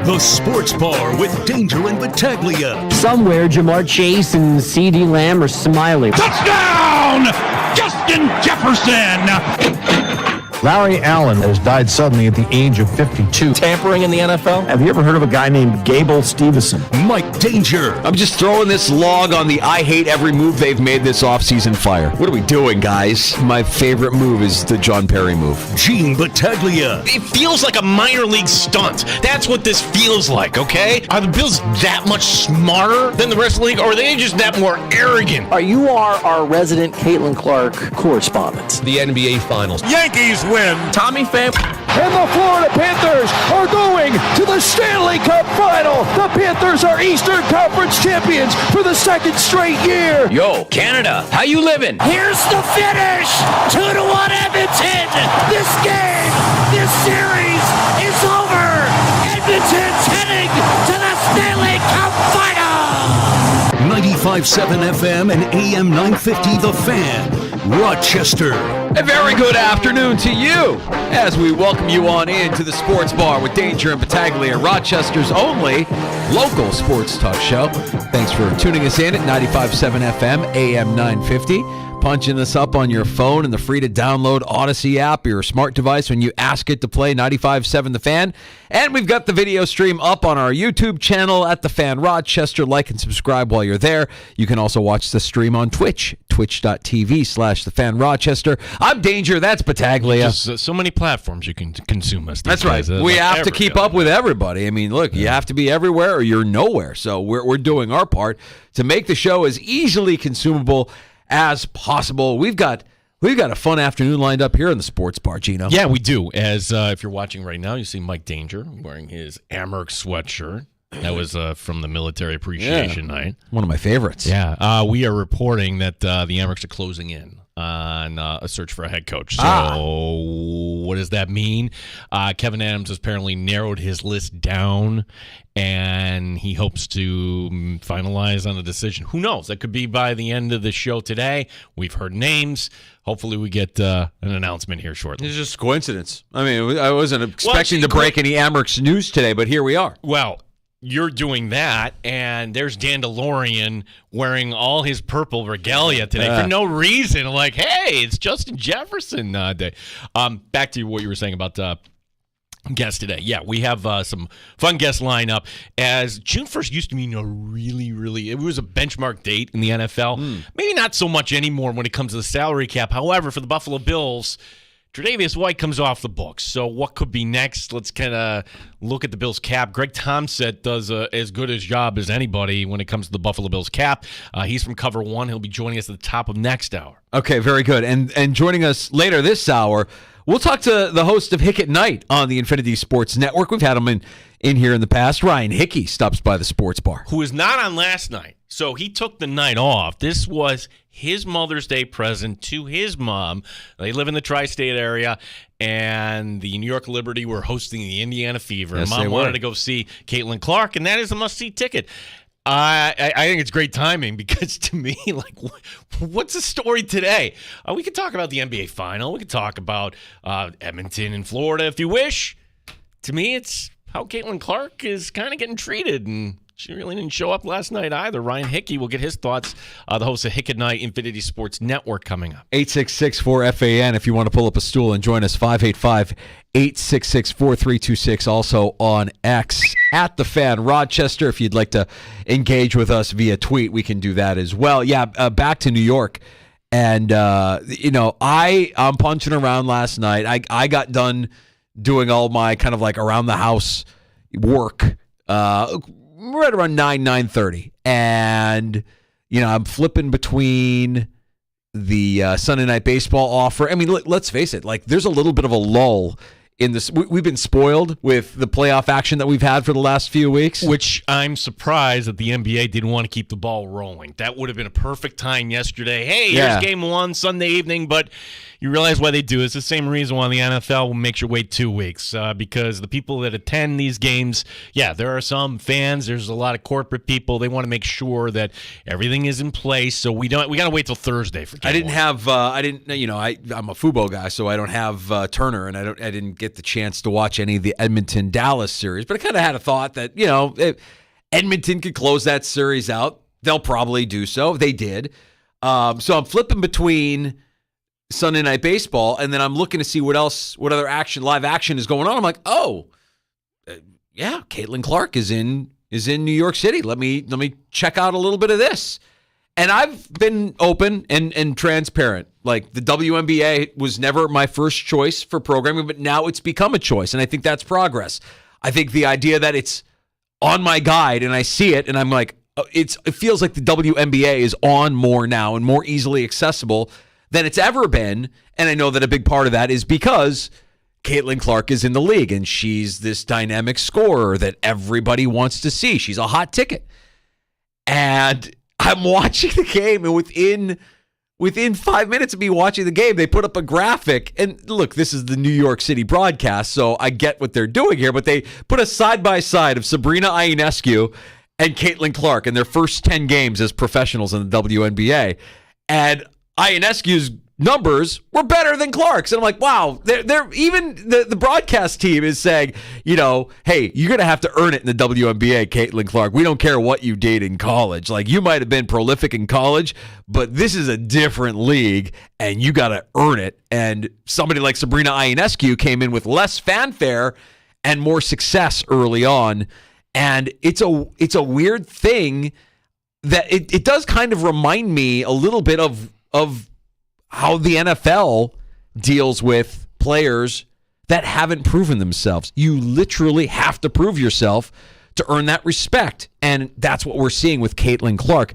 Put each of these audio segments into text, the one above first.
The Sports Bar with Danger and Battaglia. Somewhere, Jamar Chase and CeeDee Lamb are smiling. Touchdown! Justin Jefferson! Larry Allen has died suddenly at the age of 52. Tampering in the NFL? Have you ever heard of a guy named Gable Steveson? Mike Danger. I'm just throwing this log on the I hate every move they've made this offseason fire. What are we doing, guys? My favorite move is the John Perry move. Gene Battaglia. It feels like a minor league stunt. That's what this feels like, okay? Are the Bills that much smarter than the rest of the league, or are they just that more arrogant? You are our resident Caitlin Clark correspondent. The NBA Finals. Yankees win. Tommy Pham. And the Florida Panthers are going to the Stanley Cup Final. The Panthers are Eastern Conference champions for the second straight year. Yo, Canada, how you living? Here's the finish. 2-1 Edmonton. This game, this series is over. Edmonton's heading to the Stanley Cup Final. 95.7 FM and AM 950 The Fan, Rochester. A very good afternoon to you as we welcome you on into the Sports Bar with Danger and Battaglia, Rochester's only local sports talk show. Thanks for tuning us in at 95.7 FM, AM 950. Punching this up on your phone and the free-to-download Odyssey app, your smart device, when you ask it to play 95.7 The Fan. And we've got the video stream up on our YouTube channel at The Fan Rochester. Like and subscribe while you're there. You can also watch the stream on Twitch, twitch.tv/The Fan Rochester. I'm Danger, that's Battaglia. Just so many platforms you can consume us. That's right. We have to keep up with everybody. I mean, look, you have to be everywhere or you're nowhere. So we're doing our part to make the show as easily consumable as possible. We've got a fun afternoon lined up here in the Sports Bar, Gino. Yeah, we do. As if you're watching right now, you see Mike Danger wearing his Amerks sweatshirt. That was from the Military Appreciation Night. One of my favorites. Yeah. We are reporting that the Amerks are closing in on a search for a head coach. So what does that mean? Kevin Adams has apparently narrowed his list down, and he hopes to finalize on a decision. Who knows? That could be by the end of the show today. We've heard names. Hopefully we get an announcement here shortly. It's just coincidence. I mean, I wasn't expecting to break any Amerks news today, but here we are. Well, you're doing that, and there's Dandalorian wearing all his purple regalia today for no reason. Like, hey, it's Justin Jefferson day. Back to what you were saying about guests today. Yeah, we have some fun guests lined up. As June 1st used to mean it was a benchmark date in the NFL. Maybe not so much anymore when it comes to the salary cap. However, for the Buffalo Bills, Tre'Davious White comes off the books. So what could be next? Let's kind of look at the Bills cap. Greg Thompson does as good a job as anybody when it comes to the Buffalo Bills cap. He's from Cover One. He'll be joining us at the top of next hour. Okay, very good. And joining us later this hour, we'll talk to the host of Hick at Night on the Infinity Sports Network. We've had him in here in the past. Ryan Hickey stops by the Sports Bar. Who was not on last night. So he took the night off. This was his Mother's Day present to his mom. They live in the tri-state area, and the New York Liberty were hosting the Indiana Fever. Yes, Mom wanted to go see Caitlin Clark, and that is a must-see ticket. I think it's great timing because to me, like, what's the story today? We could talk about the NBA Final. We could talk about Edmonton and Florida if you wish. To me, it's how Caitlin Clark is kind of getting treated, and she really didn't show up last night either. Ryan Hickey will get his thoughts. The host of Hick at Night, Infinity Sports Network, coming up. 866-4FAN if you want to pull up a stool and join us. 585-866-4326. Also on X at The Fan Rochester. If you'd like to engage with us via tweet, we can do that as well. Yeah, back to New York. And, I'm punching around last night. I got done doing all my kind of like around the house work right around 9:30, and I'm flipping between the Sunday Night Baseball offer. I mean, let's face it, like there's a little bit of a lull in this. We've been spoiled with the playoff action that we've had for the last few weeks, which I'm surprised that the NBA didn't want to keep the ball rolling. That would have been a perfect time yesterday. Hey, here's game one Sunday evening, but you realize why they do it. It's the same reason why the NFL makes you wait 2 weeks, because the people that attend these games, there are some fans. There's a lot of corporate people. They want to make sure that everything is in place. So we got to wait till Thursday for game one. I'm a Fubo guy, so I don't have Turner, and I didn't get get the chance to watch any of the Edmonton-Dallas series, but I kind of had a thought that, Edmonton could close that series out. They'll probably do so. They did. So I'm flipping between Sunday Night Baseball, and then I'm looking to see what other live action is going on. I'm like, Caitlin Clark is in New York City. Let me check out a little bit of this. And I've been open and transparent. Like, the WNBA was never my first choice for programming, but now it's become a choice, and I think that's progress. I think the idea that it's on my guide and I see it and I'm like, it feels like the WNBA is on more now and more easily accessible than it's ever been. And I know that a big part of that is because Caitlin Clark is in the league and she's this dynamic scorer that everybody wants to see. She's a hot ticket. And I'm watching the game, and within 5 minutes of me watching the game, they put up a graphic. And look, this is the New York City broadcast, so I get what they're doing here, but they put a side-by-side of Sabrina Ionescu and Caitlin Clark in their first 10 games as professionals in the WNBA. And Ionescu's numbers were better than Clark's. And I'm like, wow, they're even the broadcast team is saying, hey, you're going to have to earn it in the WNBA, Caitlin Clark. We don't care what you did in college. Like, you might have been prolific in college, but this is a different league and you got to earn it. And somebody like Sabrina Ionescu came in with less fanfare and more success early on. And it's a weird thing that it does kind of remind me a little bit of how the NFL deals with players that haven't proven themselves. You literally have to prove yourself to earn that respect. And that's what we're seeing with Caitlin Clark,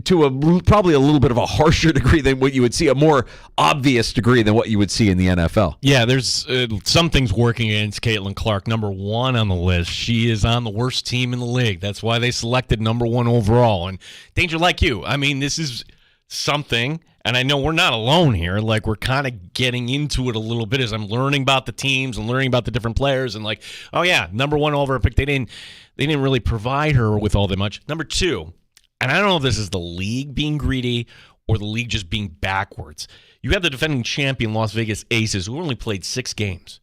to probably a little bit of a harsher degree than what you would see, a more obvious degree than what you would see in the NFL. Yeah, there's some things working against Caitlin Clark. Number 1 on the list, she is on the worst team in the league. That's why they selected number 1 overall. And Danger, like you, I mean, this is something, and I know we're not alone here. Like, we're kind of getting into it a little bit as I'm learning about the teams and learning about the different players, and like, oh yeah, number 1 overall pick. They didn't really provide her with all that much. Number 2, and I don't know if this is the league being greedy or the league just being backwards. You have the defending champion Las Vegas Aces, who only played 6 games.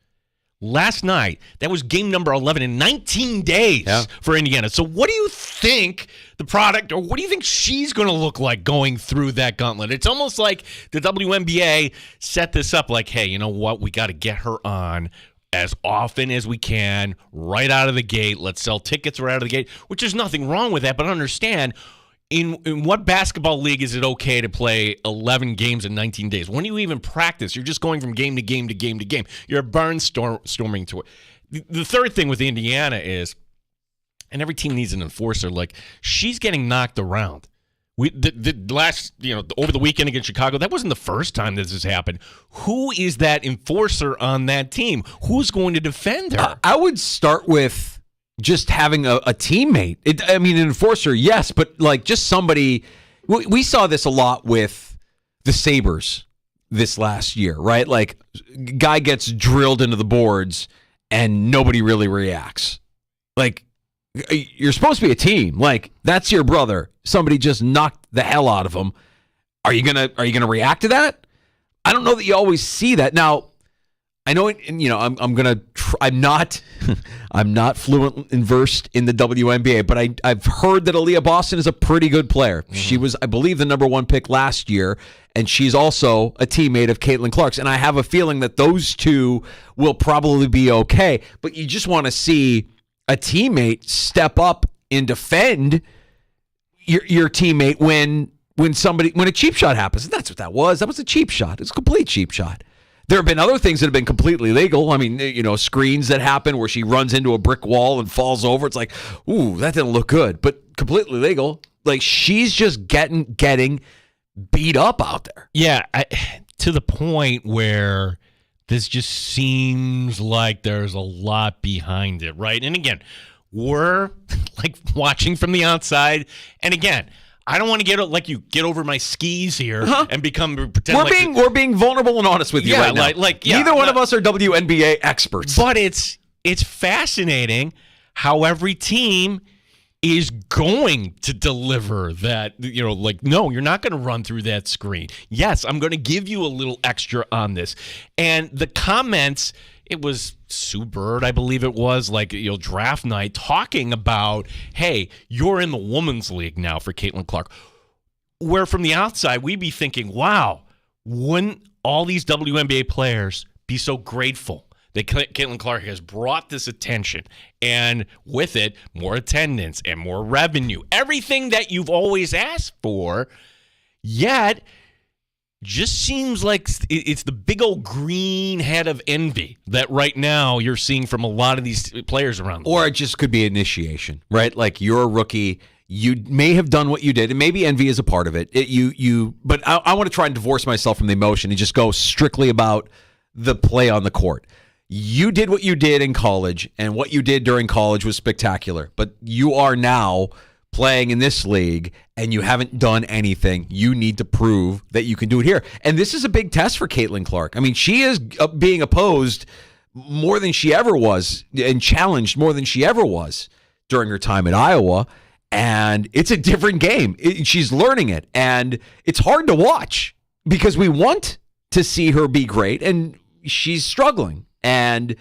Last night, that was game number 11 in 19 days for Indiana. So what do you think the product, or what do you think she's going to look like going through that gauntlet? It's almost like the WNBA set this up like, hey, you know what? We got to get her on as often as we can right out of the gate. Let's sell tickets right out of the gate, which is nothing wrong with that. But understand, in what basketball league is it okay to play 11 games in 19 days? When do you even practice? You're just going from game to game to game to game. You're barnstorming to it. The third thing with Indiana is, and every team needs an enforcer, like, she's getting knocked around. The last, over the weekend against Chicago, that wasn't the first time this has happened. Who is that enforcer on that team? Who's going to defend her? I would start with just having a teammate. An enforcer, yes, but like just somebody. We saw this a lot with the Sabres this last year, right? Like, guy gets drilled into the boards and nobody really reacts. Like, you're supposed to be a team. Like, that's your brother. Somebody just knocked the hell out of him. Are you gonna react to that? I don't know that you always see that. Now, I know, I'm not fluent and versed in the WNBA, but I've heard that Aaliyah Boston is a pretty good player. Mm-hmm. She was, I believe, the number 1 pick last year, and she's also a teammate of Caitlin Clark's. And I have a feeling that those two will probably be okay. But you just want to see a teammate step up and defend your teammate when a cheap shot happens. And that's what that was. That was a cheap shot. It's a complete cheap shot. There have been other things that have been completely legal. Screens that happen where she runs into a brick wall and falls over. It's like, ooh, that didn't look good, but completely legal. Like, she's just getting beat up out there. Yeah, to the point where this just seems like there's a lot behind it, right? And again, we're like watching from the outside. And again, I don't want to get over my skis here and pretend we're being vulnerable and honest with you right now. Neither one of us are WNBA experts. But it's fascinating how every team is going to deliver that, no, you're not going to run through that screen. Yes, I'm going to give you a little extra on this. And the comments it was Sue Bird, I believe it was, like, draft night, talking about, hey, you're in the women's league now for Caitlin Clark. Where from the outside, we'd be thinking, wow, wouldn't all these WNBA players be so grateful that Caitlin Clark has brought this attention, and with it, more attendance and more revenue, everything that you've always asked for, yet just seems like it's the big old green head of envy that right now you're seeing from a lot of these players around the Or league. it just could be initiation, right? Like, you're a rookie. You may have done what you did, and maybe envy is a part of it. But I want to try and divorce myself from the emotion and just go strictly about the play on the court. You did what you did in college, and what you did during college was spectacular. But you are now playing in this league, and you haven't done anything. You need to prove that you can do it here. And this is a big test for Caitlin Clark. I mean, she is being opposed more than she ever was and challenged more than she ever was during her time at Iowa. And it's a different game. She's learning it. And it's hard to watch because we want to see her be great, and she's struggling. And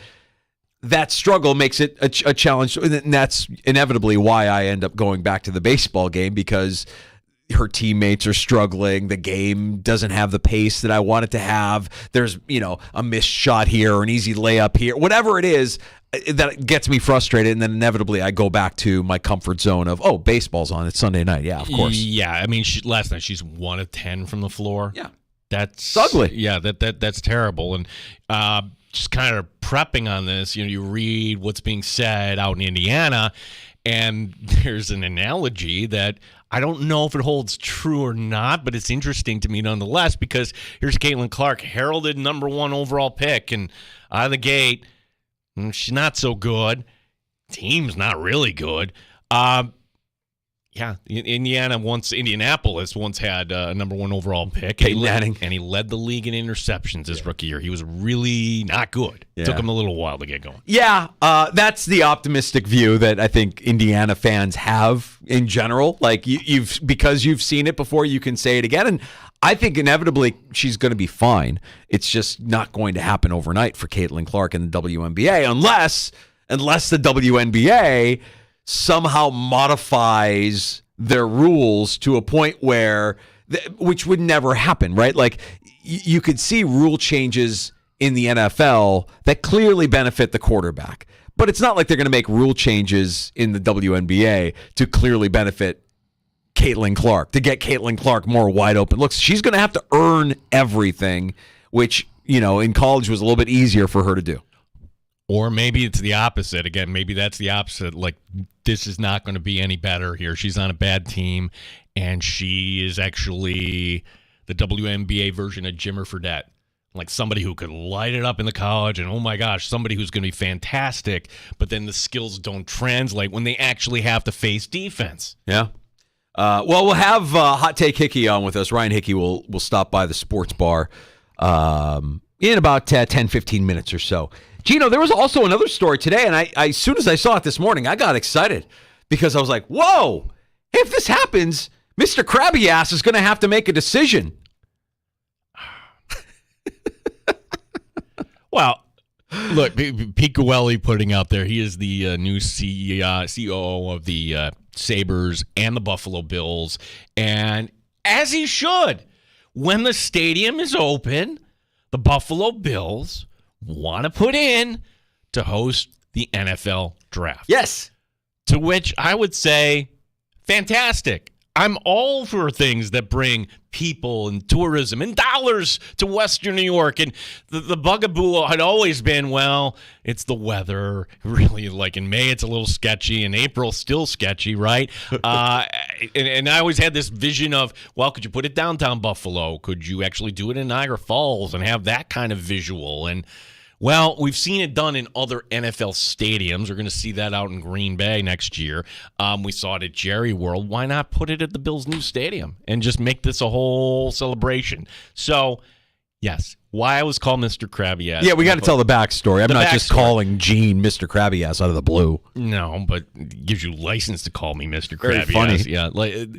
that struggle makes it a challenge. And that's inevitably why I end up going back to the baseball game, because her teammates are struggling. The game doesn't have the pace that I want it to have. There's, a missed shot here or an easy layup here. Whatever it is, that gets me frustrated, and then inevitably I go back to my comfort zone of, baseball's on. It's Sunday night. Yeah, of course. Yeah, I mean, last night she's 1 of 10 from the floor. Yeah. That's ugly. Yeah, that's terrible. And just kind of prepping on this, you read what's being said out in Indiana, and there's an analogy that I don't know if it holds true or not, but it's interesting to me nonetheless, because here's Caitlin Clark, heralded number 1 overall pick, and out of the gate, she's not so good. Team's not really good. Indianapolis once had a number 1 overall pick. Peyton Manning. And he led the league in interceptions his rookie year. He was really not good. Yeah. Took him a little while to get going. Yeah, that's the optimistic view that I think Indiana fans have in general. Like, because you've seen it before, you can say it again. And I think inevitably she's going to be fine. It's just not going to happen overnight for Caitlin Clark in the WNBA unless the WNBA somehow modifies their rules to a point where, which would never happen, right? Like, you could see rule changes in the NFL that clearly benefit the quarterback, but it's not like they're going to make rule changes in the WNBA to clearly benefit Caitlin Clark, to get Caitlin Clark more wide open looks. She's going to have to earn everything, which, in college was a little bit easier for her to do. Or maybe it's the opposite. Again, maybe that's the opposite. Like, this is not going to be any better here. She's on a bad team, and she is actually the WNBA version of Jimmer Fredette. Like, somebody who could light it up in the college, and oh my gosh, somebody who's going to be fantastic, but then the skills don't translate when they actually have to face defense. Yeah. Well, we'll have Hot Take Hickey on with us. Ryan Hickey will stop by the sports bar in about 10, 15 minutes or so. Gino, there was also another story today, and I as soon as I saw it this morning, I got excited because I was like, whoa, if this happens, Mr. Krabby Ass is going to have to make a decision. Well, look, Pete Guelli putting out there, he is the new COO of the Sabres and the Buffalo Bills, and as he should, when the stadium is open, the Buffalo Bills want to put in to host the NFL draft. Yes. To which I would say, fantastic. I'm all for things that bring people and tourism and dollars to Western New York. And the bugaboo had always been, well, it's the weather. Really, like in May, it's a little sketchy. In April, still sketchy, right? And I always had this vision of, well, could you put it downtown Buffalo? Could you actually do it in Niagara Falls and have that kind of visual? And well, we've seen it done in other NFL stadiums. We're going to see that out in Green Bay next year. We saw it at Jerry World. Why not put it at the Bills' new stadium and just make this a whole celebration? So, yes, why I was called Mr. Krabby Ass. Yeah, we got to tell the backstory. I'm not just calling Gene Mr. Krabby Ass out of the blue. No, but it gives you license to call me Mr. Very Krabby funny. Ass. Yeah, like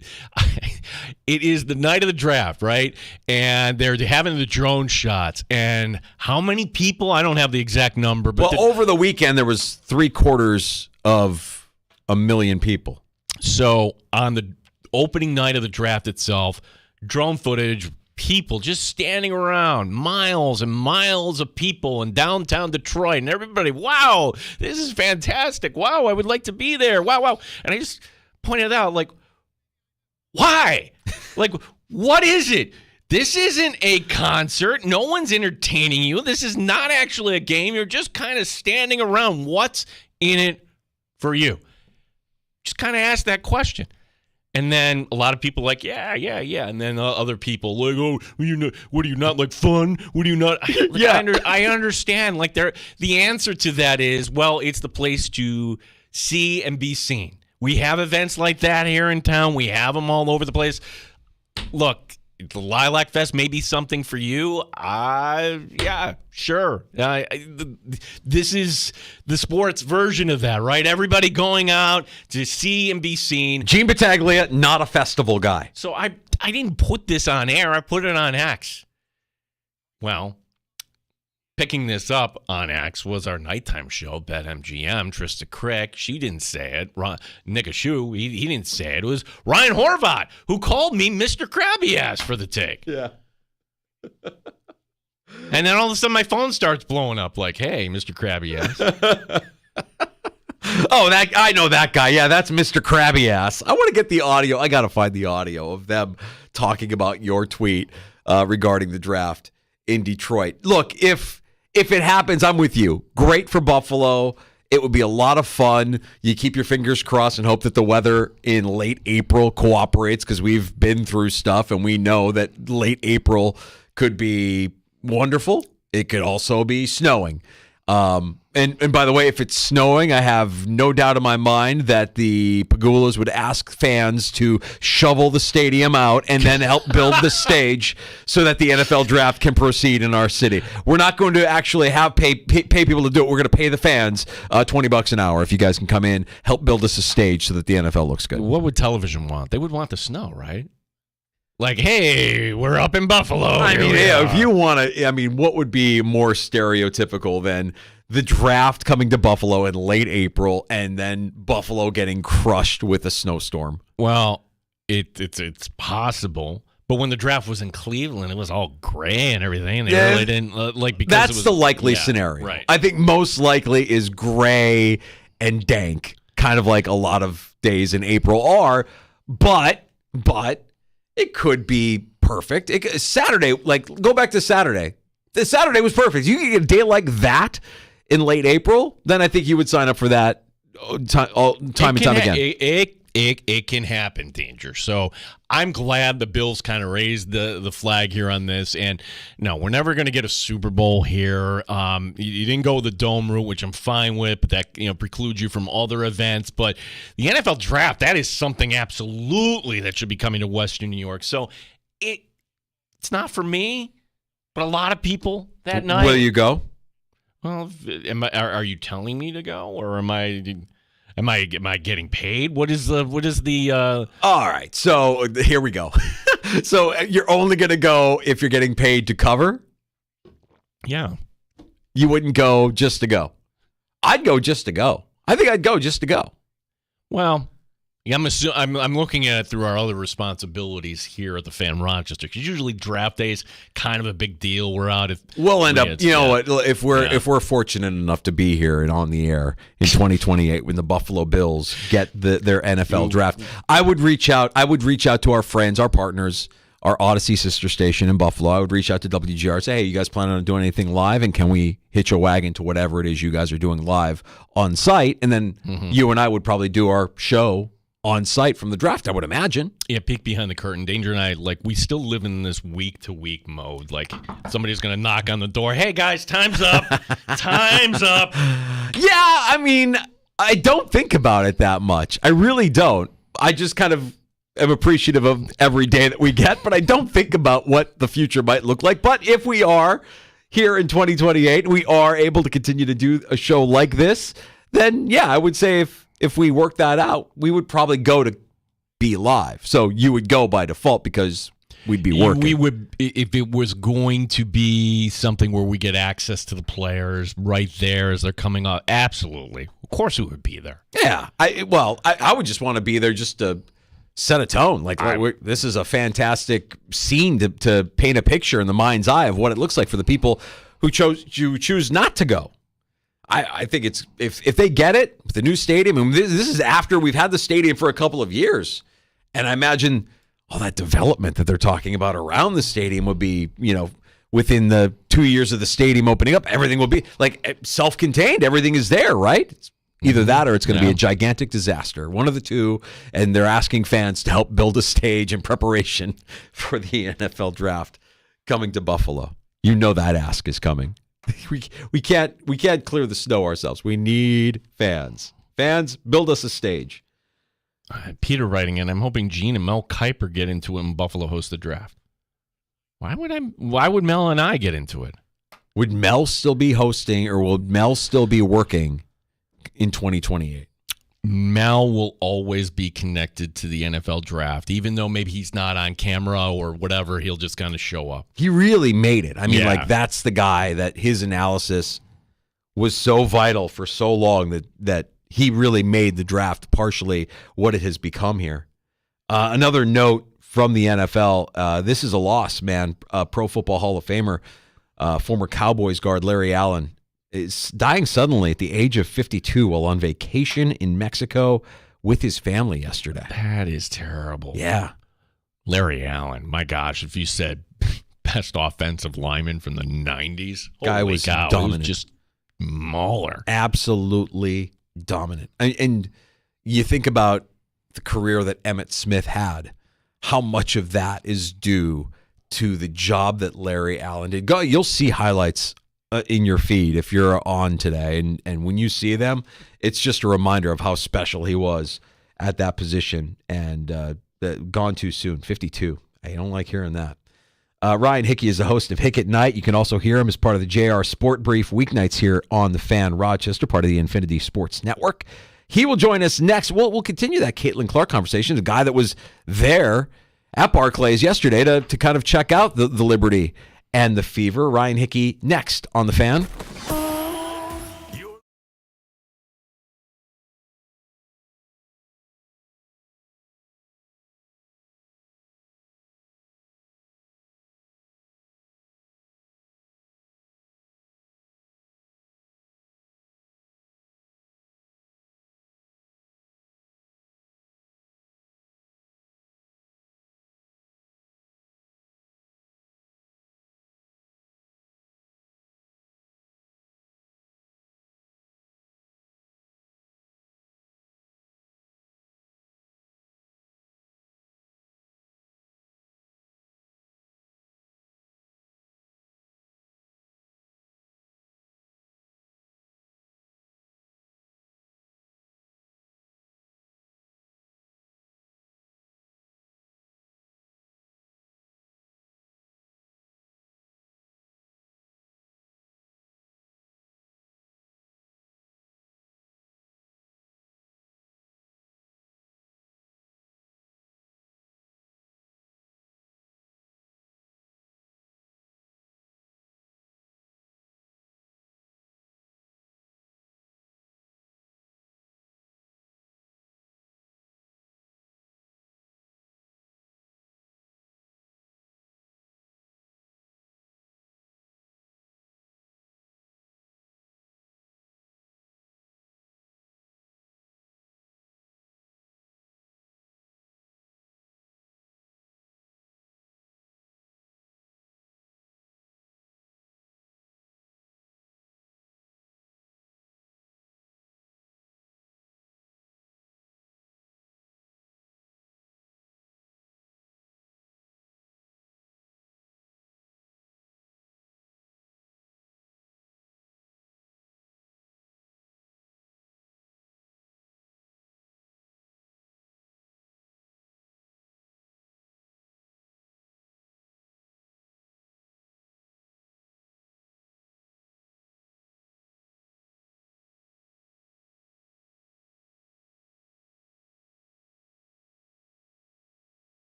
it is the night of the draft, right? And they're having the drone shots. And how many people? I don't have the exact number. But over the weekend, there was 750,000 people. So on the opening night of the draft itself, drone footage, people just standing around, miles and miles of people in downtown Detroit, and everybody, wow, this is fantastic. Wow, I would like to be there. Wow. And I just pointed out, like, why? Like, what is it? This isn't a concert. No one's entertaining you. This is not actually a game. You're just kind of standing around. What's in it for you? Just kind of ask that question. And then a lot of people like, yeah. And then other people like, oh, what are you not like fun? What are you not? I understand. Like the answer to that is, well, it's the place to see and be seen. We have events like that here in town. We have them all over the place. Look, the Lilac Fest may be something for you. Yeah, sure. This is the sports version of that, right? Everybody going out to see and be seen. Gene Battaglia, not a festival guy. So I didn't put this on air. I put it on X. Well, picking this up on X was our nighttime show, BetMGM, Trista Crick. She didn't say it. Nick Ashew, he didn't say it. It was Ryan Horvat who called me Mr. Krabby Ass for the take. Yeah. And then all of a sudden my phone starts blowing up like, hey, Mr. Krabby Ass. Oh, I know that guy. Yeah, that's Mr. Krabby Ass. I want to get the audio. I got to find the audio of them talking about your tweet regarding the draft in Detroit. Look, if it happens, I'm with you. Great for Buffalo. It would be a lot of fun. You keep your fingers crossed and hope that the weather in late April cooperates, because we've been through stuff and we know that late April could be wonderful. It could also be snowing. And by the way, if it's snowing, I have no doubt in my mind that the Pagulas would ask fans to shovel the stadium out and then help build the stage so that the NFL draft can proceed in our city. We're not going to actually pay people to do it. We're going to pay the fans $20 an hour if you guys can come in, help build us a stage so that the NFL looks good. What would television want? They would want the snow, right? Like, hey, we're up in Buffalo. I mean, yeah, if you want to, I mean, what would be more stereotypical than the draft coming to Buffalo in late April and then Buffalo getting crushed with a snowstorm? Well, it's possible. But when the draft was in Cleveland, it was all gray and everything. They really didn't because that's it was, the likely scenario. Right. I think most likely is gray and dank, kind of like a lot of days in April are. But it could be perfect. Saturday, like, go back to Saturday. The Saturday was perfect. You could get a day like that in late April, then I think you would sign up for that time and time again. It can happen, Danger. So I'm glad the Bills kind of raised the flag here on this. And no, we're never going to get a Super Bowl here. You didn't go the dome route, which I'm fine with, but that precludes you from other events. But the NFL draft, that is something absolutely that should be coming to Western New York. So it's not for me, but a lot of people that night. Will you go? Well, are you telling me to go, or am I getting paid? What is the? All right, so here we go. So you're only going to go if you're getting paid to cover? Yeah. You wouldn't go just to go. I'd go just to go. I think I'd go just to go. Well, yeah, I'm looking at it through our other responsibilities here at the Fan Rochester, because usually draft day is kind of a big deal. We're out. We'll end up, if we're fortunate enough to be here and on the air in 2028 when the Buffalo Bills get their NFL draft, I would reach out to our friends, our partners, our Odyssey sister station in Buffalo. I would reach out to WGR and say, hey, you guys planning on doing anything live? And can we hitch a wagon to whatever it is you guys are doing live on site? And then you and I would probably do our show on site from the draft, I would imagine. Yeah, peek behind the curtain. Danger and I, we still live in this week-to-week mode. Like, somebody's going to knock on the door. Hey, guys, time's up. Time's up. Yeah, I mean, I don't think about it that much. I really don't. I just kind of am appreciative of every day that we get, but I don't think about what the future might look like. But if we are here in 2028, we are able to continue to do a show like this, then, yeah, I would say if we work that out, we would probably go to be live. So you would go by default because we'd be working. We would, if it was going to be something where we get access to the players right there as they're coming up. Absolutely, of course, we would be there. Yeah, I would just want to be there just to set a tone. Like this is a fantastic scene to paint a picture in the mind's eye of what it looks like for the people who choose not to go. I think it's if they get it with the new stadium, and this is after we've had the stadium for a couple of years, and I imagine all that development that they're talking about around the stadium would be, within the 2 years of the stadium opening up, everything will be like self-contained. Everything is there, right? It's either that or it's going to be a gigantic disaster. One of the two, and they're asking fans to help build a stage in preparation for the NFL draft coming to Buffalo. You know that ask is coming. We can't clear the snow ourselves. We need fans. Fans, build us a stage. Peter writing in, I'm hoping Gene and Mel Kiper get into it when Buffalo hosts the draft. Why would Mel and I get into it? Would Mel still be hosting, or will Mel still be working in 2028? Mel will always be connected to the NFL draft, even though maybe he's not on camera or whatever. He'll just kind of show up. He really made it. I mean, that's the guy that his analysis was so vital for so long that he really made the draft partially what it has become here. Another note from the NFL, this is a loss, man. Pro Football Hall of Famer, former Cowboys guard Larry Allen is dying suddenly at the age of 52 while on vacation in Mexico with his family yesterday. That is terrible. Yeah. Larry Allen, my gosh, if you said best offensive lineman from the 90s, guy was dominant. He was just mauler. Absolutely dominant. And you think about the career that Emmitt Smith had, how much of that is due to the job that Larry Allen did. You'll see highlights in your feed if you're on today, and when you see them, it's just a reminder of how special he was at that position, and gone too soon. 52. I don't like hearing that. Ryan Hickey is the host of Hick at Night. You can also hear him as part of the JR Sport Brief weeknights here on the Fan Rochester, part of the Infinity Sports Network. He will join us next. We'll continue that Caitlin Clark conversation, the guy that was there at Barclays yesterday to kind of check out the Liberty and the Fever. Ryan Hickey next on the Fan.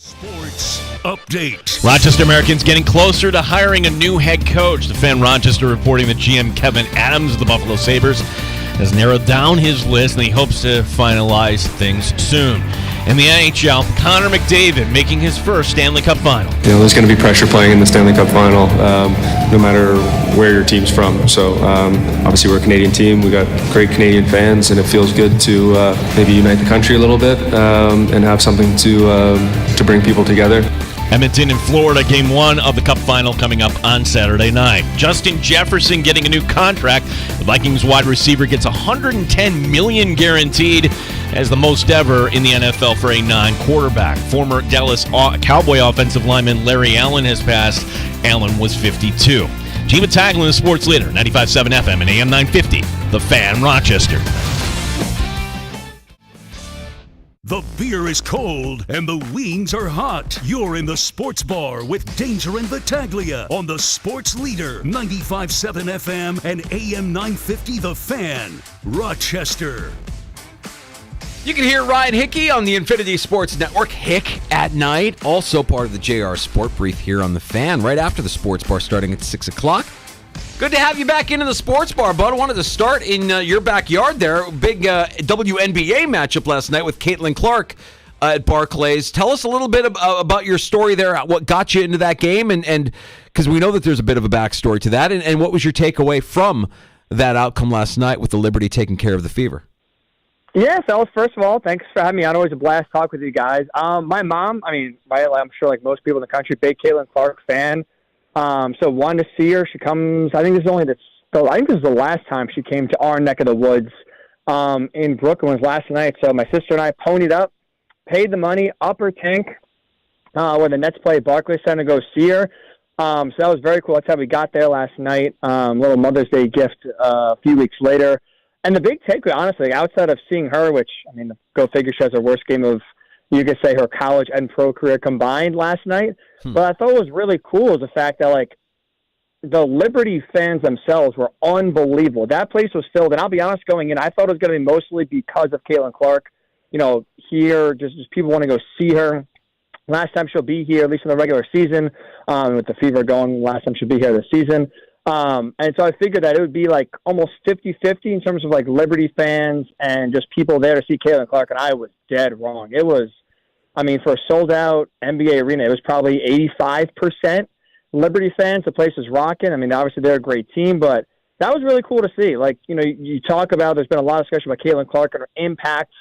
Sports update. Rochester Americans getting closer to hiring a new head coach. The Fan Rochester reporting that GM Kevin Adams of the Buffalo Sabres has narrowed down his list, and he hopes to finalize things soon. In the NHL, Connor McDavid making his first Stanley Cup final. You know, there's going to be pressure playing in the Stanley Cup final, no matter where your team's from. So, obviously, we're a Canadian team. We got great Canadian fans, and it feels good to maybe unite the country a little bit and have something to bring people together. Edmonton in Florida, Game 1 of the Cup Final coming up on Saturday night. Justin Jefferson getting a new contract. The Vikings wide receiver gets $110 million guaranteed, as the most ever in the NFL for a non-quarterback. Former Dallas Cowboy offensive lineman Larry Allen has passed. Allen was 52. Gene Taglin, the sports leader, 95.7 FM and AM 950, The Fan, Rochester. The beer is cold and the wings are hot. You're in the sports bar with Danger and Battaglia on the sports leader, 95.7 FM and AM 950 The Fan, Rochester. You can hear Ryan Hickey on the Infinity Sports Network, Hick at Night. Also part of the JR Sport Brief here on The Fan, right after the sports bar starting at 6 o'clock. Good to have you back into the sports bar, bud. I wanted to start in your backyard there. Big WNBA matchup last night with Caitlin Clark at Barclays. Tell us a little bit about your story there, what got you into that game, and because we know that there's a bit of a backstory to that, and what was your takeaway from that outcome last night with the Liberty taking care of the Fever? Yeah, fellas, first of all, thanks for having me on. Always a blast to talk with you guys. My mom, I'm sure like most people in the country, big Caitlin Clark fan. So wanted to see her. She comes, I think this is the last time she came to our neck of the woods in Brooklyn was last night. So my sister and I ponied up, paid the money, upper tank, where the Nets play Barclays Center, to go see her. So that was very cool. That's how we got there last night. Little Mother's Day gift a few weeks later. And the big takeaway, honestly, outside of seeing her, which, I mean, go figure, she has her worst game of, you could say, her college and pro career combined last night. But I thought what was really cool was the fact that, like, the Liberty fans themselves were unbelievable. That place was filled, and I'll be honest, going in, I thought it was going to be mostly because of Caitlin Clark. You know, here, just people want to go see her. Last time she'll be here, at least in the regular season, with the Fever going, last time she'll be here this season. And so I figured that it would be like almost 50-50 in terms of like Liberty fans and just people there to see Caitlin Clark, and I was dead wrong. It was, I mean, for a sold-out NBA arena, it was probably 85% Liberty fans. The place was rocking. I mean, obviously they're a great team, but that was really cool to see. Like, you know, you talk about, there's been a lot of discussion about Caitlin Clark and her impact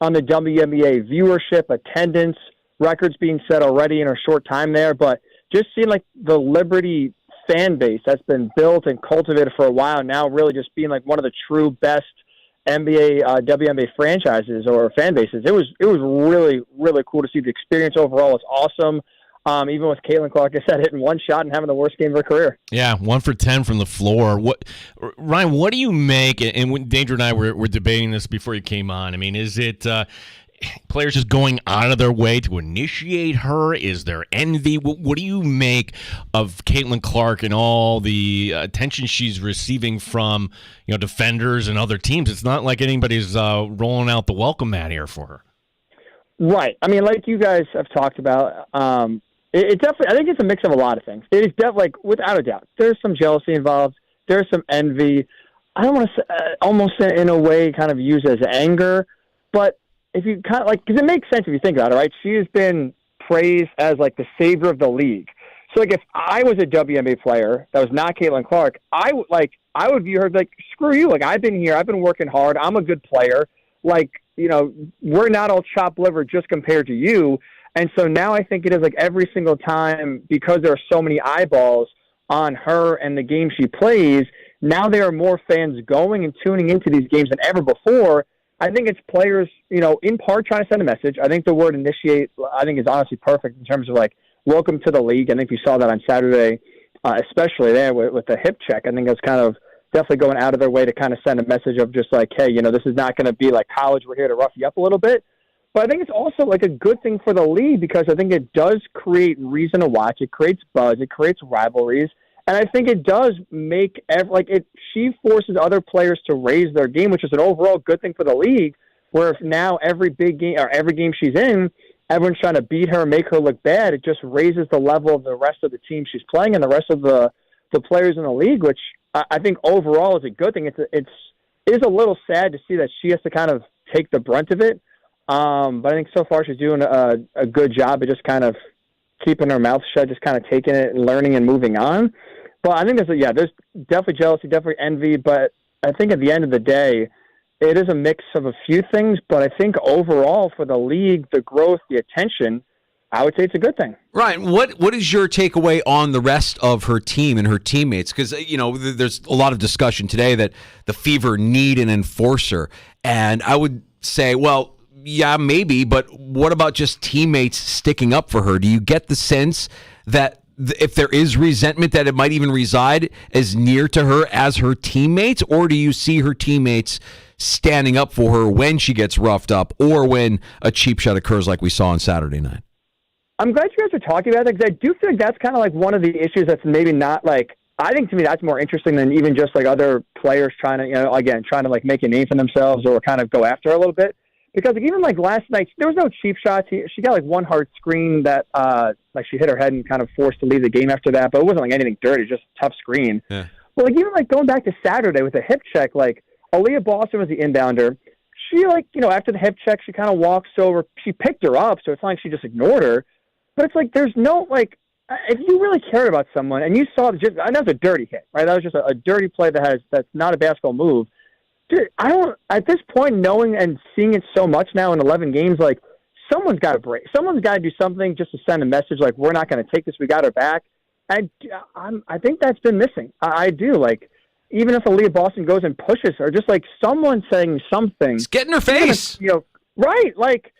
on the WNBA viewership, attendance, records being set already in her short time there, but just seeing like the Liberty fan base that's been built and cultivated for a while now really just being like one of the true best NBA, WNBA franchises or fan bases. It was really, really cool to see. The experience overall was awesome. Even with Caitlin Clark, like I said, hitting one shot and having the worst game of her career. Yeah, 1 for 10 from the floor. Ryan, what do you make, and when Danger and I were debating this before you came on, I mean, is it players just going out of their way to initiate her? Is there envy? What do you make of Caitlin Clark and all the attention she's receiving from, you know, defenders and other teams? It's not like anybody's rolling out the welcome mat here for her. Right. I mean, like you guys have talked about, it definitely, I think it's a mix of a lot of things. It is definitely, like, without a doubt, there's some jealousy involved. There's some envy. I don't want to say, almost in a way kind of used as anger, but if you kind of like, because it makes sense if you think about it, right? She has been praised as like the savior of the league. So like, if I was a WNBA player that was not Caitlin Clark, I would view her like, screw you. Like, I've been here, I've been working hard, I'm a good player. Like, you know, we're not all chopped liver just compared to you. And so now I think it is like every single time, because there are so many eyeballs on her and the game she plays, now there are more fans going and tuning into these games than ever before. I think it's players, you know, in part trying to send a message. I think the word initiate, I think, is honestly perfect in terms of like, welcome to the league. I think we saw that on Saturday, especially there with the hip check. I think it's kind of definitely going out of their way to kind of send a message of just like, hey, you know, this is not going to be like college. We're here to rough you up a little bit. But I think it's also like a good thing for the league because I think it does create reason to watch. It creates buzz. It creates rivalries. And I think it does make she forces other players to raise their game, which is an overall good thing for the league. Where if now every big game or every game she's in, everyone's trying to beat her, make her look bad. It just raises the level of the rest of the team she's playing and the rest of the players in the league, which I think overall is a good thing. It is a little sad to see that she has to kind of take the brunt of it. But I think so far she's doing a good job of just kind of keeping her mouth shut, just kind of taking it and learning and moving on. But I think there's definitely jealousy, definitely envy. But I think at the end of the day, it is a mix of a few things. But I think overall for the league, the growth, the attention, I would say it's a good thing. Ryan, what is your takeaway on the rest of her team and her teammates? Because, there's a lot of discussion today that the Fever need an enforcer. And I would say, well, yeah, maybe, but what about just teammates sticking up for her? Do you get the sense that if there is resentment, that it might even reside as near to her as her teammates? Or do you see her teammates standing up for her when she gets roughed up or when a cheap shot occurs like we saw on Saturday night? I'm glad you guys are talking about that because I do feel like that's kind of like one of the issues that's maybe not like, I think to me that's more interesting than even just like other players trying to like make a name for themselves or kind of go after her a little bit. Because like, even like last night, there was no cheap shots. She got like one hard screen that like she hit her head and kind of forced to leave the game after that. But it wasn't like anything dirty, just a tough screen. Yeah. But like even like going back to Saturday with the hip check, like Aaliyah Boston was the inbounder. She after the hip check, she kind of walks over. She picked her up, so it's not like she just ignored her. But it's like there's no like if you really cared about someone and you saw that was a dirty hit, right? That was just a dirty play that's not a basketball move. Dude, I don't. At this point, knowing and seeing it so much now in 11 games, like someone's got to break. Someone's got to do something just to send a message like we're not going to take this. We got her back. And I think that's been missing. I do like even if Aaliyah Boston goes and pushes her, just like someone saying something. It's get in her face. Right? Like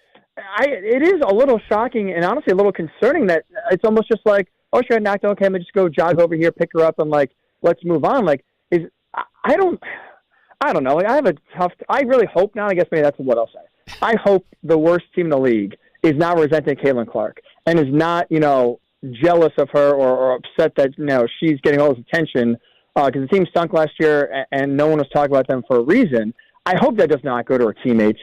it is a little shocking and honestly a little concerning that it's almost just like, oh, she got knocked out. Okay, I'm gonna just go jog over here, pick her up, and like let's move on. Like I don't know. Like I really hope not. I guess maybe that's what I'll say. I hope the worst team in the league is not resenting Caitlin Clark and is not, jealous of her or upset that, she's getting all this attention because the team stunk last year and no one was talking about them for a reason. I hope that does not go to her teammates.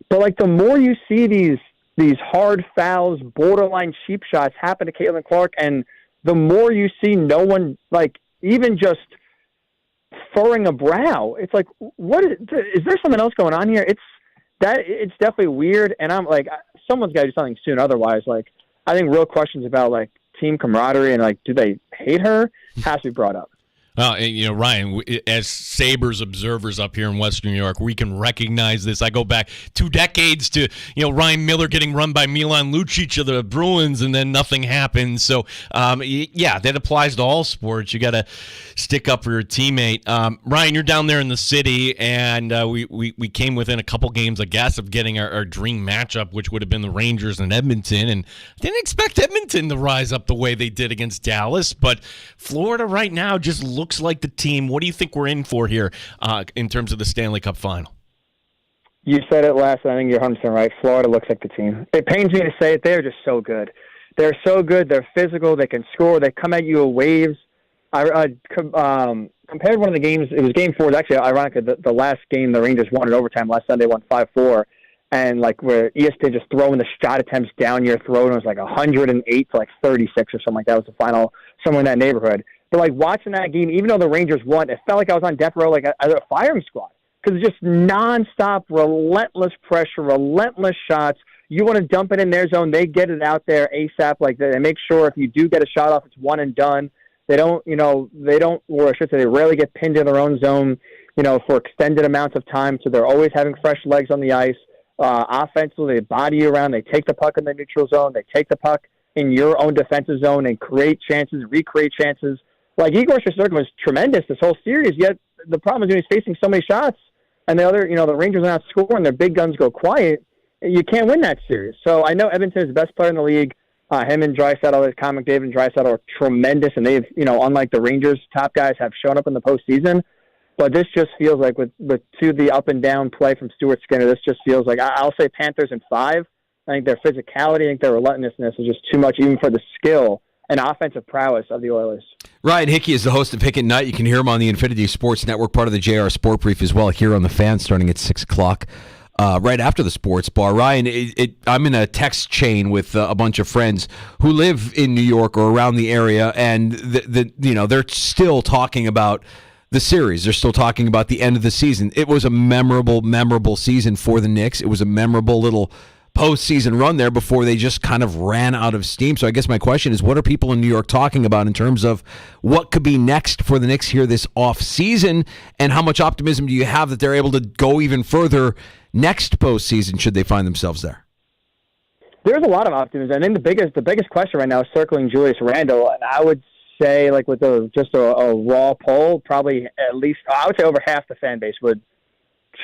But like the more you see these hard fouls, borderline cheap shots happen to Caitlin Clark, and the more you see no one like even just furrowing a brow. It's like, what is there something else going on here? It's definitely weird. And I'm like, someone's got to do something soon. Otherwise, like, I think real questions about like team camaraderie and like, do they hate her has to be brought up. Ryan, as Sabres observers up here in Western New York, we can recognize this. I go back 2 decades to, Ryan Miller getting run by Milan Lucic of the Bruins, and then nothing happens. So, that applies to all sports. You got to stick up for your teammate. Ryan, you're down there in the city, and we came within a couple games, I guess, of getting our dream matchup, which would have been the Rangers and Edmonton. And I didn't expect Edmonton to rise up the way they did against Dallas, but Florida right now just looks like the team. What do you think we're in for here in terms of the Stanley Cup final? You said it last, and I think you're 100% right. Florida looks like the team. It pains me to say it. They're just so good. They're so good. They're physical. They can score. They come at you in waves. I compared one of the games. It was game 4. It's actually ironic. The last game, the Rangers won in overtime. Last Sunday, won 5-4. And like where ESPN just throwing the shot attempts down your throat, and it was like 108 to like 36 or something like that was the final, somewhere in that neighborhood. But like watching that game, even though the Rangers won, it felt like I was on death row, like a firing squad, because it's just nonstop, relentless pressure, relentless shots. You want to dump it in their zone, they get it out there ASAP. Like they make sure if you do get a shot off, it's one and done. They don't, or I should say, they rarely get pinned in their own zone, for extended amounts of time. So they're always having fresh legs on the ice. Offensively, they body you around. They take the puck in the neutral zone. They take the puck in your own defensive zone and create chances, recreate chances. Like Igor Shesterkin was tremendous this whole series, yet the problem is when he's facing so many shots and the other, the Rangers are not scoring, their big guns go quiet, you can't win that series. So I know Edmonton is the best player in the league. Him and Draisaitl, Connor McDavid and Draisaitl are tremendous, and they've, unlike the Rangers, top guys have shown up in the postseason. But this just feels like with to the up and down play from Stuart Skinner, this just feels like I'll say Panthers in 5. I think their physicality, I think their relentlessness is just too much, even for the skill and offensive prowess of the Oilers. Ryan Hickey is the host of Pick at Night. You can hear him on the Infinity Sports Network, part of the JR Sport Brief as well, here on The Fan, starting at 6 o'clock. right after the sports bar. Ryan, I'm in a text chain with a bunch of friends who live in New York or around the area, and they're still talking about the series. They're still talking about the end of the season. It was a memorable season for the Knicks. It was a memorable little postseason run there before they just kind of ran out of steam. So I guess my question is, what are people in New York talking about in terms of what could be next for the Knicks here this off season, and how much optimism do you have that they're able to go even further next postseason should they find themselves there? There's a lot of optimism. I think the biggest question right now is circling Julius Randle, and I would say, like, with just a raw poll, probably at least, I would say over half the fan base would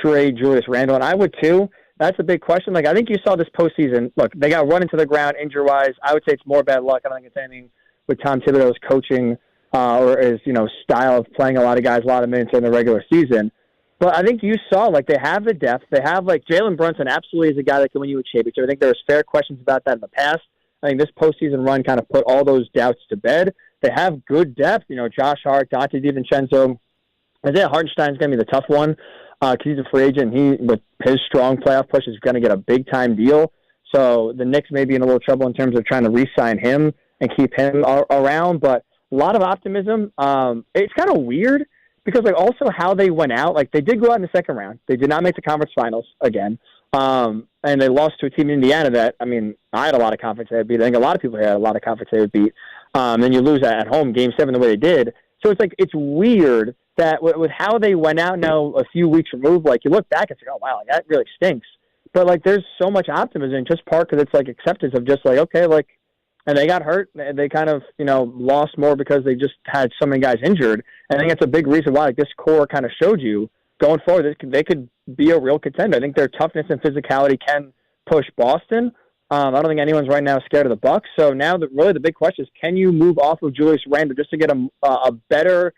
trade Julius Randle, and I would too. That's a big question. Like, I think you saw this postseason. Look, they got run into the ground injury-wise. I would say it's more bad luck. I don't think it's anything with Tom Thibodeau's coaching or his, style of playing a lot of guys, a lot of minutes in the regular season. But I think you saw, like, they have the depth. They have, like, Jalen Brunson absolutely is a guy that can win you a championship. I think there was fair questions about that in the past. I think this postseason run kind of put all those doubts to bed. They have good depth. Josh Hart, Dante DiVincenzo. Isaiah Hartenstein's going to be the tough one because he's a free agent. He, with his strong playoff push, is going to get a big-time deal. So the Knicks may be in a little trouble in terms of trying to re-sign him and keep him around. But a lot of optimism. It's kind of weird because, like, also how they went out. Like, they did go out in the second round. They did not make the conference finals again. And they lost to a team in Indiana that, I mean, I had a lot of confidence they would beat. I think a lot of people had a lot of confidence they would beat. Then you lose at home, Game 7, the way they did. So it's like, it's weird that with how they went out now a few weeks removed, like, you look back and say, oh, wow, like, that really stinks. But, like, there's so much optimism in just part because it's, like, acceptance of just, like, okay, like, and they got hurt. They kind of, lost more because they just had so many guys injured. And I think that's a big reason why, like, this core kind of showed you going forward, they could be a real contender. I think their toughness and physicality can push Boston. I don't think anyone's right now scared of the Bucks. So now, really, the big question is, can you move off of Julius Randle just to get a better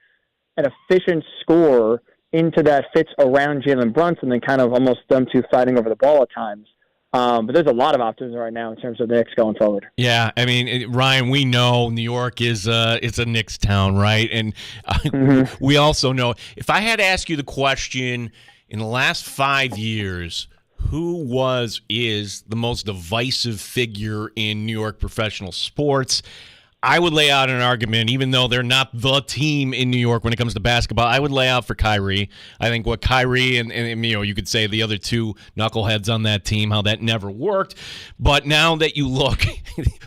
and efficient score into that fits around Jalen Brunson than kind of almost them two fighting over the ball at times? But there's a lot of optimism right now in terms of the Knicks going forward. Yeah, I mean, Ryan, we know New York is it's a Knicks town, right? And we also know, if I had to ask you the question, in the last 5 years, who is the most divisive figure in New York professional sports? I would lay out an argument, even though they're not the team in New York when it comes to basketball. I would lay out for Kyrie. I think what Kyrie and you could say the other two knuckleheads on that team, how that never worked. But now that you look,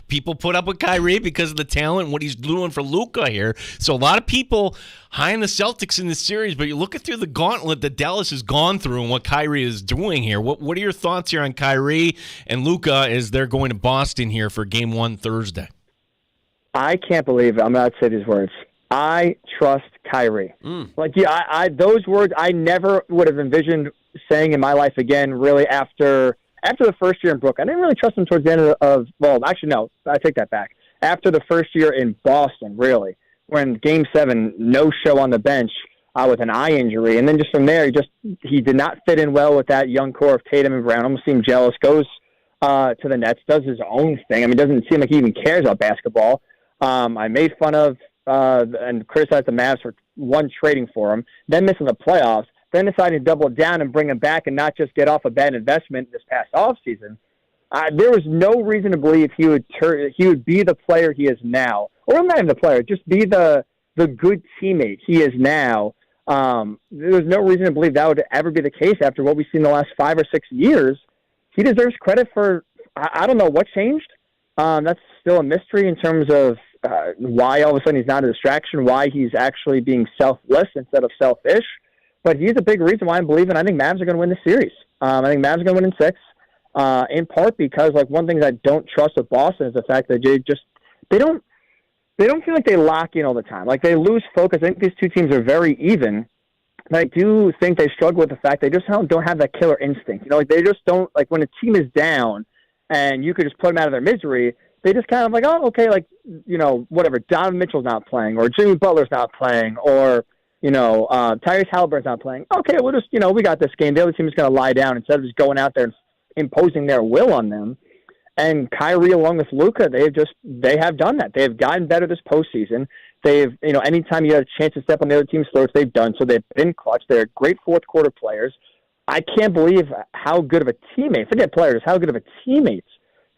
people put up with Kyrie because of the talent and what he's doing for Luka here. So a lot of people high in the Celtics in this series, but you look through the gauntlet that Dallas has gone through and what Kyrie is doing here. What are your thoughts here on Kyrie and Luka as they're going to Boston here for Game 1 Thursday? I can't believe it. I'm about to say these words. I trust Kyrie. Like, yeah, I those words I never would have envisioned saying in my life again, really, after the first year in Brooklyn. I didn't really trust him towards the end well, actually, no, I take that back. After the first year in Boston, really, when Game 7, no show on the bench with an eye injury. And then just from there, he did not fit in well with that young core of Tatum and Brown. Almost seemed jealous, goes to the Nets, does his own thing. I mean, it doesn't seem like he even cares about basketball. I made fun of and criticized the Mavs for trading for him, then missing the playoffs, then deciding to double down and bring him back and not just get off a bad investment this past offseason. There was no reason to believe he would be the player he is now, or not even the player, just be the good teammate he is now. There was no reason to believe that would ever be the case after what we've seen the last 5 or 6 years. He deserves credit for, I don't know what changed. That's still a mystery in terms of why all of a sudden he's not a distraction, why he's actually being selfless instead of selfish. But he's a big reason why I'm believing I think Mavs are going to win the series. I think Mavs are going to win in 6, in part because, like, one thing that I don't trust with Boston is the fact that they don't feel like they lock in all the time. Like, they lose focus. I think these two teams are very even. But I do think they struggle with the fact they just don't have that killer instinct. Like, they just don't, like, when a team is down and you could just put them out of their misery, they just kind of like, oh, okay, like, whatever, Donovan Mitchell's not playing, or Jimmy Butler's not playing, or, Tyrese Halliburton's not playing. Okay, we'll just, we got this game. The other team is going to lie down instead of just going out there and imposing their will on them. And Kyrie, along with Luka, they have done that. They have gotten better this postseason. They've, anytime you have a chance to step on the other team's throats, they've done so. They've been clutch. They're great fourth quarter players. I can't believe how good of a teammate, forget players, how good of a teammate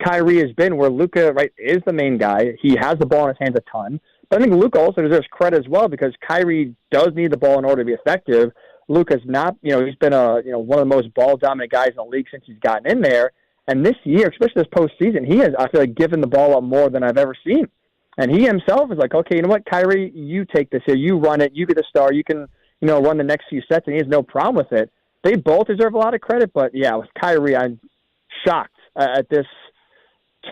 Kyrie has been, where Luka, right, is the main guy. He has the ball in his hands a ton. But I think Luka also deserves credit as well, because Kyrie does need the ball in order to be effective. Luka's not, he's been one of the most ball-dominant guys in the league since he's gotten in there. And this year, especially this postseason, he has, I feel like, given the ball up more than I've ever seen. And he himself is like, okay, you know what, Kyrie, you take this here. You run it. You get the star. You can, run the next few sets, and he has no problem with it. They both deserve a lot of credit. But, yeah, with Kyrie, I'm shocked at this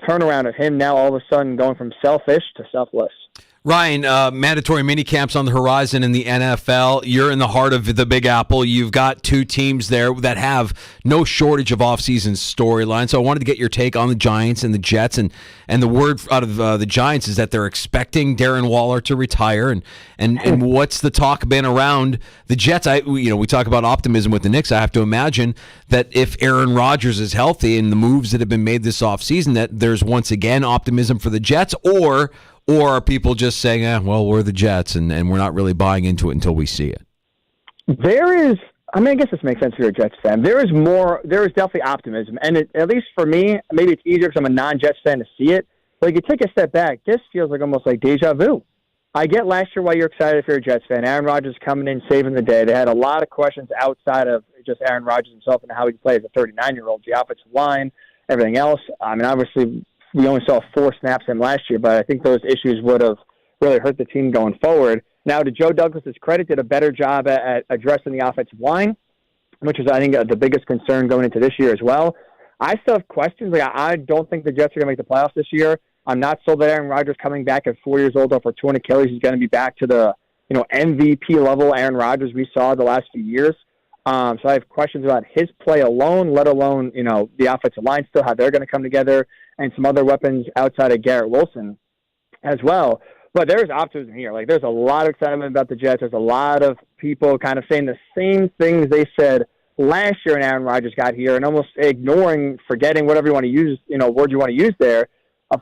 turnaround of him now all of a sudden going from selfish to selfless. Ryan, mandatory mini camps on the horizon in the NFL. You're in the heart of the Big Apple. You've got two teams there that have no shortage of offseason storylines. So I wanted to get your take on the Giants and the Jets. And the word out of the Giants is that they're expecting Darren Waller to retire. And what's the talk been around the Jets? We talk about optimism with the Knicks. I have to imagine that if Aaron Rodgers is healthy and the moves that have been made this offseason, that there's once again optimism for the Jets, or are people just saying, we're the Jets, and we're not really buying into it until we see it? I guess this makes sense if you're a Jets fan. There is definitely optimism. And at least for me, maybe it's easier because I'm a non-Jets fan to see it. But you take a step back, this feels like almost like deja vu. I get last year why you're excited if you're a Jets fan. Aaron Rodgers coming in, saving the day. They had a lot of questions outside of just Aaron Rodgers himself and how he plays as a 39-year-old, the offensive line, everything else. Obviously, we only saw 4 snaps in last year, but I think those issues would have really hurt the team going forward. Now, to Joe Douglas's credit, did a better job at addressing the offensive line, which is, I think, the biggest concern going into this year as well. I still have questions. I don't think the Jets are going to make the playoffs this year. I'm not sold that Aaron Rodgers coming back at 4 years old off a torn Achilles is going to be back to the MVP level Aaron Rodgers we saw the last few years. So I have questions about his play alone, let alone the offensive line still, how they're going to come together, and some other weapons outside of Garrett Wilson as well. But there's optimism here. Like, there's a lot of excitement about the Jets. There's a lot of people kind of saying the same things they said last year when Aaron Rodgers got here, and almost forgetting whatever you want to use, word you want to use there,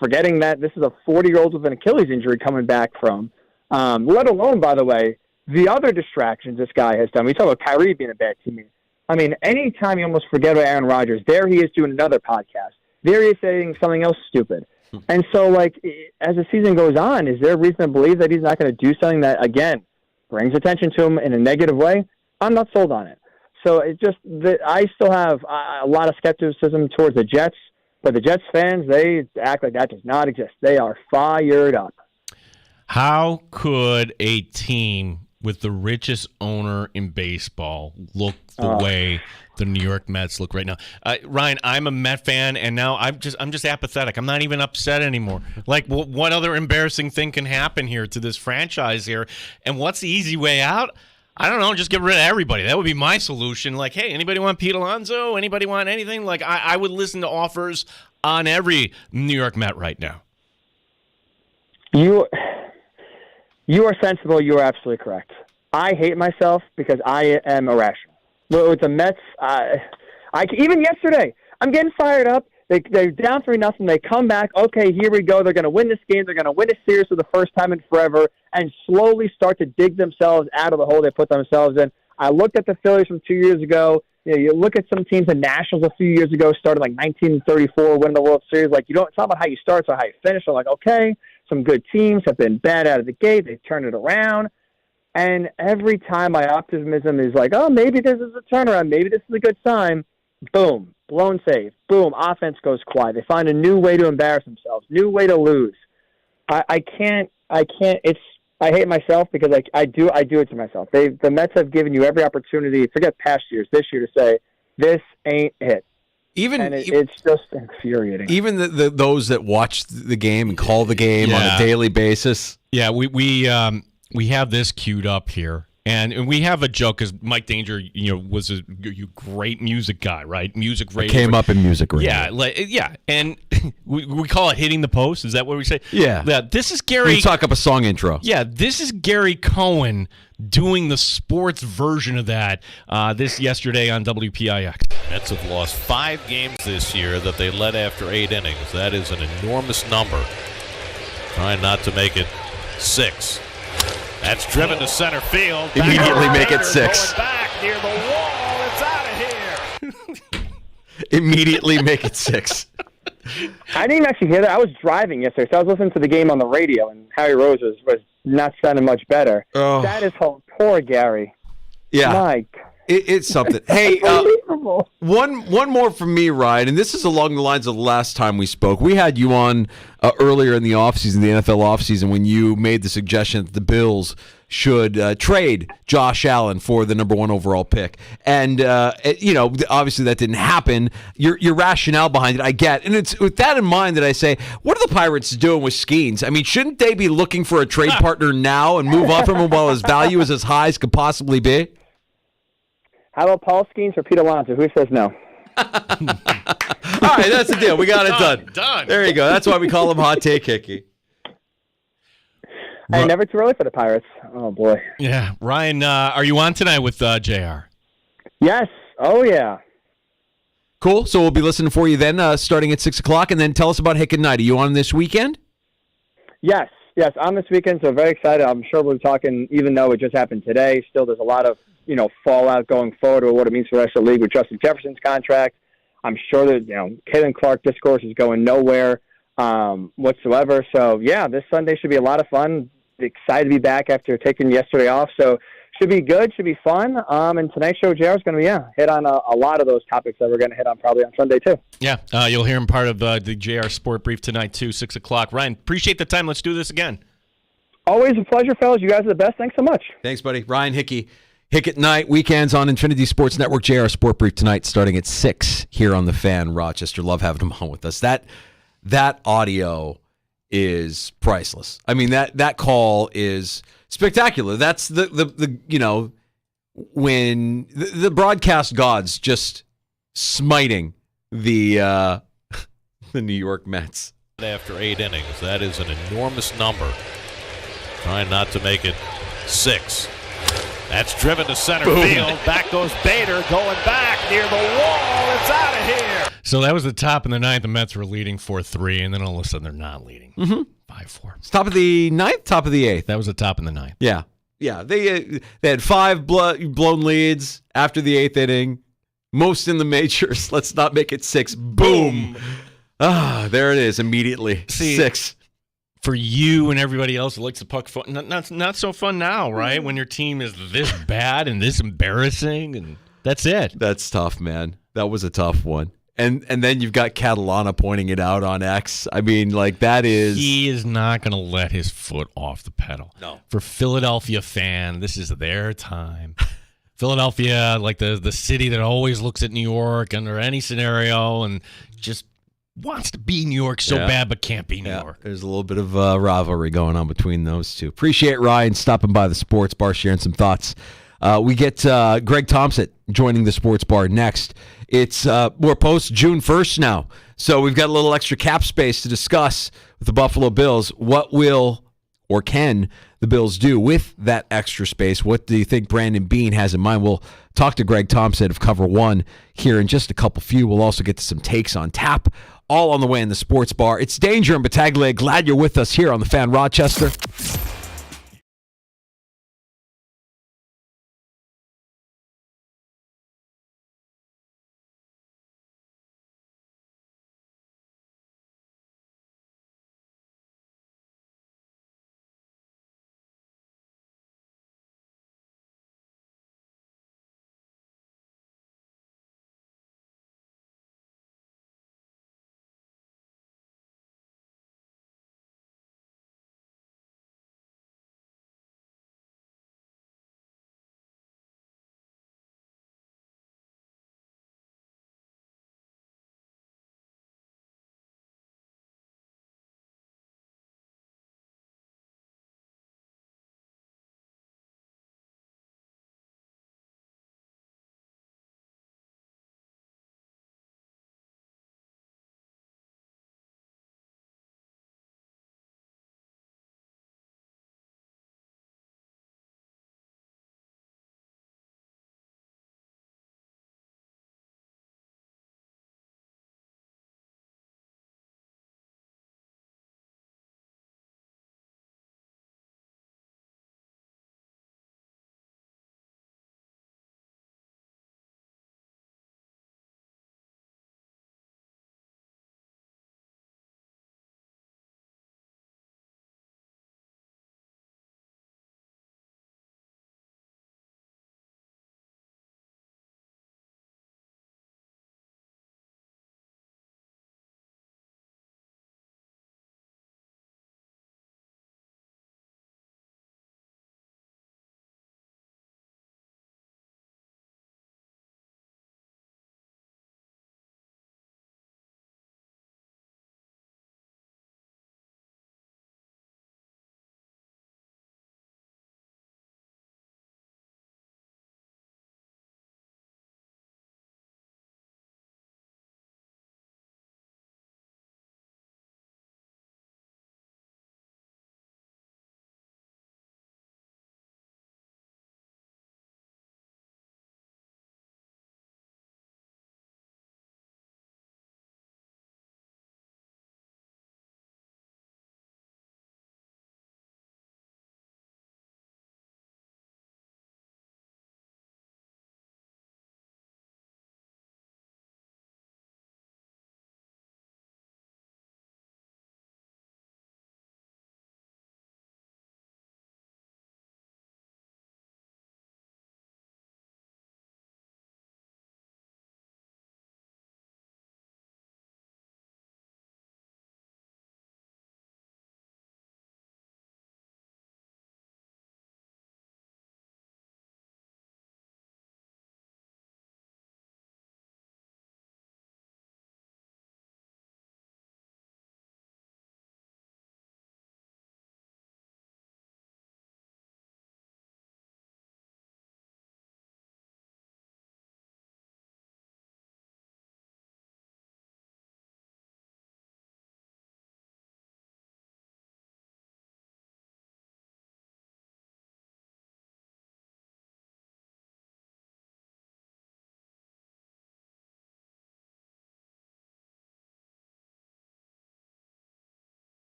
forgetting that this is a 40-year-old with an Achilles injury coming back from. Let alone, by the way, the other distractions this guy has done. We talk about Kyrie being a bad teammate. Anytime you almost forget about Aaron Rodgers, there he is doing another podcast. There he is saying something else stupid. And so, as the season goes on, is there a reason to believe that he's not going to do something that, again, brings attention to him in a negative way? I'm not sold on it. So it's just that I still have a lot of skepticism towards the Jets, but the Jets fans, they act like that does not exist. They are fired up. How could a team with the richest owner in baseball look the way the New York Mets look right now? Ryan, I'm a Met fan, and now I'm just apathetic. I'm not even upset anymore. Like, what other embarrassing thing can happen here to this franchise here? And what's the easy way out? I don't know. Just get rid of everybody. That would be my solution. Like, hey, anybody want Pete Alonso? Anybody want anything? Like, I would listen to offers on every New York Met right now. You are sensible. You are absolutely correct. I hate myself because I am irrational. With the Mets, even yesterday, I'm getting fired up. They're down 3-0. They come back. Okay, here we go. They're going to win this game. They're going to win a series for the first time in forever, and slowly start to dig themselves out of the hole they put themselves in. I looked at the Phillies from 2 years ago. You look at some teams, the Nationals a few years ago started 1934, winning the World Series. It's not about how you start, it's about how you finish. So okay, some good teams have been bad out of the gate. They've turned it around. And every time my optimism is maybe this is a turnaround. Maybe this is a good sign. Boom, blown save. Boom, offense goes quiet. They find a new way to embarrass themselves, new way to lose. I can't. I hate myself because I do it to myself. The Mets have given you every opportunity, forget past years, this year, to say, this ain't it. It's just infuriating. Even those that watch the game and call the game on a daily basis. Yeah, we have this queued up here. And we have a joke because Mike Danger, was a great music guy, right? Music radio. Came up in music radio. Yeah, and we call it hitting the post. Is that what we say? Yeah. This is Gary. We talk up a song intro. Yeah, this is Gary Cohen doing the sports version of that. This yesterday on WPIX. Mets have lost 5 games this year that they led after 8 innings. That is an enormous number. Trying not to make it 6. That's driven to center field. Immediately make it 6. Going back near the wall. It's out of here. Immediately make it 6. I didn't even actually hear that. I was driving yesterday, so I was listening to the game on the radio, and Harry Rose was not sounding much better. Oh. That is poor Gary. Yeah. Mike. It's something. Hey, one more from me, Ryan, and this is along the lines of the last time we spoke. We had you on earlier in the offseason, the NFL offseason, when you made the suggestion that the Bills should trade Josh Allen for the number 1 overall pick. And, obviously that didn't happen. Your rationale behind it, I get. And it's with that in mind that I say, what are the Pirates doing with Skeens? I mean, shouldn't they be looking for a trade partner now and move on from him while his value is as high as could possibly be? How about Paul Skeens or Pete Alonso? Who says no? All right, that's the deal. We got it done. There you go. That's why we call him Hot Take Hickey. Hey, never too early for the Pirates. Oh, boy. Yeah. Ryan, are you on tonight with JR? Yes. Oh, yeah. Cool. So we'll be listening for you then starting at 6 o'clock. And then tell us about Hick and Night. Are you on this weekend? Yes, I'm this weekend, so very excited. I'm sure we'll be talking, even though it just happened today, still there's a lot of fallout going forward with what it means for the rest of the league with Justin Jefferson's contract. I'm sure that, Caitlin Clark discourse is going nowhere whatsoever. So, yeah, this Sunday should be a lot of fun. Excited to be back after taking yesterday off. So, should be good, should be fun. And tonight's show, JR, is going to hit on a lot of those topics that we're going to hit on probably on Sunday, too. Yeah, you'll hear him part of the JR Sport Brief tonight, too, 6 o'clock. Ryan, appreciate the time. Let's do this again. Always a pleasure, fellas. You guys are the best. Thanks so much. Thanks, buddy. Ryan Hickey. Hick at Night, weekends on Infinity Sports Network. JR Sport Brief tonight starting at 6 here on The Fan, Rochester. Love having him on with us. That audio is priceless. I mean, that call is spectacular. That's the when the broadcast gods just smiting the New York Mets. After 8 innings, that is an enormous number. Trying not to make it 6. That's driven to center field. Back goes Bader, going back near the wall. It's out of here. So that was the top of the ninth. The Mets were leading 4-3, and then all of a sudden they're not leading. 5-4. It's top of the ninth, top of the eighth. That was the top of the ninth. Yeah. They had 5 blown leads after the 8th inning. Most in the majors. Let's not make it 6. Boom. There it is immediately. 6. For you and everybody else who likes the puck fun, not so fun now, right? When your team is this bad and this embarrassing, and that's it. That's tough, man. That was a tough one. And then you've got Catalana pointing it out on X. I mean, that is... He is not going to let his foot off the pedal. No. For Philadelphia fan, this is their time. Philadelphia, like the city that always looks at New York under any scenario and just wants to be New York so bad but can't be New York. There's a little bit of rivalry going on between those two. Appreciate Ryan stopping by the Sports Bar, sharing some thoughts. We get Greg Thompson joining the Sports Bar next. We're post June 1st now, so we've got a little extra cap space to discuss with the Buffalo Bills. What will or can the Bills do with that extra space? What do you think Brandon Beane has in mind? We'll talk to Greg Thompson of Cover One here in just a few. We'll also get to some takes on tap, all on the way in the Sports Bar. It's Danger and Battaglia. Glad you're with us here on The Fan Rochester.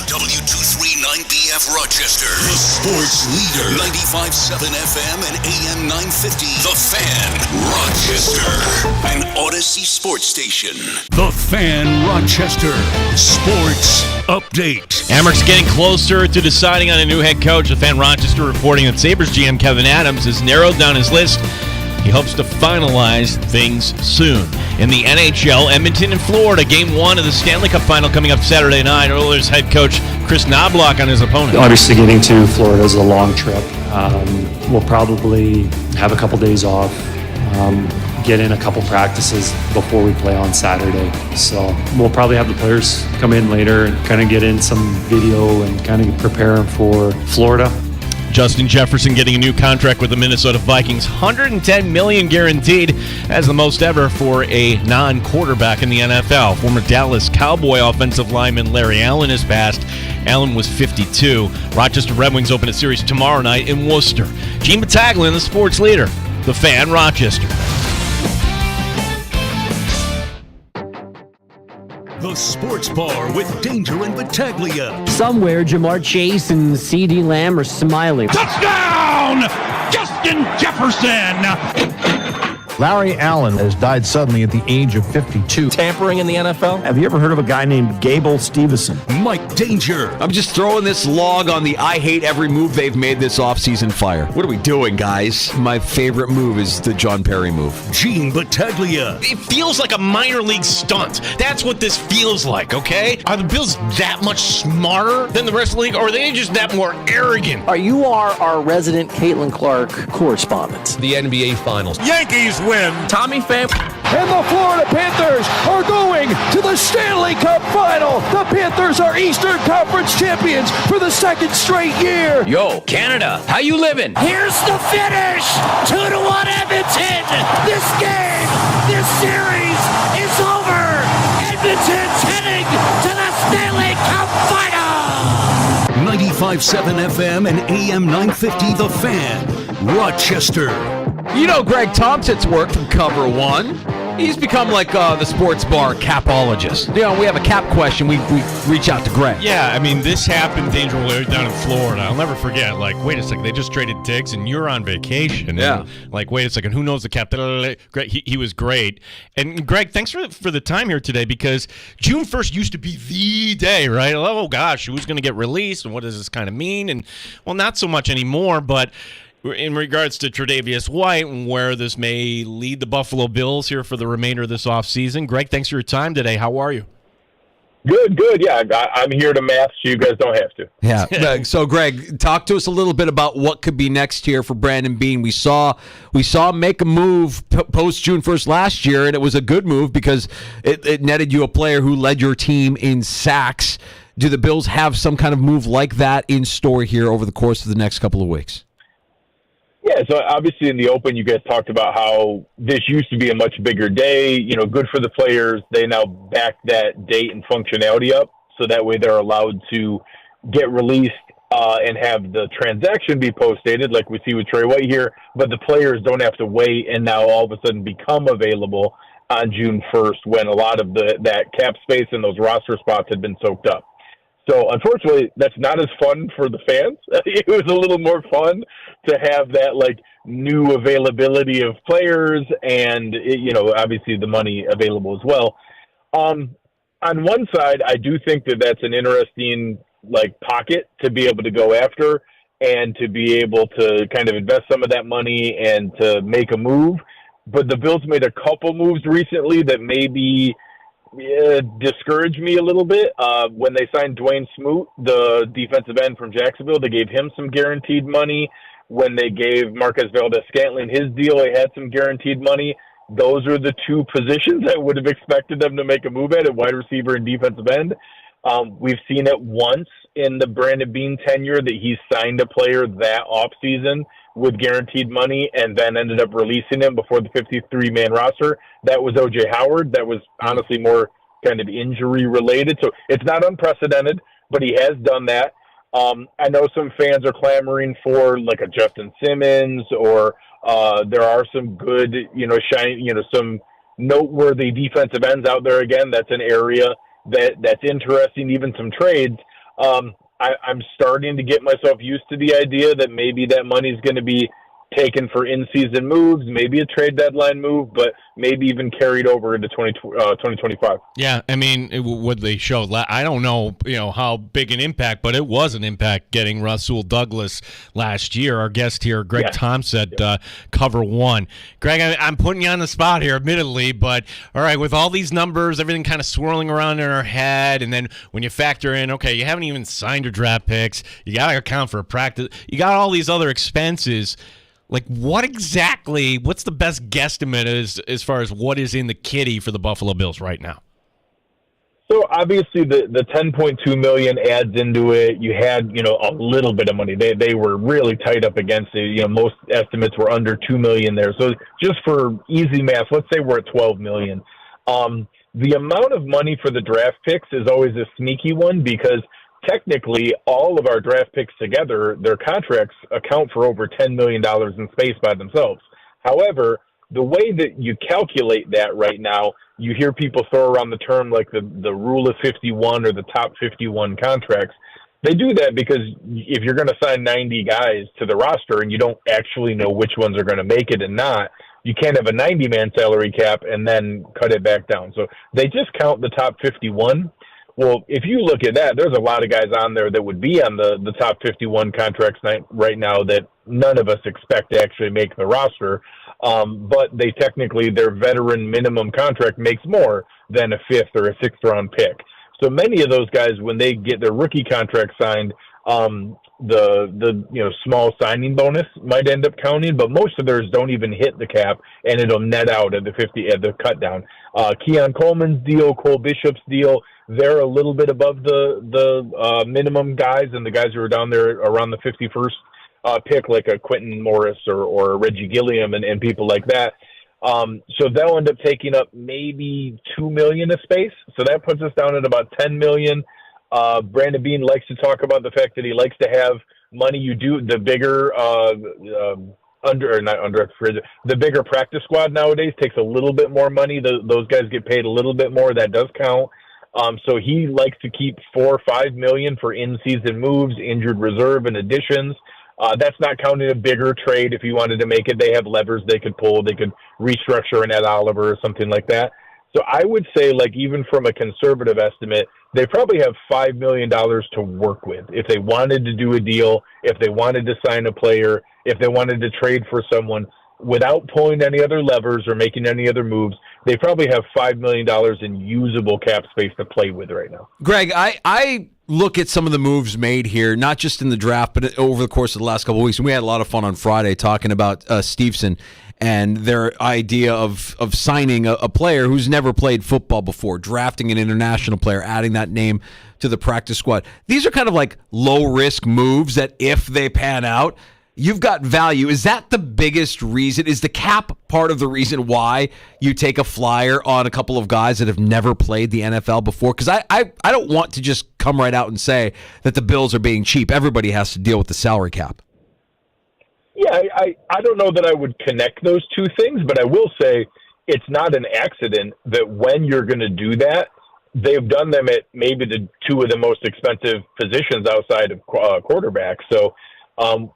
W239BF Rochester, the sports leader. 95.7 FM and AM 950. The Fan, Rochester, an Odyssey sports station. The Fan, Rochester, sports update. Amherst's getting closer to deciding on a new head coach. The Fan Rochester reporting that Sabres GM Kevin Adams has narrowed down his list. He hopes to finalize things soon. In the NHL, Edmonton and Florida, Game 1 of the Stanley Cup Final coming up Saturday night. Oilers head coach Chris Knobloch on his opponent. Obviously, getting to Florida is a long trip. We'll probably have a couple days off, get in a couple practices before we play on Saturday. So we'll probably have the players come in later and kind of get in some video and kind of prepare them for Florida. Justin Jefferson getting a new contract with the Minnesota Vikings, $110 million guaranteed, as the most ever for a non-quarterback in the NFL. Former Dallas Cowboy offensive lineman Larry Allen has passed. Allen was 52. Rochester Red Wings open a series tomorrow night in Worcester. Gene Battaglia, the sports leader, the Fan, Rochester. The Sports Bar with Danger and Battaglia. Somewhere, Jamar Chase and C.D. Lamb are smiling. Touchdown! Justin Jefferson! Larry Allen has died suddenly at the age of 52. Tampering in the NFL? Have you ever heard of a guy named Gable Steveson? Mike Danger. I'm just throwing this log on the I hate every move they've made this offseason fire. What are we doing, guys? My favorite move is the John Perry move. Gene Battaglia. It feels like a minor league stunt. That's what this feels like, okay? Are the Bills that much smarter than the rest of the league, or are they just that more arrogant? You are our resident Caitlin Clark correspondent. The NBA Finals. Yankees win. Tommy Pham. And the Florida Panthers are going to the Stanley Cup Final. The Panthers are Eastern Conference champions for the second straight year. Yo, Canada, how you living? Here's the finish. 2-1 Edmonton. This game, this series is over. Edmonton's heading to the Stanley Cup Final. 95.7 FM and AM 950. The Fan, Rochester. You know Greg Thompson's work from Cover One. He's become like the sports bar capologist. You know, we have a cap question, we reach out to Greg. Yeah, I mean, this happened, Danger, down in Florida. I'll never forget. Like, wait a second, they just traded Diggs, and you're on vacation. Yeah. And, like, wait a second, who knows the cap? Greg, he was great. And, Greg, thanks for the time here today, because June 1st used to be the day, right? Oh, gosh, who's going to get released, and what does this kind of mean? And, well, not so much anymore, but in regards to Tre'Davious White and where this may lead the Buffalo Bills here for the remainder of this offseason. Greg, thanks for your time today. How are you? Good. Yeah, I'm here to math, so you guys don't have to. Yeah. So, Greg, talk to us a little bit about what could be next here for Brandon Beane. We saw him make a move post June 1st last year, and it was a good move because it netted you a player who led your team in sacks. Do the Bills have some kind of move like that in store here over the course of the next couple of weeks? Yeah, so obviously in the open, you guys talked about how this used to be a much bigger day, good for the players. They now back that date and functionality up, so that way they're allowed to get released and have the transaction be post-dated like we see with Trey White here, but the players don't have to wait and now all of a sudden become available on June 1st when a lot of that cap space and those roster spots had been soaked up. So, unfortunately, that's not as fun for the fans. It was a little more fun to have that, new availability of players and, obviously the money available as well. On one side, I do think that that's an interesting, pocket to be able to go after and to be able to kind of invest some of that money and to make a move. But the Bills made a couple moves recently that maybe discouraged me a little bit. When they signed Dwayne Smoot, the defensive end from Jacksonville, they gave him some guaranteed money. When they gave Marquez Valdes-Scantling his deal, they had some guaranteed money. Those are the two positions I would have expected them to make a move at wide receiver and defensive end. We've seen it once in the Brandon Beane tenure that he signed a player that offseason with guaranteed money and then ended up releasing him before the 53-man roster. That was O.J. Howard. That was honestly more kind of injury related. So it's not unprecedented, but he has done that. I know some fans are clamoring for a Justin Simmons or there are some good, some noteworthy defensive ends out there. Again, that's an area that's interesting, even some trades. I'm starting to get myself used to the idea that maybe that money's going to be taken for in-season moves, maybe a trade deadline move, but maybe even carried over into 2025. Yeah, I mean, what they showed, I don't know, how big an impact, but it was an impact getting Rasul Douglas last year. Our guest here, Greg Thompson, cover one. Greg, I'm putting you on the spot here, admittedly, but all right, with all these numbers, everything kind of swirling around in our head, and then when you factor in, okay, you haven't even signed your draft picks, you got to account for a practice, you got all these other expenses. Like, what's the best guesstimate as far as what is in the kitty for the Buffalo Bills right now? So obviously the $10.2 million adds into it. You had, a little bit of money. They were really tight up against it. Most estimates were under $2 million there. So just for easy math, let's say we're at $12 million. The amount of money for the draft picks is always a sneaky one because technically, all of our draft picks together, their contracts account for over $10 million in space by themselves. However, the way that you calculate that right now, you hear people throw around the term like the rule of 51 or the top 51 contracts. They do that because if you're going to sign 90 guys to the roster and you don't actually know which ones are going to make it and not, you can't have a 90-man salary cap and then cut it back down. So they just count the top 51. Well, if you look at that, there's a lot of guys on there that would be on the top 51 contracts right now that none of us expect to actually make the roster. But their veteran minimum contract makes more than a fifth or a sixth round pick. So many of those guys, when they get their rookie contract signed, the small signing bonus might end up counting, but most of theirs don't even hit the cap, and it'll net out at the cut down. Keon Coleman's deal, Cole Bishop's deal, they're a little bit above the minimum guys, and the guys who are down there around the 51st pick, like a Quentin Morris or a Reggie Gilliam and people like that. So they'll end up taking up maybe $2 million of space. So that puts us down at about $10 million. Brandon Beane likes to talk about the fact that he likes to have money. You do the bigger the bigger practice squad nowadays takes a little bit more money. Those guys get paid a little bit more. That does count. So he likes to keep $4 or $5 million for in-season moves, injured reserve, and additions. That's not counting a bigger trade. If you wanted to make it, they have levers they could pull. They could restructure an Ed Oliver or something like that. So I would say, even from a conservative estimate, they probably have $5 million to work with. If they wanted to do a deal, if they wanted to sign a player, if they wanted to trade for someone, without pulling any other levers or making any other moves, they probably have $5 million in usable cap space to play with right now. Greg, I look at some of the moves made here, not just in the draft, but over the course of the last couple of weeks. And we had a lot of fun on Friday talking about Stevenson and their idea of signing a player who's never played football before, drafting an international player, adding that name to the practice squad. These are kind of like low-risk moves that if they pan out, you've got value. Is that the biggest reason? Is the cap part of the reason why you take a flyer on a couple of guys that have never played the NFL before? Because I don't want to just come right out and say that the Bills are being cheap. Everybody has to deal with the salary cap. Yeah, I don't know that I would connect those two things, but I will say it's not an accident that when you're going to do that, they've done them at maybe the two of the most expensive positions outside of quarterback. So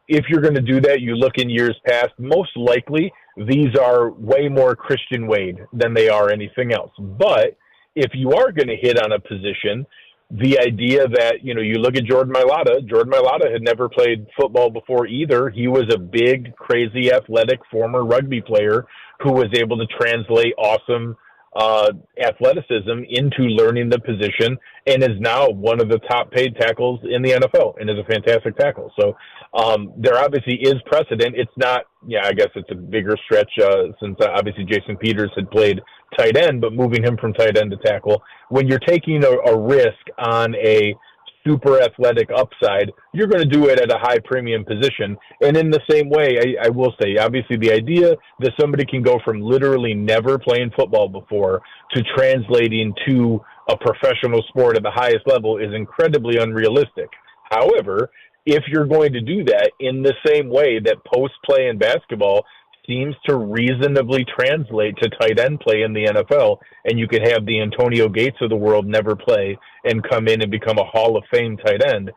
if you're going to do that, you look in years past, most likely these are way more Christian Wade than they are anything else. But if you are going to hit on a position, the idea that, you look at Jordan Mailata had never played football before either. He was a big, crazy, athletic former rugby player who was able to translate awesome athleticism into learning the position and is now one of the top paid tackles in the NFL and is a fantastic tackle. So there obviously is precedent. It's not, I guess it's a bigger stretch since obviously Jason Peters had played tight end, but moving him from tight end to tackle, when you're taking a risk on a super athletic upside, you're going to do it at a high premium position. And in the same way, I will say, obviously the idea that somebody can go from literally never playing football before to translating to a professional sport at the highest level is incredibly unrealistic. However, if you're going to do that in the same way that post-play in basketball, seems to reasonably translate to tight end play in the NFL, and you could have the Antonio Gates of the world never play and come in and become a Hall of Fame tight end.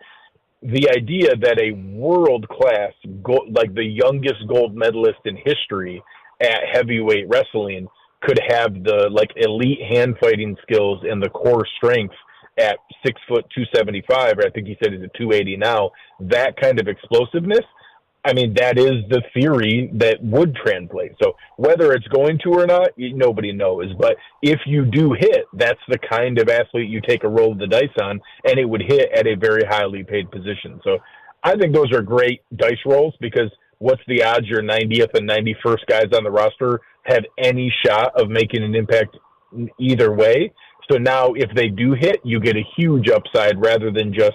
The idea that a world-class, like the youngest gold medalist in history at heavyweight wrestling, could have the elite hand fighting skills and the core strength at 6 foot 275, or I think he said he's at 280 now, that kind of explosiveness, I mean, that is the theory that would translate. So whether it's going to or not, nobody knows. But if you do hit, that's the kind of athlete you take a roll of the dice on, and it would hit at a very highly paid position. So I think those are great dice rolls, because what's the odds your 90th and 91st guys on the roster have any shot of making an impact either way? So now if they do hit, you get a huge upside rather than just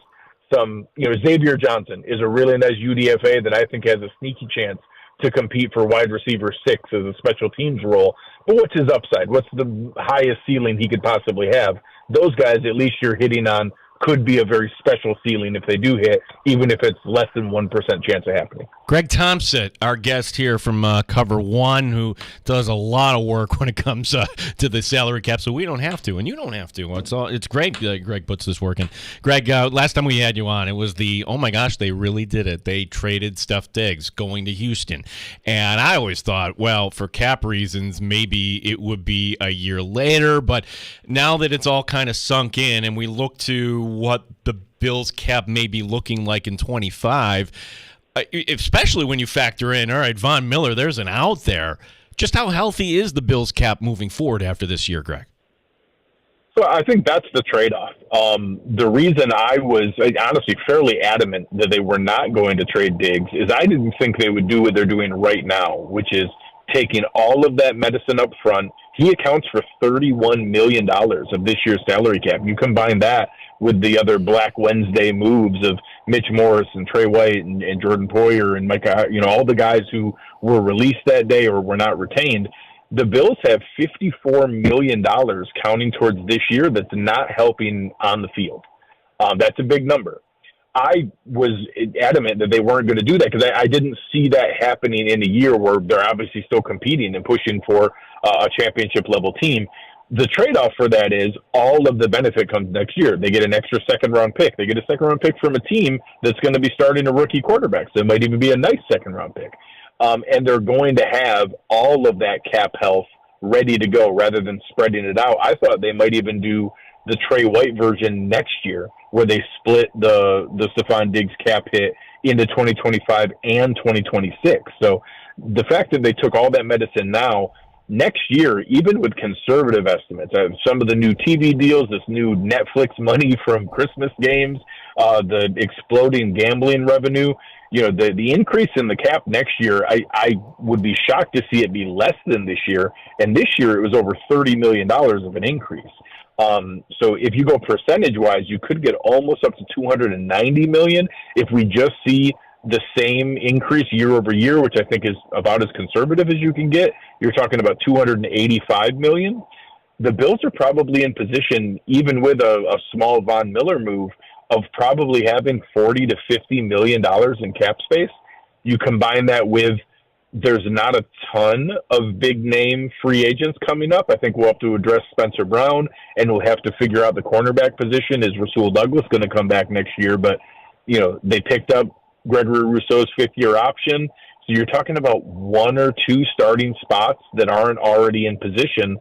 Xavier Johnson is a really nice UDFA that I think has a sneaky chance to compete for wide receiver 6 as a special teams role. But what's his upside? What's the highest ceiling he could possibly have? Those guys, at least you're hitting on, could be a very special ceiling if they do hit, even if it's less than 1% chance of happening. Greg Thompson, our guest here from Cover One, who does a lot of work when it comes to the salary cap, so we don't have to, and you don't have to. It's great Greg puts this work in. Greg, last time we had you on, it was oh my gosh, they really did it. They traded Steph Diggs going to Houston, and I always thought, well, for cap reasons, maybe it would be a year later, but now that it's all kind of sunk in, and we look to what the Bills cap may be looking like in 25, especially when you factor in, all right, Von Miller, there's an out there. Just how healthy is the Bills cap moving forward after this year, Greg? So I think that's the trade-off. The reason I was honestly fairly adamant that they were not going to trade Diggs is I didn't think they would do what they're doing right now, which is taking all of that medicine up front. He accounts for $31 million of this year's salary cap. You combine that with the other Black Wednesday moves of Mitch Morris and Trey White and Jordan Poyer and Micah, all the guys who were released that day or were not retained. The Bills have $54 million counting towards this year that's not helping on the field. That's a big number. I was adamant that they weren't going to do that because I didn't see that happening in a year where they're obviously still competing and pushing for a championship-level team. The trade-off for that is all of the benefit comes next year. They get an extra second-round pick. They get a second-round pick from a team that's going to be starting a rookie quarterback, so it might even be a nice second-round pick. And they're going to have all of that cap health ready to go rather than spreading it out. I thought they might even do the Trey White version next year where they split the Stephon Diggs cap hit into 2025 and 2026. So the fact that they took all that medicine now, next year, even with conservative estimates, some of the new TV deals, this new Netflix money from Christmas games, the exploding gambling revenue, the increase in the cap next year, I would be shocked to see it be less than this year. And this year it was over $30 million of an increase. So if you go percentage-wise, you could get almost up to $290 million if we just see the same increase year over year, which I think is about as conservative as you can get. You're talking about $285 million. The Bills are probably in position, even with a small Von Miller move, of probably having $40 to $50 million in cap space. You combine that with there's not a ton of big name free agents coming up. I think we'll have to address Spencer Brown, and we'll have to figure out the cornerback position. Is Rasul Douglas going to come back next year? But, they picked up Gregory Rousseau's fifth-year option. So you're talking about one or two starting spots that aren't already in position,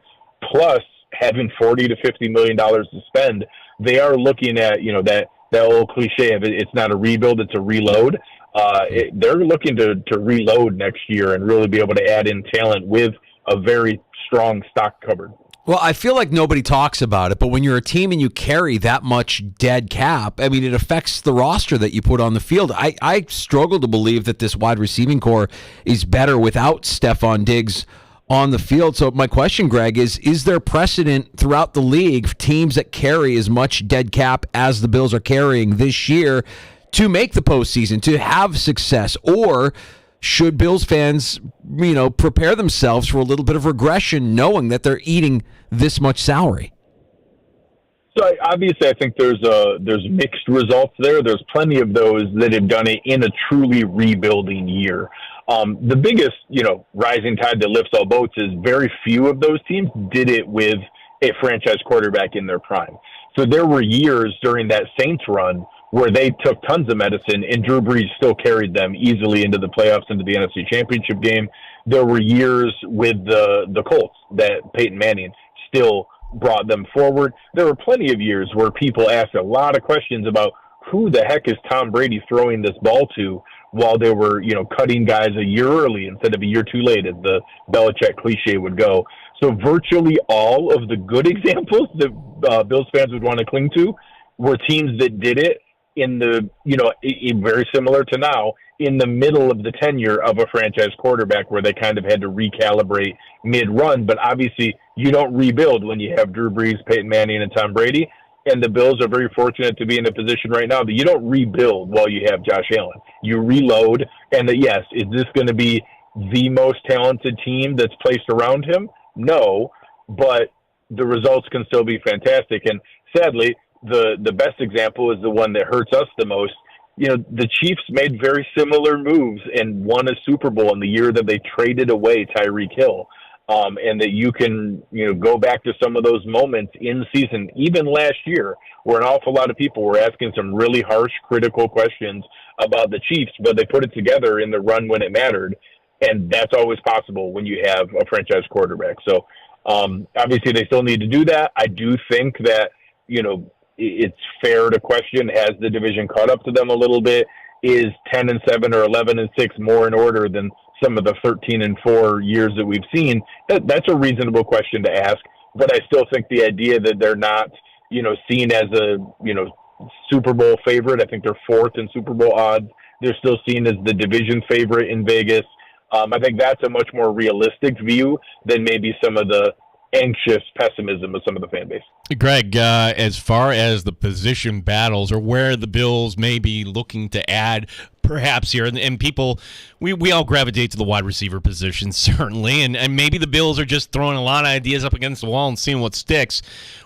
plus having $40 to $50 million to spend. They are looking at, that old cliche of it's not a rebuild, it's a reload. They're looking to reload next year and really be able to add in talent with a very strong stock cupboard. Well, I feel like nobody talks about it, but when you're a team and you carry that much dead cap, I mean, it affects the roster that you put on the field. I struggle to believe that this wide receiving core is better without Stephon Diggs on the field. So my question, Greg, is there precedent throughout the league for teams that carry as much dead cap as the Bills are carrying this year to make the postseason, to have success? Or should Bills fans, prepare themselves for a little bit of regression knowing that they're eating this much salary? So obviously I think there's mixed results there. There's plenty of those that have done it in a truly rebuilding year. The biggest, rising tide that lifts all boats is very few of those teams did it with a franchise quarterback in their prime. So there were years during that Saints run where they took tons of medicine and Drew Brees still carried them easily into the playoffs, into the NFC Championship game. There were years with the Colts that Peyton Manning still brought them forward. There were plenty of years where people asked a lot of questions about who the heck is Tom Brady throwing this ball to, while they were, cutting guys a year early instead of a year too late, as the Belichick cliche would go. So virtually all of the good examples that Bills fans would want to cling to were teams that did it in the, very similar to now, in the middle of the tenure of a franchise quarterback where they kind of had to recalibrate mid-run. But obviously you don't rebuild when you have Drew Brees, Peyton Manning, and Tom Brady. And the Bills are very fortunate to be in a position right now that you don't rebuild while you have Josh Allen. You reload, and that, yes, is this going to be the most talented team that's placed around him? No, but the results can still be fantastic. And sadly, the best example is the one that hurts us the most. The Chiefs made very similar moves and won a Super Bowl in the year that they traded away Tyreek Hill. And that you can, go back to some of those moments in season, even last year, where an awful lot of people were asking some really harsh, critical questions about the Chiefs, but they put it together in the run when it mattered. And that's always possible when you have a franchise quarterback. So obviously they still need to do that. I do think that, it's fair to question, has the division caught up to them a little bit? Is 10-7 or 11-6 more in order than some of the 13-4 years that we've seen? That's a reasonable question to ask, but I still think the idea that they're not, seen as a, Super Bowl favorite. I think they're fourth in Super Bowl odds. They're still seen as the division favorite in Vegas. I think that's a much more realistic view than maybe some of the anxious pessimism of some of the fan base. Greg, as far as the position battles or where the Bills may be looking to add perhaps here, and people, we all gravitate to the wide receiver position, certainly, and maybe the Bills are just throwing a lot of ideas up against the wall and seeing what sticks.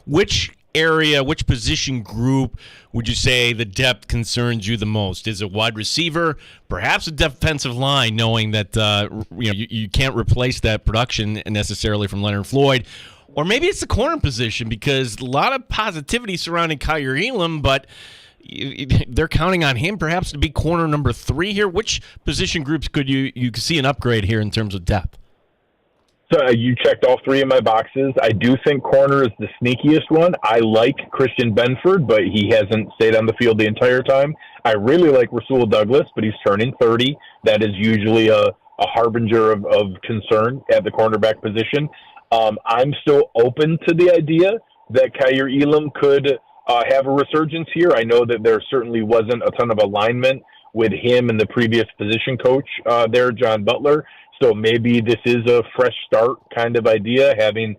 Which area, which position group would you say the depth concerns you the most? Is it wide receiver, perhaps a defensive line, knowing that you can't replace that production necessarily from Leonard Floyd? Or maybe it's the corner position, because a lot of positivity surrounding Kaiir Elam, but they're counting on him perhaps to be corner number 3 here. Which position groups could you see an upgrade here in terms of depth? So you checked all 3 of my boxes. I do think corner is the sneakiest one. I like Christian Benford, but he hasn't stayed on the field the entire time. I really like Rasul Douglas, but he's turning 30. That is usually a harbinger of concern at the cornerback position. I'm still open to the idea that Kaiir Elam could have a resurgence here. I know that there certainly wasn't a ton of alignment with him and the previous position coach there, John Butler. So maybe this is a fresh start kind of idea, having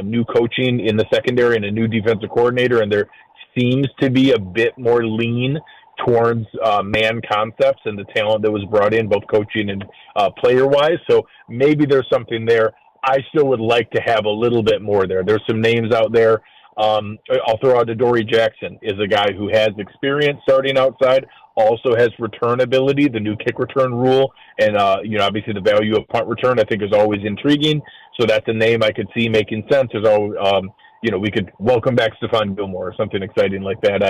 new coaching in the secondary and a new defensive coordinator. And there seems to be a bit more lean towards man concepts and the talent that was brought in, both coaching and player-wise. So maybe there's something there. I still would like to have a little bit more there. There's some names out there. I'll throw out Adoree Jackson is a guy who has experience starting outside, also has return ability, the new kick return rule, and obviously the value of punt return I think is always intriguing. So that's a name I could see making sense. There's always, we could welcome back Stephon Gilmore or something exciting like that.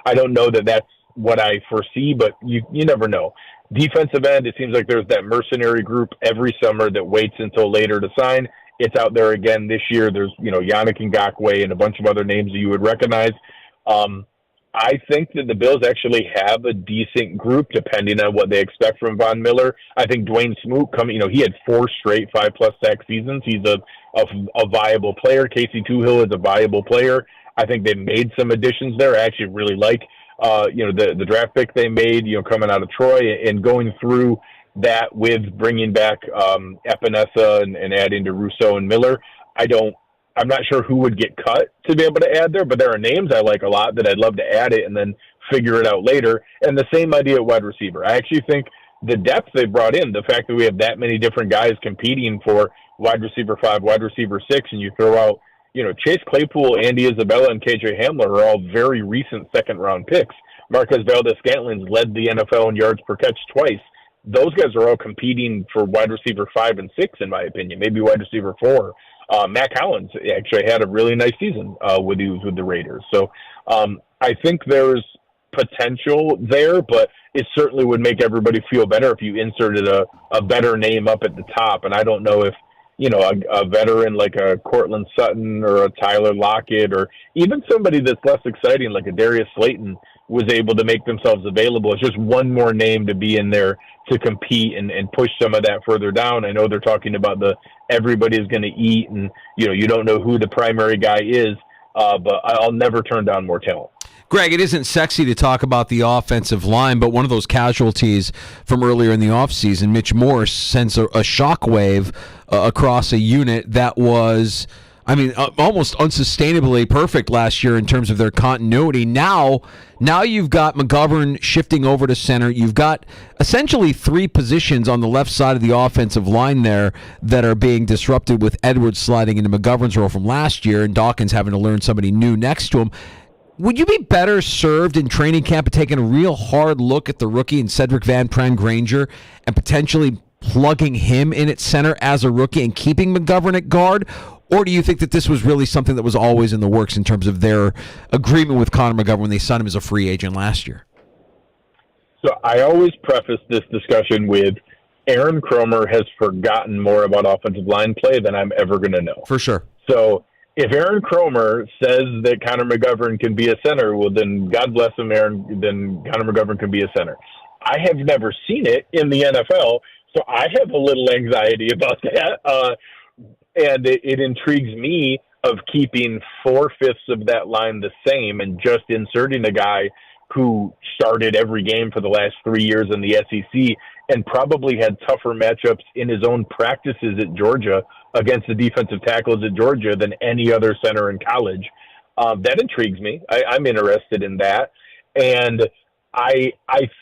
I don't know that that's what I foresee, but you never know. Defensive end, it seems like there's that mercenary group every summer that waits until later to sign. It's out there again this year. There's, Yannick Ngakoue and a bunch of other names that you would recognize. I think that the Bills actually have a decent group depending on what they expect from Von Miller. I think Dwayne Smoot he had 4 straight 5+ sack seasons. He's a viable player. Casey Toohill is a viable player. I think they made some additions there. I actually really like, the draft pick they made, coming out of Troy, and going through that with bringing back Epinesa and adding to Rousseau and Miller. I'm not sure who would get cut to be able to add there, but there are names I like a lot that I'd love to add it and then figure it out later. And the same idea at wide receiver. I actually think the depth they brought in, the fact that we have that many different guys competing for wide receiver 5, wide receiver 6, and you throw out, Chase Claypool, Andy Isabella, and KJ Hamler are all very recent second-round picks. Marquez Valdez-Scantling's led the NFL in yards per catch twice those guys are all competing for wide receiver 5 and 6, in my opinion, maybe wide receiver 4. Matt Collins actually had a really nice season when he was with the Raiders. So I think there's potential there, but it certainly would make everybody feel better if you inserted a better name up at the top. And I don't know if, a veteran like a Cortland Sutton or a Tyler Lockett or even somebody that's less exciting like a Darius Slayton was able to make themselves available. It's just one more name to be in there to compete and push some of that further down. I know they're talking about everybody's going to eat and, you don't know who the primary guy is, but I'll never turn down more talent. Greg, it isn't sexy to talk about the offensive line, but one of those casualties from earlier in the offseason, Mitch Morse, sends a shockwave across a unit that was, almost unsustainably perfect last year in terms of their continuity. Now you've got McGovern shifting over to center. You've got essentially 3 positions on the left side of the offensive line there that are being disrupted with Edwards sliding into McGovern's role from last year and Dawkins having to learn somebody new next to him. Would you be better served in training camp at taking a real hard look at the rookie and Cedric Van Pran Granger and potentially plugging him in at center as a rookie and keeping McGovern at guard? Or do you think that this was really something that was always in the works in terms of their agreement with Connor McGovern when they signed him as a free agent last year? So I always preface this discussion with Aaron Kromer has forgotten more about offensive line play than I'm ever going to know. For sure. So if Aaron Kromer says that Connor McGovern can be a center, well, then God bless him, then Connor McGovern can be a center. I have never seen it in the NFL, so I have a little anxiety about that. And it intrigues me of keeping 4/5 of that line the same and just inserting a guy who started every game for the last 3 years in the SEC and probably had tougher matchups in his own practices at Georgia against the defensive tackles at Georgia than any other center in college. That intrigues me. I'm interested in that. And I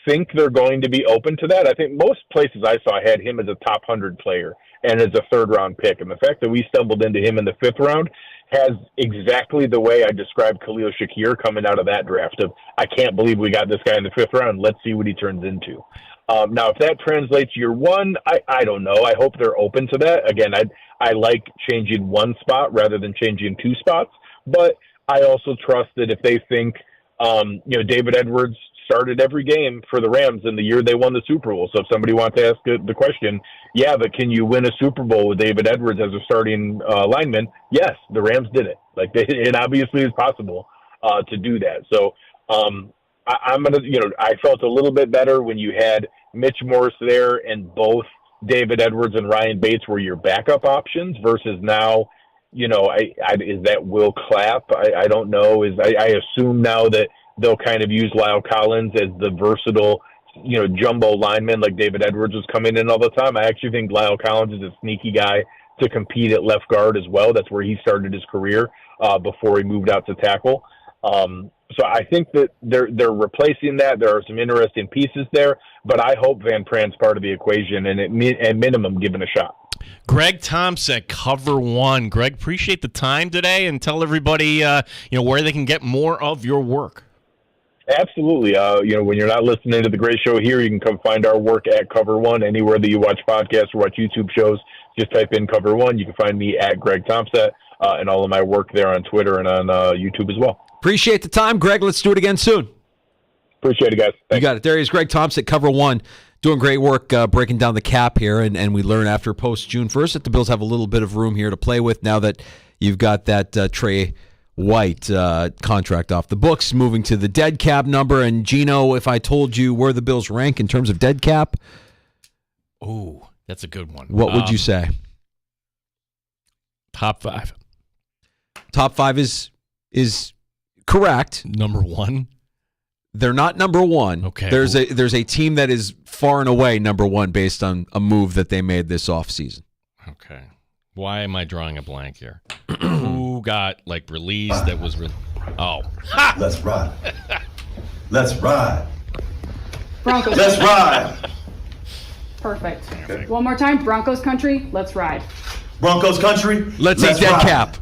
think they're going to be open to that. I think most places I saw had him as a top 100 player and as a third-round pick. And the fact that we stumbled into him in the 5th round has exactly the way I described Khalil Shakir coming out of that draft of, I can't believe we got this guy in the 5th round. Let's see what he turns into. Now, if that translates year one, I don't know. I hope they're open to that. Again, I like changing one spot rather than changing 2 spots. But I also trust that if they think, David Edwards started every game for the Rams in the year they won the Super Bowl. So if somebody wants to ask the question, yeah, but can you win a Super Bowl with David Edwards as a starting lineman? Yes, the Rams did it. It obviously is possible to do that. So I'm going to, I felt a little bit better when you had Mitch Morse there and both David Edwards and Ryan Bates were your backup options versus now, is that Will Clapp? I don't know. I assume now that they'll kind of use Lyle Collins as the versatile, jumbo lineman like David Edwards was coming in all the time. I actually think Lyle Collins is a sneaky guy to compete at left guard as well. That's where he started his career before he moved out to tackle. So I think that they're replacing that. There are some interesting pieces there, but I hope Van Pran's part of the equation and at minimum given a shot. Greg Thompson, Cover One. Greg, appreciate the time today and tell everybody where they can get more of your work. Absolutely. When you're not listening to the great show here, you can come find our work at Cover One anywhere that you watch podcasts or watch YouTube shows. Just type in Cover One. You can find me at Greg Thompson and all of my work there on Twitter and on YouTube as well. Appreciate the time, Greg. Let's do it again soon. Appreciate it, guys. Thanks. You got it. There he is, Greg Thompson, Cover One, doing great work breaking down the cap here. And we learn after post-June 1st that the Bills have a little bit of room here to play with now that you've got that Trey White contract off the books, moving to the dead cap number. And, Gino, if I told you where the Bills rank in terms of dead cap, oh, that's a good one. What would you say? Top 5. Top 5 is correct. Number 1? They're not number 1. Okay. There's a team that is far and away number 1 based on a move that they made this offseason. Okay. Why am I drawing a blank here? Who got released that was oh. Ha! Let's ride. Let's ride. Broncos. Let's ride. Perfect. Okay. One more time. Broncos country. Let's ride. Broncos country. Let's eat dead cap.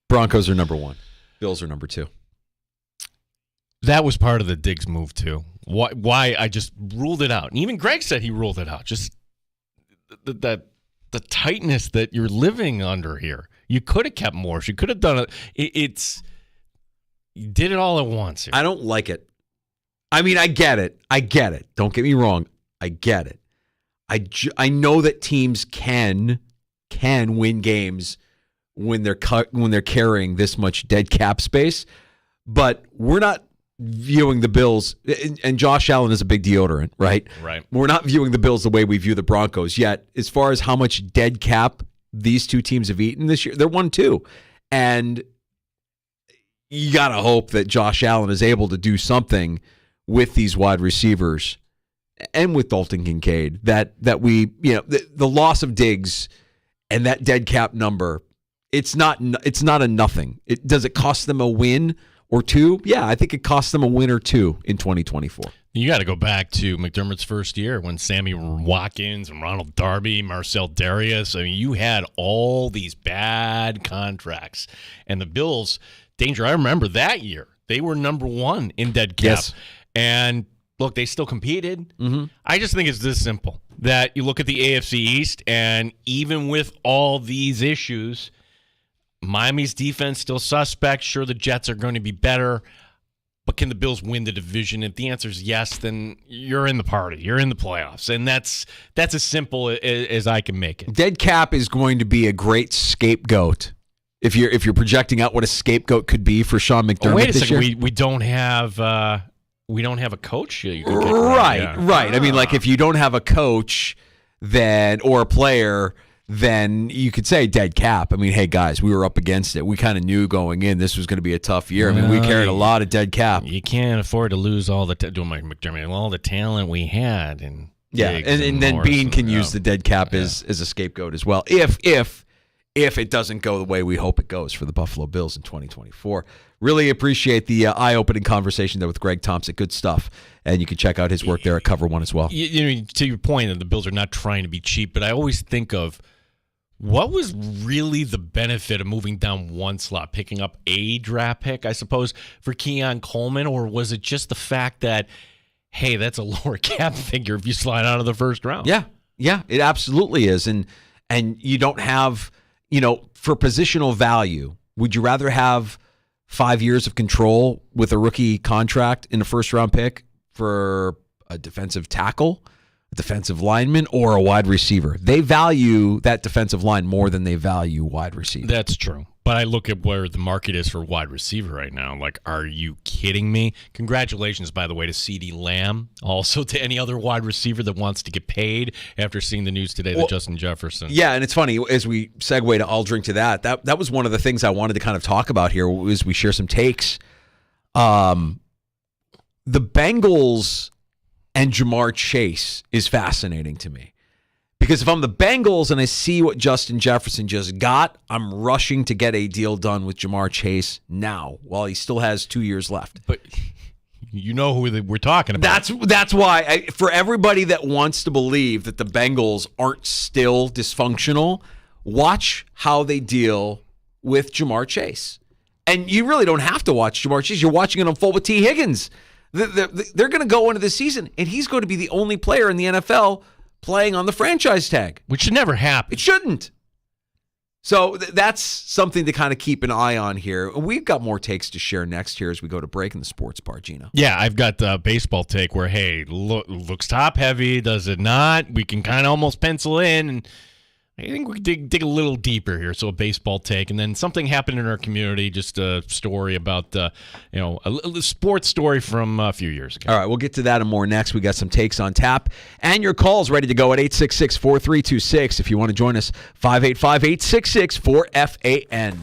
Broncos are number 1. Bills are number 2. That was part of the Diggs move too. Why I just ruled it out. And even Greg said he ruled it out. Just the tightness that you're living under here. You could have kept Morse. You could have done it. You did it all at once here. I don't like it. I mean, I get it. Don't get me wrong. I get it. I know that teams can win games when they're carrying this much dead cap space, but we're not viewing the Bills, and Josh Allen is a big deodorant, right? Right. We're not viewing the Bills the way we view the Broncos yet. As far as how much dead cap these two teams have eaten this year, they're 1-2. And you got to hope that Josh Allen is able to do something with these wide receivers and with Dalton Kincaid that we, the loss of Diggs and that dead cap number, it's not a nothing. Does it cost them a win or two? Yeah, I think it costs them a win or two in 2024. You got to go back to McDermott's first year when Sammy Watkins and Ronald Darby, Marcel Darius. I mean, you had all these bad contracts. And the Bills, Danger, I remember that year. They were number one in dead cap. Yes. And look, they still competed. Mm-hmm. I just think it's this simple, that you look at the AFC East, and even with all these issues, Miami's defense still suspect. Sure, the Jets are going to be better, but can the Bills win the division? If the answer is yes, then you're in the party. You're in the playoffs, and that's as simple as I can make it. Dead cap is going to be a great scapegoat. If you're projecting out what a scapegoat could be for Sean McDermott Wait a this second, year. we don't have a coach. You can get Right. I mean, like if you don't have a coach, or a player, then you could say dead cap. I mean, hey guys, we were up against it. We kind of knew going in this was going to be a tough year. I mean, we carried a lot of dead cap. You can't afford to lose all doing my McDermott, all the talent we had, and and then Bean can use the dead cap as a scapegoat as well. If it doesn't go the way we hope it goes for the Buffalo Bills in 2024. Really appreciate the eye-opening conversation there with Greg Thompson. Good stuff. And you can check out his work there at Cover One as well. To your point that the Bills are not trying to be cheap, but I always think of what was really the benefit of moving down one slot, picking up a draft pick, I suppose, for Keon Coleman, or was it just the fact that, hey, that's a lower cap figure if you slide out of the first round? Yeah, it absolutely is. And you don't have, for positional value, would you rather have 5 years of control with a rookie contract in a first-round pick for a defensive tackle, a defensive lineman, or a wide receiver? They value that defensive line more than they value wide receiver. That's true. But I look at where the market is for wide receiver right now. Like, are you kidding me? Congratulations, by the way, to CeeDee Lamb. Also to any other wide receiver that wants to get paid after seeing the news today that Justin Jefferson. Yeah, and it's funny, as we segue to I'll drink to that was one of the things I wanted to kind of talk about here as we share some takes. The Bengals and Jamar Chase is fascinating to me. Because if I'm the Bengals and I see what Justin Jefferson just got, I'm rushing to get a deal done with Jamar Chase now while he still has 2 years left. But you know who we're talking about. That's why, for everybody that wants to believe that the Bengals aren't still dysfunctional, watch how they deal with Jamar Chase. And you really don't have to watch Jamar Chase. You're watching it unfold with T. Higgins. They're going to go into the season, and he's going to be the only player in the NFL playing on the franchise tag. Which should never happen. It shouldn't. So that's something to kind of keep an eye on here. We've got more takes to share next here as we go to break in the sports bar, Gino. Yeah, I've got the baseball take where, hey, looks top heavy, does it not? We can kind of almost pencil in, and I think we can dig a little deeper here. So a baseball take, and then something happened in our community, just a story about, a sports story from a few years ago. All right, we'll get to that and more next. We got some takes on tap, and your calls ready to go at 866-4326. If you want to join us, 585-866-4FAN.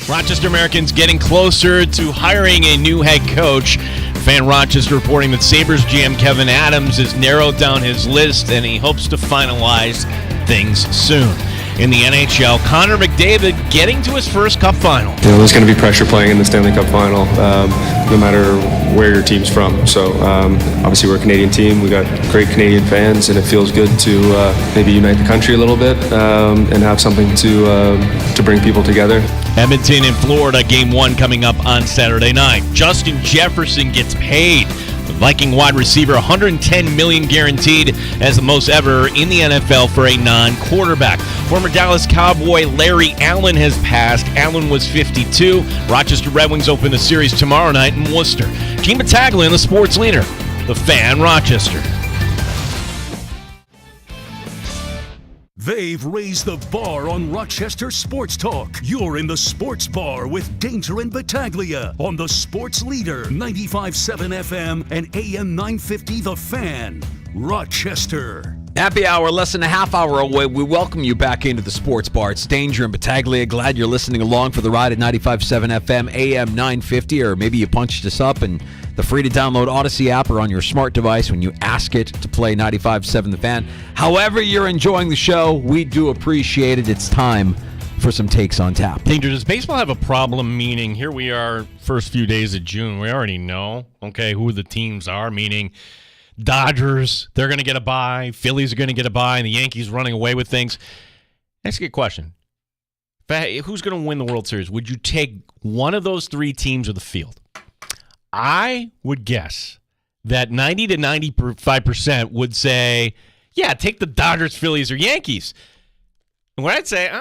Rochester Americans getting closer to hiring a new head coach. Fan Rochester reporting that Sabres GM Kevin Adams has narrowed down his list and he hopes to finalize things soon. In the NHL, Connor McDavid getting to his first Cup final. There's going to be pressure playing in the Stanley Cup final, no matter where your team's from. So obviously we're a Canadian team. We got great Canadian fans, and it feels good to maybe unite the country a little bit and have something to bring people together. Edmonton in Florida, Game 1 coming up on Saturday night. Justin Jefferson gets paid. The Viking wide receiver, $110 million guaranteed, as the most ever in the NFL for a non-quarterback. Former Dallas Cowboy Larry Allen has passed. Allen was 52. Rochester Red Wings open the series tomorrow night in Worcester. Gene Battaglia, the sports leader, the Fan Rochester. They've raised the bar on Rochester Sports Talk. You're in the Sports Bar with Danger and Battaglia on the Sports Leader, 95.7 FM and AM 950 The Fan, Rochester. Happy hour, less than a half hour away. We welcome you back into the Sports Bar. It's Danger and Battaglia. Glad you're listening along for the ride at 95.7 FM, AM 950, or maybe you punched us up and the free-to-download Odyssey app or on your smart device when you ask it to play 95.7 The Fan. However you're enjoying the show, we do appreciate it. It's time for some takes on tap. Danger, does baseball have a problem? Meaning, here we are, first few days of June. We already know, okay, who the teams are. Meaning, Dodgers, they're going to get a bye. Phillies are going to get a bye, and the Yankees running away with things. That's a good question. Who's going to win the World Series? Would you take one of those three teams or the field? I would guess that 90 to 95% would say, yeah, take the Dodgers, Phillies, or Yankees. And what I'd say,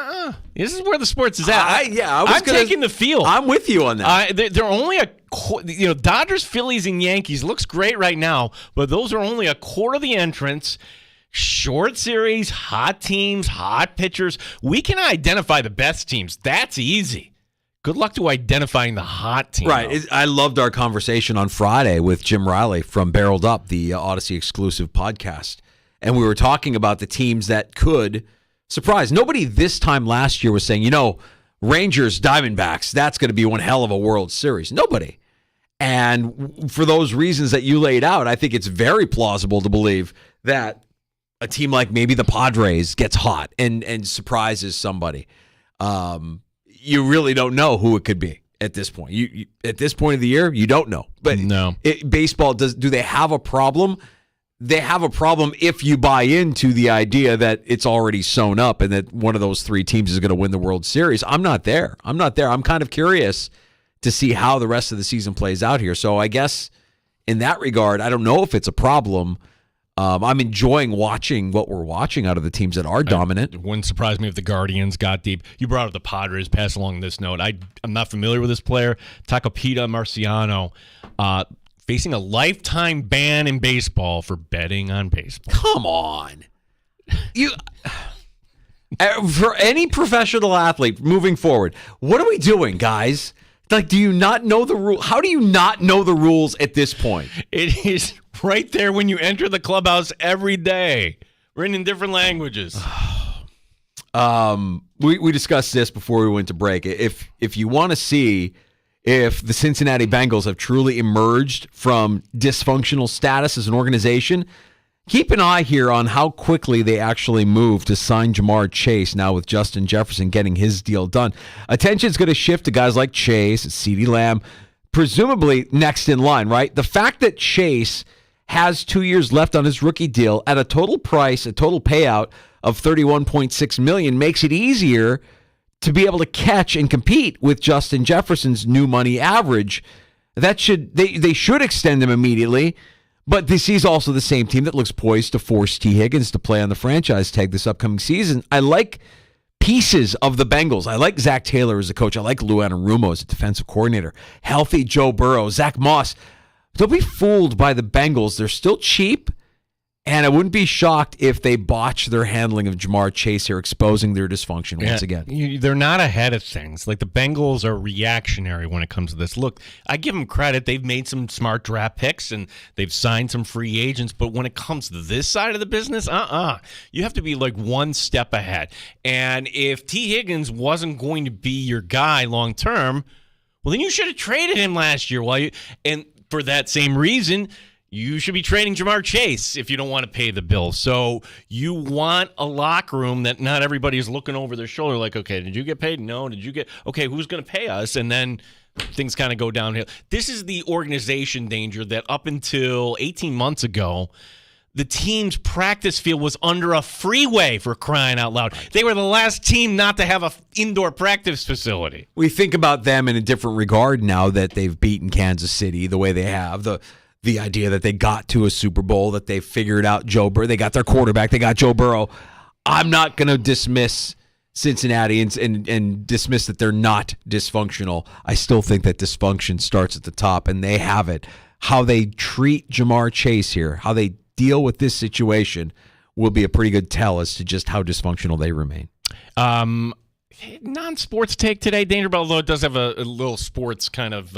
this is where the sports is at. I'm taking the field. I'm with you on that. They're only Dodgers, Phillies, and Yankees looks great right now, but those are only a quarter of the entrance. Short series, hot teams, hot pitchers. We can identify the best teams. That's easy. Good luck to identifying the hot team. Right. I loved our conversation on Friday with Jim Riley from Barreled Up, the Odyssey exclusive podcast. And we were talking about the teams that could surprise. Nobody this time last year was saying, Rangers, Diamondbacks, that's going to be one hell of a World Series. Nobody. And for those reasons that you laid out, I think it's very plausible to believe that a team like maybe the Padres gets hot and surprises somebody. You really don't know who it could be at this point. You at this point of the year, you don't know. But no. Baseball, do they have a problem? They have a problem if you buy into the idea that it's already sewn up and that one of those three teams is going to win the World Series. I'm not there. I'm kind of curious to see how the rest of the season plays out here. So I guess in that regard, I don't know if it's a problem. I'm enjoying watching what we're watching out of the teams that are dominant. It wouldn't surprise me if the Guardians got deep. You brought up the Padres. Pass along this note. I'm not familiar with this player. Takapita Marciano facing a lifetime ban in baseball for betting on baseball. Come on. For any professional athlete moving forward, what are we doing, guys? Like, do you not know the rule? How do you not know the rules at this point? It is right there when you enter the clubhouse every day, written in different languages. We discussed this before we went to break. If you want to see if the Cincinnati Bengals have truly emerged from dysfunctional status as an organization, keep an eye here on how quickly they actually move to sign Jamar Chase now with Justin Jefferson getting his deal done. Attention's going to shift to guys like Chase, CeeDee Lamb, presumably next in line, right? The fact that Chase has 2 years left on his rookie deal at a total price, a total payout of $31.6 million makes it easier to be able to catch and compete with Justin Jefferson's new money average. They should extend him immediately. But this is also the same team that looks poised to force T. Higgins to play on the franchise tag this upcoming season. I like pieces of the Bengals. I like Zach Taylor as a coach. I like Lou Anarumo as a defensive coordinator. Healthy Joe Burrow, Zach Moss. Don't be fooled by the Bengals. They're still cheap. And I wouldn't be shocked if they botch their handling of Jamar Chase here, exposing their dysfunction once again. They're not ahead of things. Like, the Bengals are reactionary when it comes to this. Look, I give them credit. They've made some smart draft picks, and they've signed some free agents. But when it comes to this side of the business, you have to be like one step ahead. And if T. Higgins wasn't going to be your guy long term, well, then you should have traded him last year. And for that same reason, you should be trading Jamar Chase if you don't want to pay the bill. So you want a locker room that not everybody is looking over their shoulder like, okay, did you get paid? No. Did you get – okay, who's going to pay us? And then things kind of go downhill. This is the organization danger that up until 18 months ago, the team's practice field was under a freeway, for crying out loud. They were the last team not to have an indoor practice facility. We think about them in a different regard now that they've beaten Kansas City the way they have. The idea that they got to a Super Bowl, that they figured out Joe Burrow, they got their quarterback, they got Joe Burrow. I'm not going to dismiss Cincinnati and dismiss that they're not dysfunctional. I still think that dysfunction starts at the top, and they have it. How they treat Jamar Chase here, how they deal with this situation will be a pretty good tell as to just how dysfunctional they remain. Non-sports take today, Danger, although it does have a little sports kind of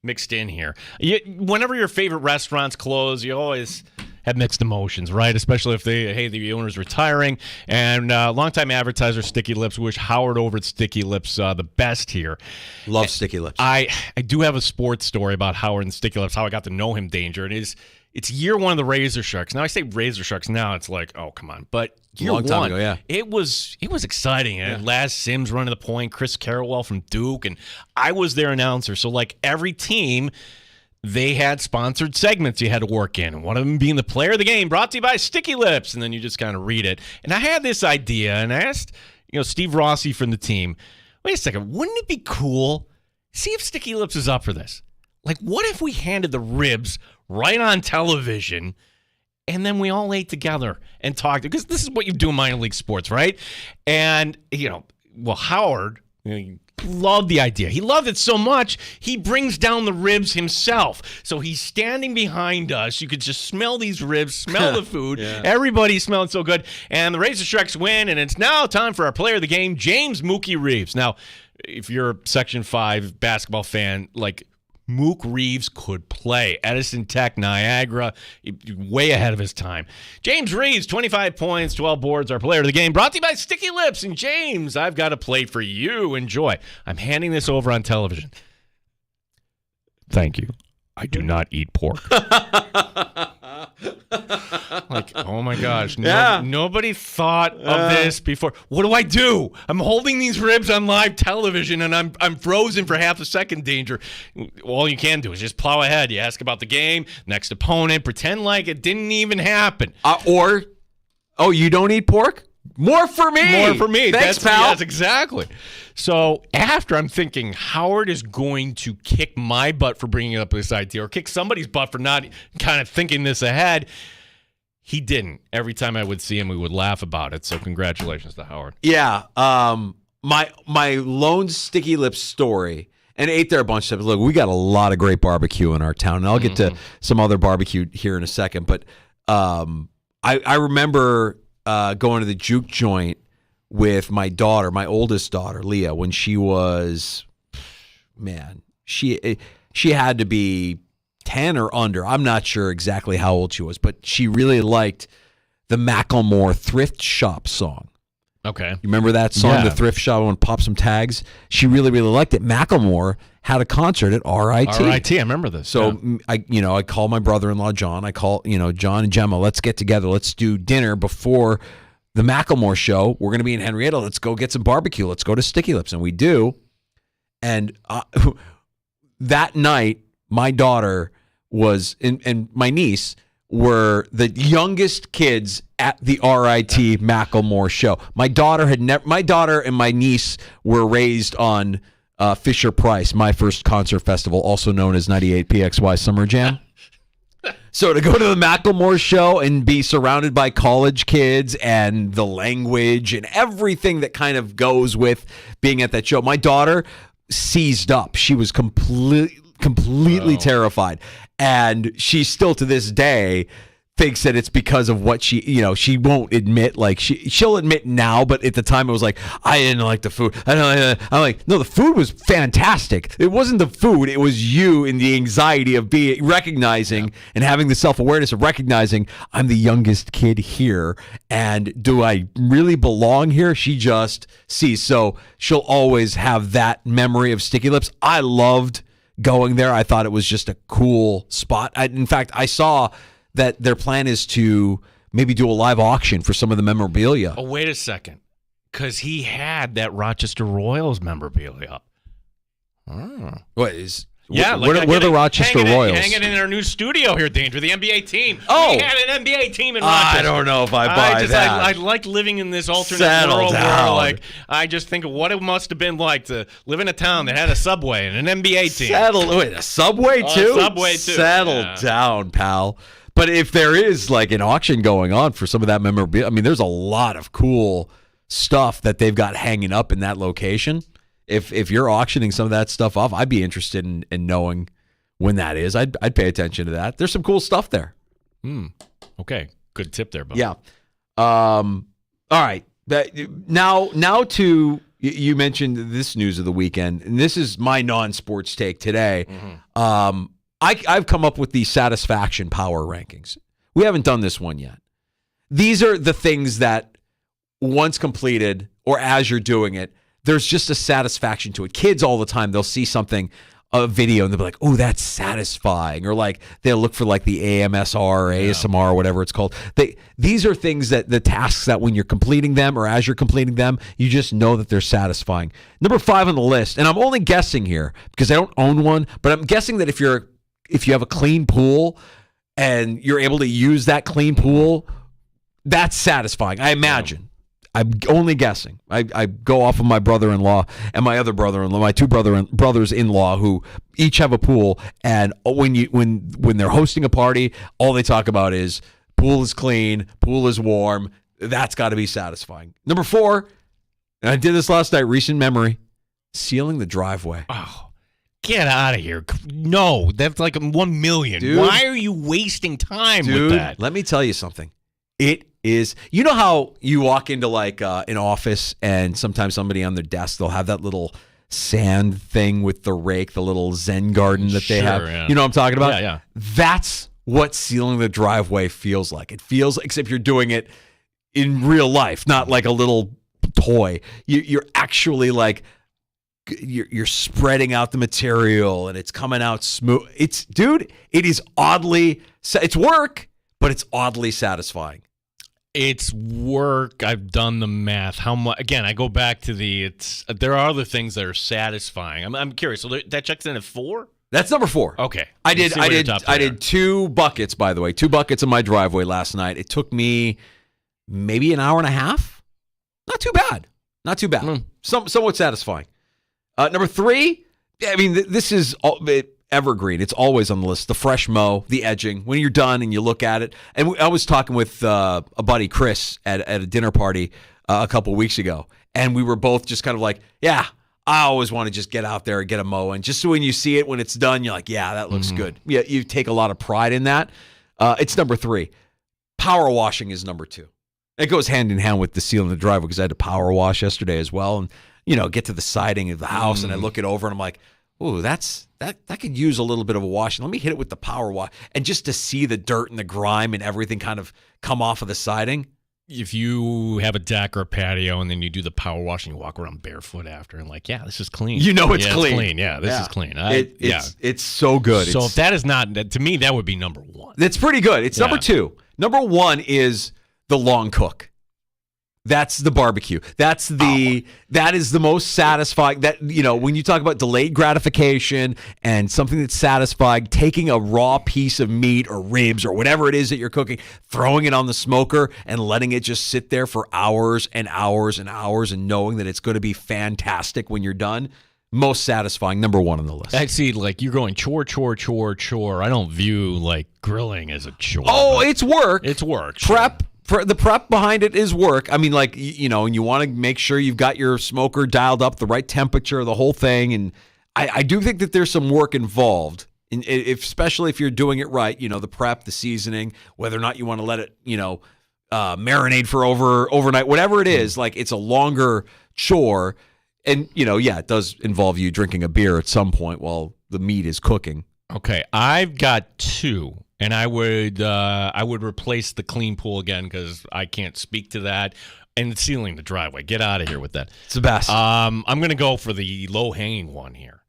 mixed in here. Whenever your favorite restaurants close, you always have mixed emotions, right? Especially if the owner's retiring. And longtime advertiser Sticky Lips, wish Howard over at Sticky Lips the best here. Love Sticky Lips. I do have a sports story about Howard and Sticky Lips, how I got to know him, Danger. It's year one of the Razor Sharks. Now I say Razor Sharks now, it's like, oh, come on. But year long time one, ago, yeah. it was exciting. Yeah. Laz Sims running the point, Chris Carrawell from Duke, and I was their announcer. So like every team, they had sponsored segments you had to work in. One of them being the player of the game, brought to you by Sticky Lips, and then you just kind of read it. And I had this idea, and I asked, Steve Rossi from the team, wait a second, wouldn't it be cool? See if Sticky Lips is up for this. Like, what if we handed the ribs right on television, and then we all ate together and talked? Because this is what you do in minor league sports, right? And, Howard loved the idea. He loved it so much, he brings down the ribs himself. So he's standing behind us. You could just smell these ribs, smell the food. Yeah. Everybody smelled so good. And the Razor Sharks win, and it's now time for our player of the game, James Mookie Reeves. Now, if you're a Section 5 basketball fan, like, Mook Reeves could play. Edison Tech, Niagara, way ahead of his time. James Reeves, 25 points, 12 boards, our player of the game. Brought to you by Sticky Lips. And James, I've got a play for you. Enjoy. I'm handing this over on television. Thank you. I do not eat pork. Like, oh my gosh. Nobody thought of this before. What do? I'm holding these ribs on live television, and I'm frozen for half a second, Danger. All you can do is just plow ahead. You ask about the game, next opponent, pretend like it didn't even happen. You don't eat pork? More for me. Thanks, pal. Yes, exactly. So after, I'm thinking Howard is going to kick my butt for bringing up this idea, or kick somebody's butt for not kind of thinking this ahead. He didn't. Every time I would see him, we would laugh about it. So congratulations to Howard. Yeah. My lone Sticky Lips story, and ate there a bunch of times. Look, we got a lot of great barbecue in our town, and I'll get to some other barbecue here in a second. But I remember going to the juke joint with my daughter, my oldest daughter, Leah, when she was, she had to be 10 or under. I'm not sure exactly how old she was, but she really liked the Macklemore Thrift Shop song. Okay. You remember that song, The Thrift Shop? I want to pop some tags. She really, really liked it. Macklemore had a concert at RIT. RIT, I remember this. So I call my brother-in-law John. I call John and Gemma. Let's get together. Let's do dinner before the Macklemore show. We're going to be in Henrietta. Let's go get some barbecue. Let's go to Sticky Lips, and we do. And that night, my daughter was and my niece were the youngest kids at the RIT Macklemore show. My daughter and my niece were raised on Fisher Price, My First Concert Festival, also known as 98 PXY Summer Jam. So to go to the Macklemore show and be surrounded by college kids and the language and everything that kind of goes with being at that show, my daughter seized up. She was completely terrified. And she still to this day thinks that it's because of what she won't admit. Like she'll admit now, but at the time it was like, I didn't like the food. I'm like, no, the food was fantastic. It wasn't the food. It was you and the anxiety of recognizing and having the self-awareness of recognizing I'm the youngest kid here. And do I really belong here? She just sees. So she'll always have that memory of Sticky Lips. I loved going there. I thought it was just a cool spot. In fact, I saw that their plan is to maybe do a live auction for some of the memorabilia. Oh, wait a second. Because he had that Rochester Royals memorabilia. Oh. What is... Yeah, where are the Rochester Royals? Hanging in our new studio here, Danger, the NBA team. Oh. We had an NBA team in Rochester. I don't know if I buy that. I like living in this alternate Settle world down. where, I just think of what it must have been like to live in a town that had a Subway and an NBA team. Wait, a Subway too? A Subway too. Settle down, pal. But if there is an auction going on for some of that memorabilia, I mean, there's a lot of cool stuff that they've got hanging up in that location. If you're auctioning some of that stuff off, I'd be interested in knowing when that is. I'd pay attention to that. There's some cool stuff there. Okay, good tip there, Bob. Yeah. All right. Now to you mentioned this news of the weekend, and this is my non-sports take today. Mm-hmm. I've come up with the satisfaction power rankings. We haven't done this one yet. These are the things that once completed or as you're doing it, there's just a satisfaction to it. Kids all the time, they'll see something, a video, and they'll be like, oh, that's satisfying. Or they'll look for the AMSR or ASMR or whatever it's called. These are things that the tasks that when you're completing them or as you're completing them, you just know that they're satisfying. Number 5 on the list, and I'm only guessing here because I don't own one, but I'm guessing that if you have a clean pool and you're able to use that clean pool, that's satisfying, I imagine. I'm only guessing. I go off of my brother-in-law and my other brother-in-law, my two brothers-in-law who each have a pool, and when they're hosting a party, all they talk about is pool is clean, pool is warm. That's got to be satisfying. Number 4, and I did this last night, recent memory, sealing the driveway. Oh, get out of here. No, that's like 1 million. Dude, why are you wasting time with that? Let me tell you something. It is, you know how you walk into an office and sometimes somebody on their desk, they'll have that little sand thing with the rake, the little Zen garden that they have. Yeah. You know what I'm talking about? Yeah. That's what sealing the driveway feels like. It feels, except you're doing it in real life, not like a little toy. You're actually you're spreading out the material and it's coming out smooth. It is oddly, it's work, but it's oddly satisfying. It's work. I've done the math. How much? Again, I go back to there are other things that are satisfying. I'm curious. So that checks in at 4? That's number 4. Okay. I did 2 buckets, by the way. 2 buckets in my driveway last night. It took me maybe an hour and a half. Not too bad. Somewhat satisfying. Number 3, I mean, this is evergreen. It's always on the list. The fresh mow, the edging. When you're done and you look at it. And I was talking with a buddy, Chris, at a dinner party a couple of weeks ago. And we were both just kind of like, yeah, I always want to just get out there and get a mow. And just so when you see it, when it's done, you're like, yeah, that looks good. Yeah, you take a lot of pride in that. It's number 3. Power washing is number 2. It goes hand in hand with the sealing the driveway because I had to power wash yesterday as well. And, get to the siding of the house and I look it over and I'm like, ooh, that could use a little bit of a washing. Let me hit it with the power wash. And just to see the dirt and the grime and everything kind of come off of the siding. If you have a deck or a patio and then you do the power wash and you walk around barefoot after and this is clean. You know it's clean. It's clean. Yeah, this is clean. It's so good. So if that is not, to me, that would be number 1. It's pretty good. It's number 2. Number 1 is the long cook. That's the barbecue. That is the most satisfying. That, when you talk about delayed gratification and something that's satisfying, taking a raw piece of meat or ribs or whatever it is that you're cooking, throwing it on the smoker and letting it just sit there for hours and hours and hours and knowing that it's going to be fantastic when you're done. Most satisfying, number 1 on the list. I see, you're going chore. I don't view grilling as a chore. Oh, it's work. It's work. Prep. The prep behind it is work. I mean, and you want to make sure you've got your smoker dialed up, the right temperature, the whole thing. And I do think that there's some work involved especially if you're doing it right, the prep, the seasoning, whether or not you want to let it, marinate for overnight, whatever it is, like it's a longer chore. And, it does involve you drinking a beer at some point while the meat is cooking. Okay, I've got 2, and I would replace the clean pool again because I can't speak to that. And sealing the driveway. Get out of here with that. It's the best. I'm going to go for the low-hanging one here.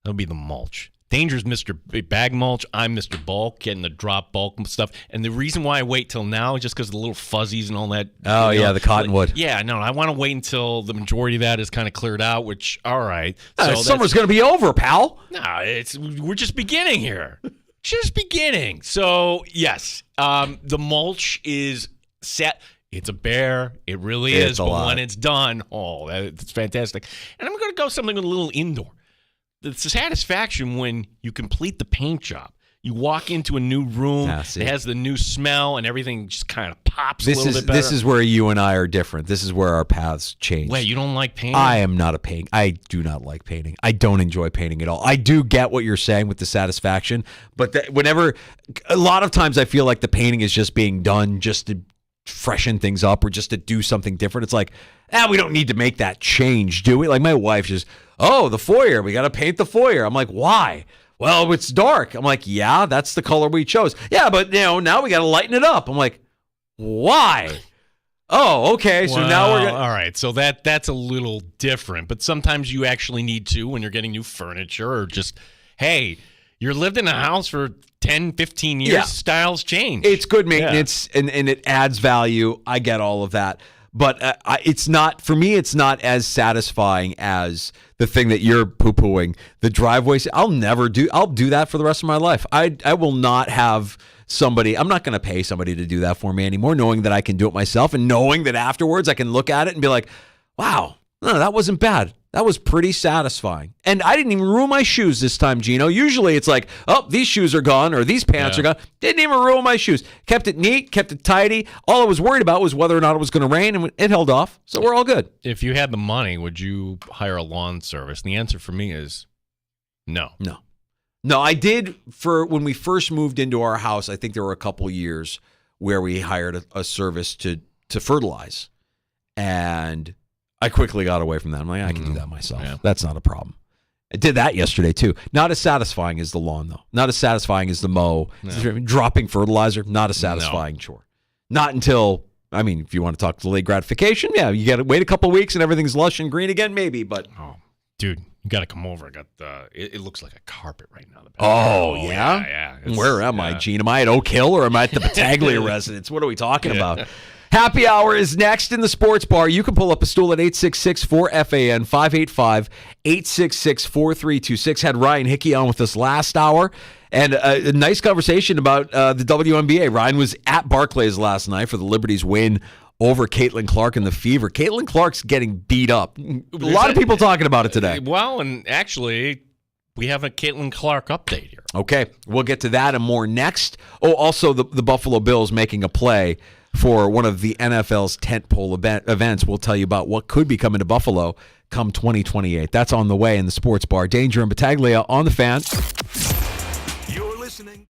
That'll be the mulch. Danger's Mr. Bag Mulch. I'm Mr. Bulk, getting the drop bulk stuff. And the reason why I wait till now is just because of the little fuzzies and all that. Oh, yeah, the cottonwood. Yeah, no, I want to wait until the majority of that is kind of cleared out, which, all right. Summer's going to be over, pal. No, we're just beginning here. Just beginning. So, yes, the mulch is set. It's a bear. It really is. But when it's done, it's fantastic. And I'm going to go something a little indoor. The satisfaction when you complete the paint job. You walk into a new room, it has the new smell, and everything just kind of pops a little bit better. This is where you and I are different. This is where our paths change. Wait, you don't like painting? I am not a painter. I do not like painting. I don't enjoy painting at all. I do get what you're saying with the satisfaction, but a lot of times I feel like the painting is just being done just to freshen things up or just to do something different. It's like, we don't need to make that change, do we? Like my wife just, the foyer, we got to paint the foyer. I'm like, why? Well, it's dark. I'm like, yeah, that's the color we chose. Yeah, but now we got to lighten it up. I'm like, why? Oh, okay. So now we're all right. So that's a little different, but sometimes you actually need to when you're getting new furniture or just, hey, you're lived in a house for 10, 15 years. Yeah. Styles change. It's good maintenance and it adds value. I get all of that. But it's not, for me, it's not as satisfying as the thing that you're poo-pooing, the driveway. I'll do that for the rest of my life. I will not have somebody, I'm not going to pay somebody to do that for me anymore, knowing that I can do it myself and knowing that afterwards I can look at it and be like, wow, no, that wasn't bad. That was pretty satisfying. And I didn't even ruin my shoes this time, Gino. Usually it's like, these shoes are gone or these pants are gone. Didn't even ruin my shoes. Kept it neat, kept it tidy. All I was worried about was whether or not it was going to rain, and it held off. So we're all good. If you had the money, would you hire a lawn service? And the answer for me is no. No, I did for when we first moved into our house. I think there were a couple years where we hired a service to fertilize. And I quickly got away from that. I'm like, I can do that myself. Yeah. That's not a problem. I did that yesterday, too. Not as satisfying as the lawn, though. Not as satisfying as the mow. No. Dropping fertilizer, not a satisfying chore. Not until, if you want to talk delayed gratification, you got to wait a couple of weeks and everything's lush and green again, maybe. But dude, you got to come over. I got it looks like a carpet right now. Yeah. Where am I, Gene? Am I at Oak Hill or am I at the Battaglia residence? What are we talking about? Happy Hour is next in the Sports Bar. You can pull up a stool at 866-4FAN, 585-866-4326. Had Ryan Hickey on with us last hour. And a nice conversation about the WNBA. Ryan was at Barclays last night for the Liberties win over Caitlin Clark and the Fever. Caitlin Clark's getting beat up. A lot of people talking about it today. Well, and actually, we have a Caitlin Clark update here. Okay, we'll get to that and more next. Oh, also the Buffalo Bills making a play for one of the NFL's tentpole events. We'll tell you about what could be coming to Buffalo come 2028. That's on the way in the Sports Bar. Danger and Battaglia on the Fan. You're listening.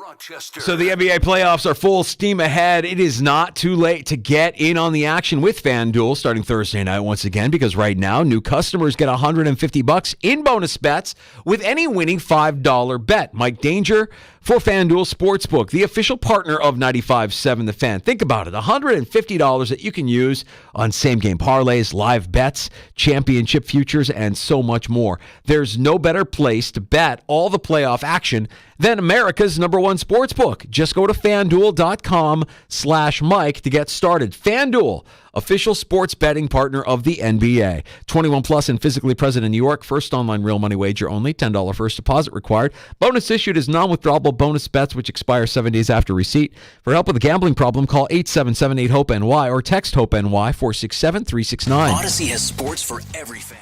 Rochester. So the NBA playoffs are full steam ahead. It is not too late to get in on the action with FanDuel starting Thursday night once again, because right now new customers get $150 in bonus bets with any winning $5 bet. Mike Danger for FanDuel Sportsbook, the official partner of 95.7 The Fan. Think about it, $150 that you can use on same-game parlays, live bets, championship futures, and so much more. There's no better place to bet all the playoff action than America's #1 sportsbook. Just go to FanDuel.com/Mike to get started. FanDuel, official sports betting partner of the NBA. 21 plus and physically present in New York. First online real money wager only. $10 first deposit required. Bonus issued as non-withdrawable bonus bets which expire 7 days after receipt. For help with a gambling problem, call 877-8-HOPE-NY or text HOPE-NY 467-369. Odyssey has sports for every fan.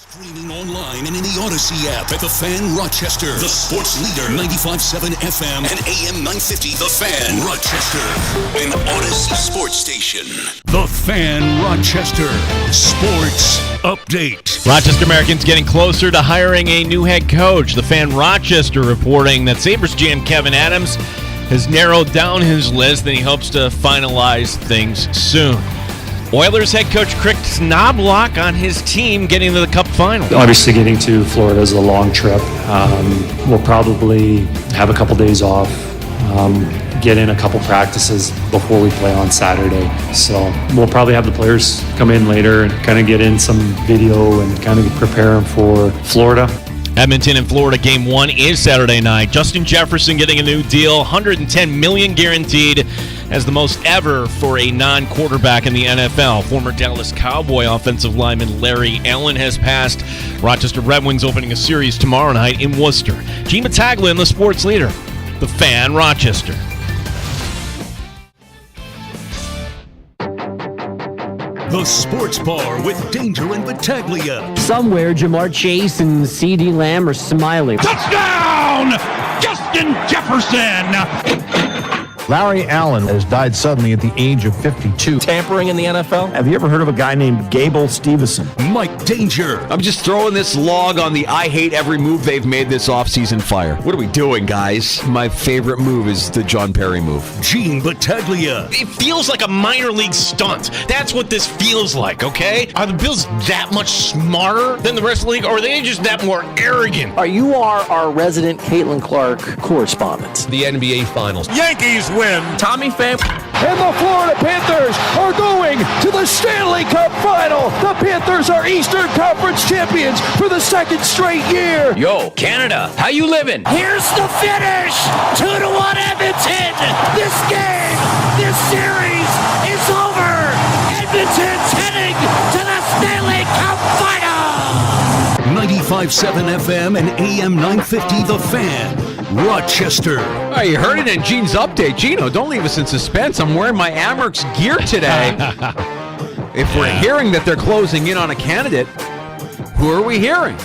Streaming online and in the Odyssey app at The Fan Rochester. The sports leader, 95.7 FM and AM 950. The Fan Rochester, an Odyssey sports station. The Fan Rochester Sports Update. Rochester Americans getting closer to hiring a new head coach. The Fan Rochester reporting that Sabres GM Kevin Adams has narrowed down his list and he hopes to finalize things soon. Oilers head coach Chris Knobloch on his team getting to the Cup final. Obviously, getting to Florida is a long trip. We'll probably have a couple days off, get in a couple practices before we play on Saturday. So we'll probably have the players come in later and kind of get in some video and kind of prepare them for Florida. Edmonton and Florida game 1 is Saturday night. Justin Jefferson getting a new deal, $110 million guaranteed, as the most ever for a non-quarterback in the NFL. Former Dallas Cowboy offensive lineman Larry Allen has passed. Rochester Red Wings opening a series tomorrow night in Worcester. Gene Battaglia and the sports leader, The Fan Rochester. The Sports Bar with Danger and Battaglia. Somewhere, Jamar Chase and CeeDee Lamb are smiling. Touchdown! Justin Jefferson! Larry Allen has died suddenly at the age of 52. Tampering in the NFL? Have you ever heard of a guy named Gable Steveson? Mike Danger. I'm just throwing this log on the I hate every move they've made this offseason fire. What are we doing, guys? My favorite move is the John Perry move. Gene Battaglia. It feels like a minor league stunt. That's what this feels like, okay? Are the Bills that much smarter than the rest of the league, or are they just that more arrogant? You are our resident Caitlin Clark correspondent. The NBA Finals. Yankees win. Tommy Pham. And the Florida Panthers are going to the Stanley Cup Final. The Panthers are Eastern Conference champions for the second straight year. Yo, Canada, how you living? Here's the finish. 2-1 Edmonton. This game, this series is over. Edmonton's heading to the Stanley Cup Final. 95.7 FM and AM 950. The Fan Rochester. All right, you heard it in Gene's update. Gino, don't leave us in suspense. I'm wearing my Amerks gear today. If we're hearing that they're closing in on a candidate, who are we hearing?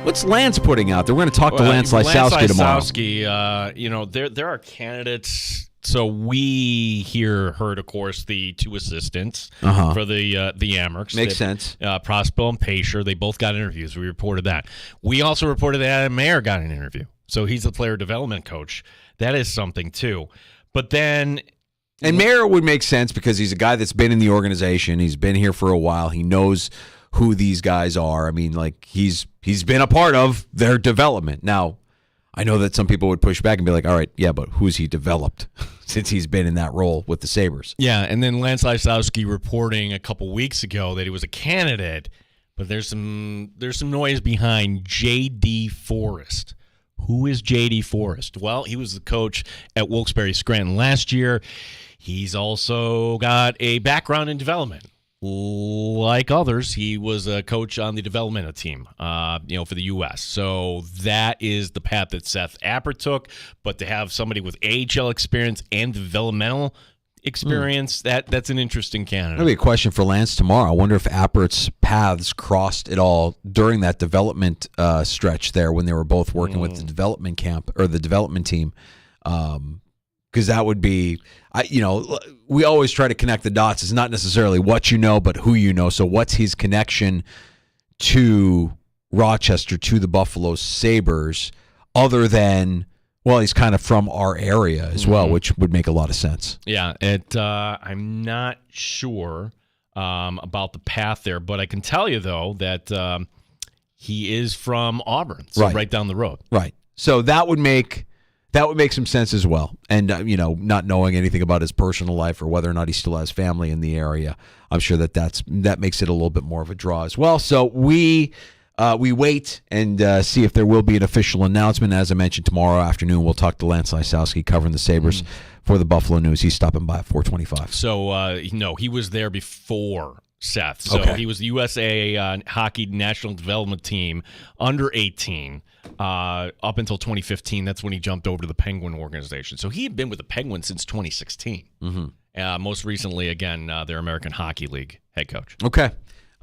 What's Lance putting out there? We're going to talk to Lance Lysowski tomorrow. Lysowski, there are candidates. So we heard, of course, the two assistants for the Amerks. Makes sense. Prospel and Pacer, they both got interviews. We reported that. We also reported that Adam Mayer got an interview. So he's the player development coach. That is something, too. But then... And Mayer would make sense because he's a guy that's been in the organization. He's been here for a while. He knows who these guys are. I mean, like, he's been a part of their development. Now, I know that some people would push back and be like, all right, yeah, but who's he developed since he's been in that role with the Sabres? Yeah, and then Lance Lysowski reporting a couple weeks ago that he was a candidate, but there's some noise behind J.D. Forrest. Who is J.D. Forrest? Well, he was the coach at Wilkes-Barre Scranton last year. He's also got a background in development. Like others, he was a coach on the developmental team, for the U.S. So that is the path that Seth Appert took. But to have somebody with AHL experience and developmental experience, that's an interesting candidate. That'll be a question for Lance tomorrow. I wonder if Appert's paths crossed at all during that development stretch there when they were both working with the development camp or the development team. Because that would be, we always try to connect the dots. It's not necessarily what you know, but who you know. So what's his connection to Rochester, to the Buffalo Sabres, other than, well, he's kind of from our area as well, which would make a lot of sense. Yeah, I'm not sure about the path there, but I can tell you, though, that he is from Auburn, so right down the road. Right. So that would make some sense as well. And, not knowing anything about his personal life or whether or not he still has family in the area, I'm sure that makes it a little bit more of a draw as well. So we wait and see if there will be an official announcement. As I mentioned, tomorrow afternoon, we'll talk to Lance Lysowski covering the Sabres for the Buffalo News. He's stopping by at 4:25. So, he was there before Seth. So he was the USA Hockey National Development Team under 18 up until 2015. That's when he jumped over to the Penguin organization. So he had been with the Penguins since 2016. Most recently, again, their American Hockey League head coach. Okay.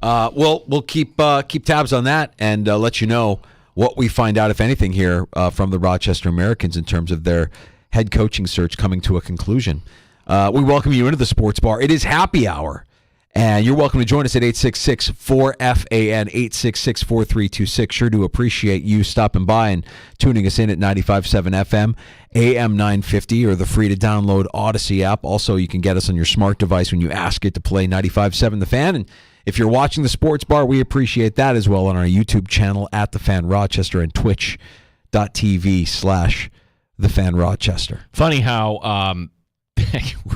We'll keep tabs on that and let you know what we find out, if anything, here from the Rochester Americans in terms of their head coaching search coming to a conclusion. We welcome you into the sports bar. It is happy hour, and you're welcome to join us at 866-4FAN, 866-4326. Sure do appreciate you stopping by and tuning us in at 95.7 FM, AM 950, or the free-to-download Odyssey app. Also, you can get us on your smart device when you ask it to play 95.7 The Fan. And if you're watching the sports bar, we appreciate that as well on our YouTube channel at The Fan Rochester and twitch.tv/The Fan Rochester. Funny how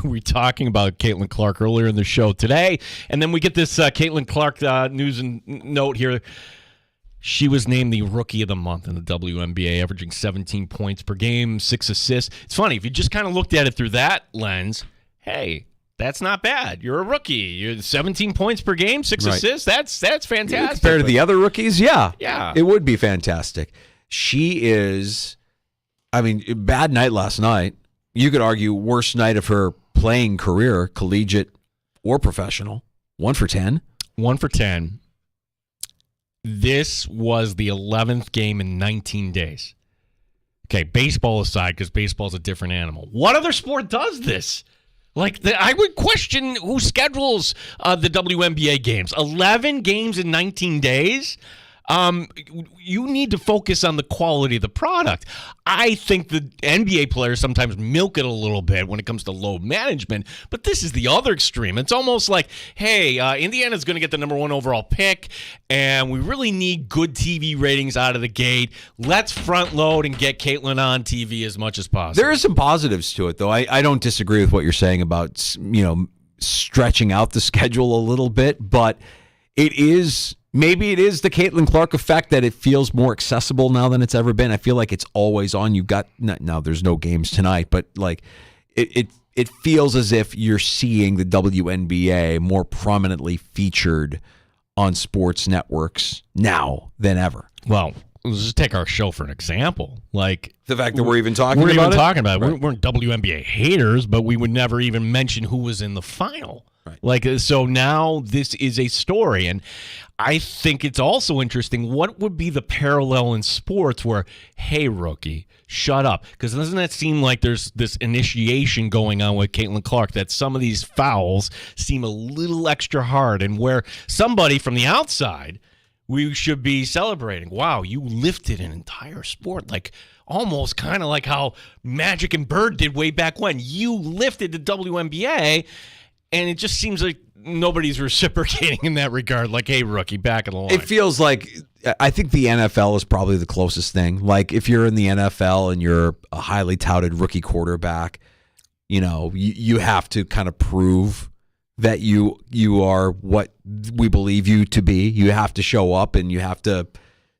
we were talking about Caitlin Clark earlier in the show today, and then we get this Caitlin Clark news and note here. She was named the Rookie of the Month in the WNBA, averaging 17 points per game, 6 assists. It's funny, if you just kind of looked at it through that lens, hey, that's not bad. You're a rookie. You're 17 points per game, 6 assists. That's fantastic. Compared to the other rookies, yeah. Yeah. It would be fantastic. She is, bad night last night. You could argue worst night of her playing career, collegiate or professional. 1 for 10. 1 for 10. This was the 11th game in 19 days. Okay, baseball aside, because baseball's a different animal. What other sport does this? I would question who schedules the WNBA games. 11 games in 19 days? You need to focus on the quality of the product. I think the NBA players sometimes milk it a little bit when it comes to load management, but this is the other extreme. It's almost like, hey, Indiana's going to get the number 1 overall pick, and we really need good TV ratings out of the gate. Let's front load and get Caitlin on TV as much as possible. There are some positives to it, though. I don't disagree with what you're saying about, stretching out the schedule a little bit, but maybe it is the Caitlin Clark effect that it feels more accessible now than it's ever been. I feel like it's always on. You've got now. There's no games tonight, but it feels as if you're seeing the WNBA more prominently featured on sports networks now than ever. Well, let's just take our show for an example. Like the fact that we're even talking about it. Right. We're WNBA haters, but we would never even mention who was in the final. Right. So now this is a story, and I think it's also interesting. What would be the parallel in sports where, hey, rookie, shut up? Because doesn't that seem like there's this initiation going on with Caitlin Clark, that some of these fouls seem a little extra hard, and where somebody from the outside, we should be celebrating. Wow, you lifted an entire sport, almost kind of like how Magic and Bird did way back when. You lifted the WNBA. And it just seems like nobody's reciprocating in that regard. Like, hey, rookie, back in the line. It feels like, I think the NFL is probably the closest thing. Like, if you're in the NFL and you're a highly touted rookie quarterback, you have to kind of prove that you are what we believe you to be. You have to show up and you have to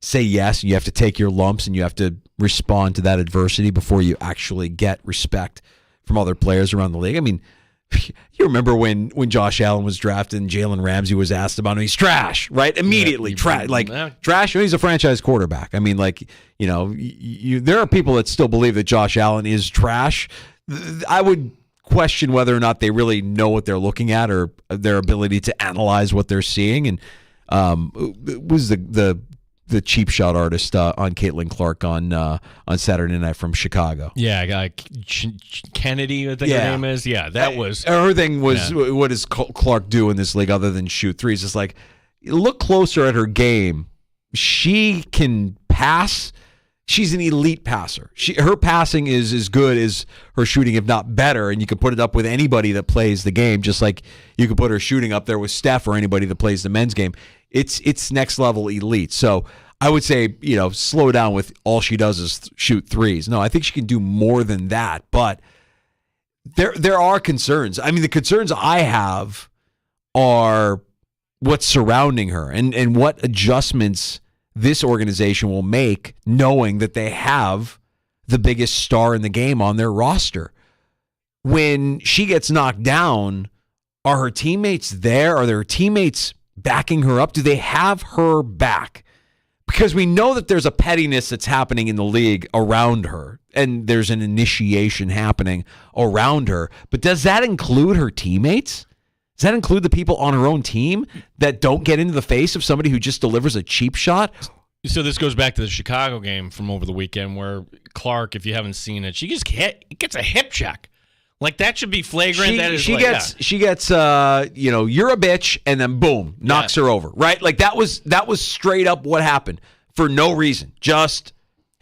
say yes. And you have to take your lumps and you have to respond to that adversity before you actually get respect from other players around the league. You remember when Josh Allen was drafted and Jalen Ramsey was asked about him, he's trash, right? Immediately, trash. Trash. He's a franchise quarterback. There are people that still believe that Josh Allen is trash. I would question whether or not they really know what they're looking at or their ability to analyze what they're seeing. And it was the cheap shot artist on Caitlin Clark on Saturday night from Chicago. Yeah, Kennedy, I think her name is. Yeah, that was... Her thing was, what does Clark do in this league other than shoot threes? It's like, look closer at her game. She can pass. She's an elite passer. Her passing is as good as her shooting, if not better, and you can put it up with anybody that plays the game, just like you could put her shooting up there with Steph or anybody that plays the men's game. It's next level elite. So I would say, slow down with all she does is shoot threes. No, I think she can do more than that. But there are concerns. The concerns I have are what's surrounding her and what adjustments this organization will make, knowing that they have the biggest star in the game on their roster. When she gets knocked down, are her teammates there? Are their teammates backing her up? Do they have her back? Because we know that there's a pettiness that's happening in the league around her, and there's an initiation happening around her. But does that include her teammates? Does that include the people on her own team that don't get into the face of somebody who just delivers a cheap shot? So this goes back to the Chicago game from over the weekend where Clark, if you haven't seen it, she just gets a hip check. Like, that should be flagrant. She gets you're a bitch, and then boom, knocks her over, right? Like, that was straight up what happened for no reason. Just,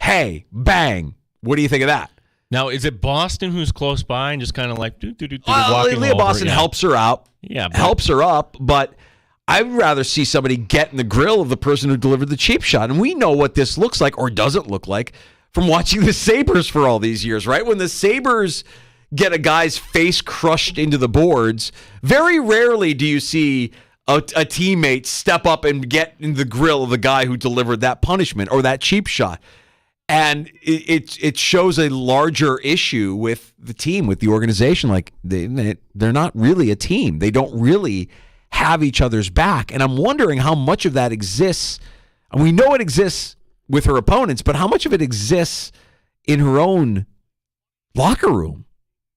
hey, bang. What do you think of that? Now, is it Boston who's close by and just kind of like walking Leah over? Boston helps her out. Yeah, helps her up, but I'd rather see somebody get in the grill of the person who delivered the cheap shot. And we know what this looks like or doesn't look like from watching the Sabres for all these years, right? When the Sabres get a guy's face crushed into the boards, very rarely do you see a teammate step up and get in the grill of the guy who delivered that punishment or that cheap shot. And it shows a larger issue with the team, with the organization. Like, they're not really a team. They don't really have each other's back. And I'm wondering how much of that exists. And we know it exists with her opponents, but how much of it exists in her own locker room?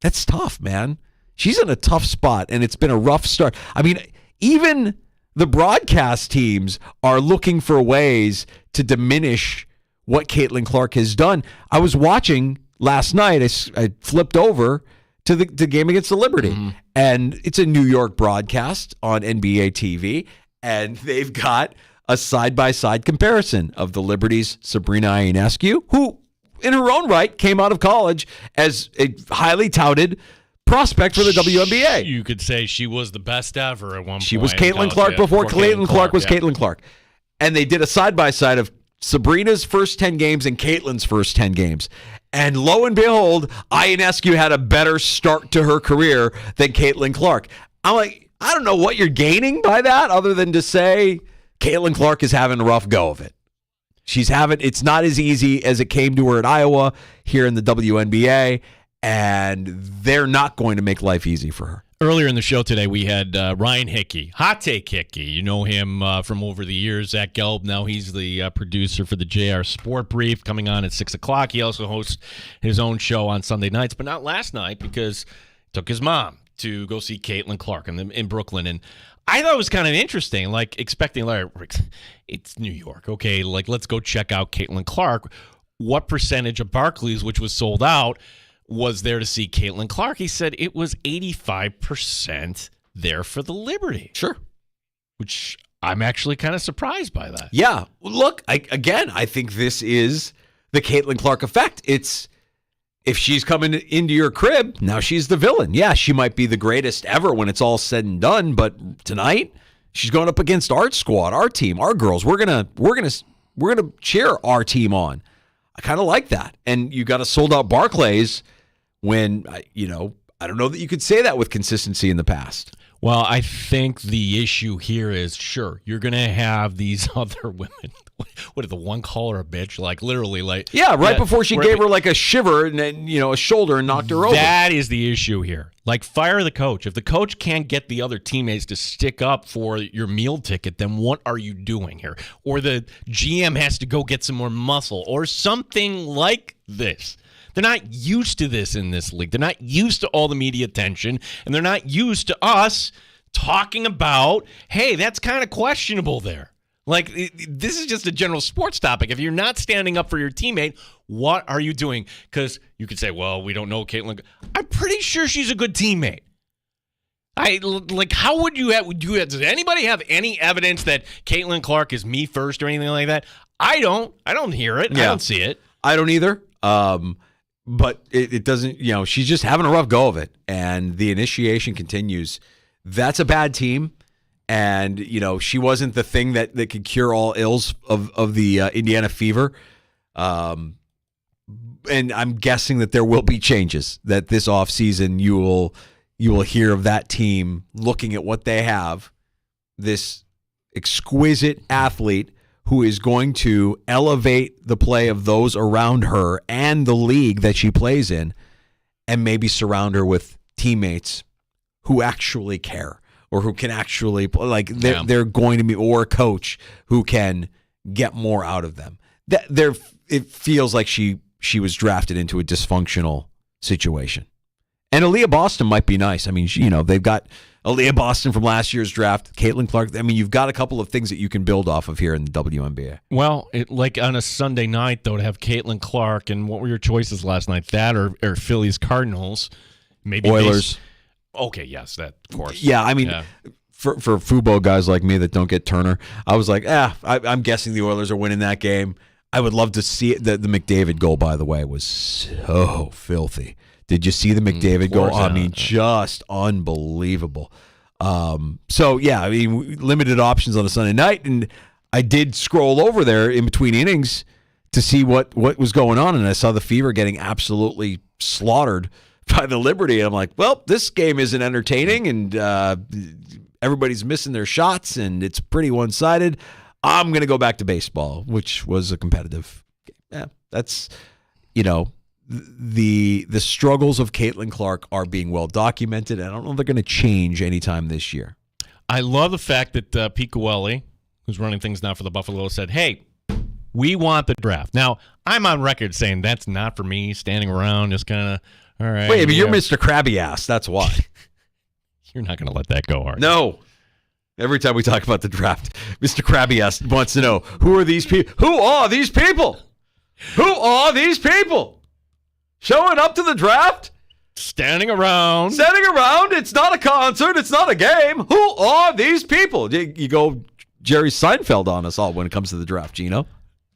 That's tough, man. She's in a tough spot, and it's been a rough start. I mean, even the broadcast teams are looking for ways to diminish what Caitlin Clark has done. I was watching last night. I flipped over to the game against the Liberty, and it's a New York broadcast on NBA TV, and they've got a side-by-side comparison of the Liberty's Sabrina Ionescu, who in her own right came out of college as a highly touted prospect for the WNBA. You could say she was the best ever at one point. She was Caitlin Clark before Caitlin Clark was Caitlin Clark. And they did a side-by-side of Sabrina's first 10 games and Caitlin's first 10 games. And lo and behold, Ionescu had a better start to her career than Caitlin Clark. I'm like, I don't know what you're gaining by that other than to say Caitlin Clark is having a rough go of it. It's not as easy as it came to her at Iowa here in the WNBA, and they're not going to make life easy for her. Earlier in the show today, we had Ryan Hickey, Hot Take Hickey. You know him from over the years at Gelb. Now he's the producer for the JR Sport Brief, coming on at 6 o'clock. He also hosts his own show on Sunday nights, but not last night because he took his mom to go see Caitlin Clark in Brooklyn. And I thought it was kind of interesting, like expecting, like, it's New York. Okay, like, let's go check out Caitlin Clark. What percentage of Barclays, which was sold out, was there to see Caitlin Clark? He said it was 85% there for the Liberty. Sure. Which I'm actually kind of surprised by that. Yeah. Look, I think this is the Caitlin Clark effect. It's if she's coming into your crib, now she's the villain. Yeah, she might be the greatest ever when it's all said and done, but tonight she's going up against our squad, our team, our girls. We're gonna cheer our team on. I kind of like that. And you got a sold out Barclays when, I don't know that you could say that with consistency in the past. Well, I think the issue here is, sure, you're going to have these other women. What, did the one call her a bitch? Like, literally, like... Yeah, before she gave her, like, a shiver and then, a shoulder and knocked her over. That is the issue here. Like, fire the coach. If the coach can't get the other teammates to stick up for your meal ticket, then what are you doing here? Or the GM has to go get some more muscle or something like this. They're not used to this in this league. They're not used to all the media attention, and they're not used to us talking about, hey, that's kind of questionable there. Like, this is just a general sports topic. If you're not standing up for your teammate, what are you doing? Because you could say, well, we don't know Caitlin. I'm pretty sure she's a good teammate. How would you have, does anybody have any evidence that Caitlin Clark is me first or anything like that? I don't hear it. Yeah. I don't see it. I don't either. But it doesn't, she's just having a rough go of it. And the initiation continues. That's a bad team. And, she wasn't the thing that could cure all ills of the Indiana Fever. And I'm guessing that there will be changes, that this offseason you will hear of that team looking at what they have, this exquisite athlete who is going to elevate the play of those around her and the league that she plays in, and maybe surround her with teammates who actually care or who can actually, they're going to be, or a coach who can get more out of them. It feels like she was drafted into a dysfunctional situation. And Aaliyah Boston might be nice. I mean, they've got Aaliyah Boston from last year's draft, Caitlin Clark. I mean, you've got a couple of things that you can build off of here in the WNBA. Well, like on a Sunday night, though, to have Caitlin Clark, and what were your choices last night? That or Phillies Cardinals? Maybe Oilers. Okay, yes, that, of course. Yeah, I mean, for Fubo guys like me that don't get Turner, I was like, I'm guessing the Oilers are winning that game. I would love to see it. The McDavid goal, by the way, was so filthy. Did you see the McDavid goal? I mean, just unbelievable. So, yeah, I mean, limited options on a Sunday night. And I did scroll over there in between innings to see what was going on. And I saw the Fever getting absolutely slaughtered by the Liberty. And I'm like, well, this game isn't entertaining. And everybody's missing their shots. And it's pretty one-sided. I'm going to go back to baseball, which was a competitive game. Yeah, that's, the struggles of Caitlin Clark are being well documented. I don't know if they're going to change anytime this year. I love the fact that Pete Coelho, who's running things now for the Buffalo, said, hey, we want the draft. Now, I'm on record saying that's not for me, standing around, just kind of, all right. Wait, but you're Mr. Krabby Ass. That's why. You're not going to let that go, are you? No. Every time we talk about the draft, Mr. Krabby Ass wants to know, who are these people? Who are these people? Who are these people? Showing up to the draft? Standing around. It's not a concert. It's not a game. Who are these people? You go Jerry Seinfeld on us all when it comes to the draft, Gino.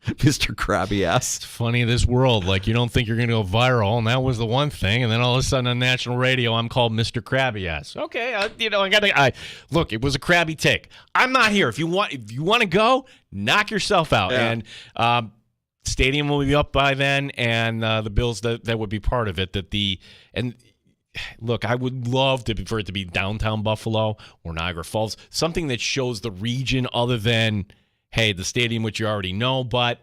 Mr. Krabby Ass. It's funny, this world. Like, you don't think you're going to go viral, and that was the one thing. And then all of a sudden on national radio, I'm called Mr. Krabby Ass. Okay, look, it was a crabby take. I'm not here. If you want to go, knock yourself out. Yeah. And stadium will be up by then, and the Bills that would be part of it. Look, I would love for it to be downtown Buffalo or Niagara Falls, something that shows the region other than, hey, the stadium, which you already know, but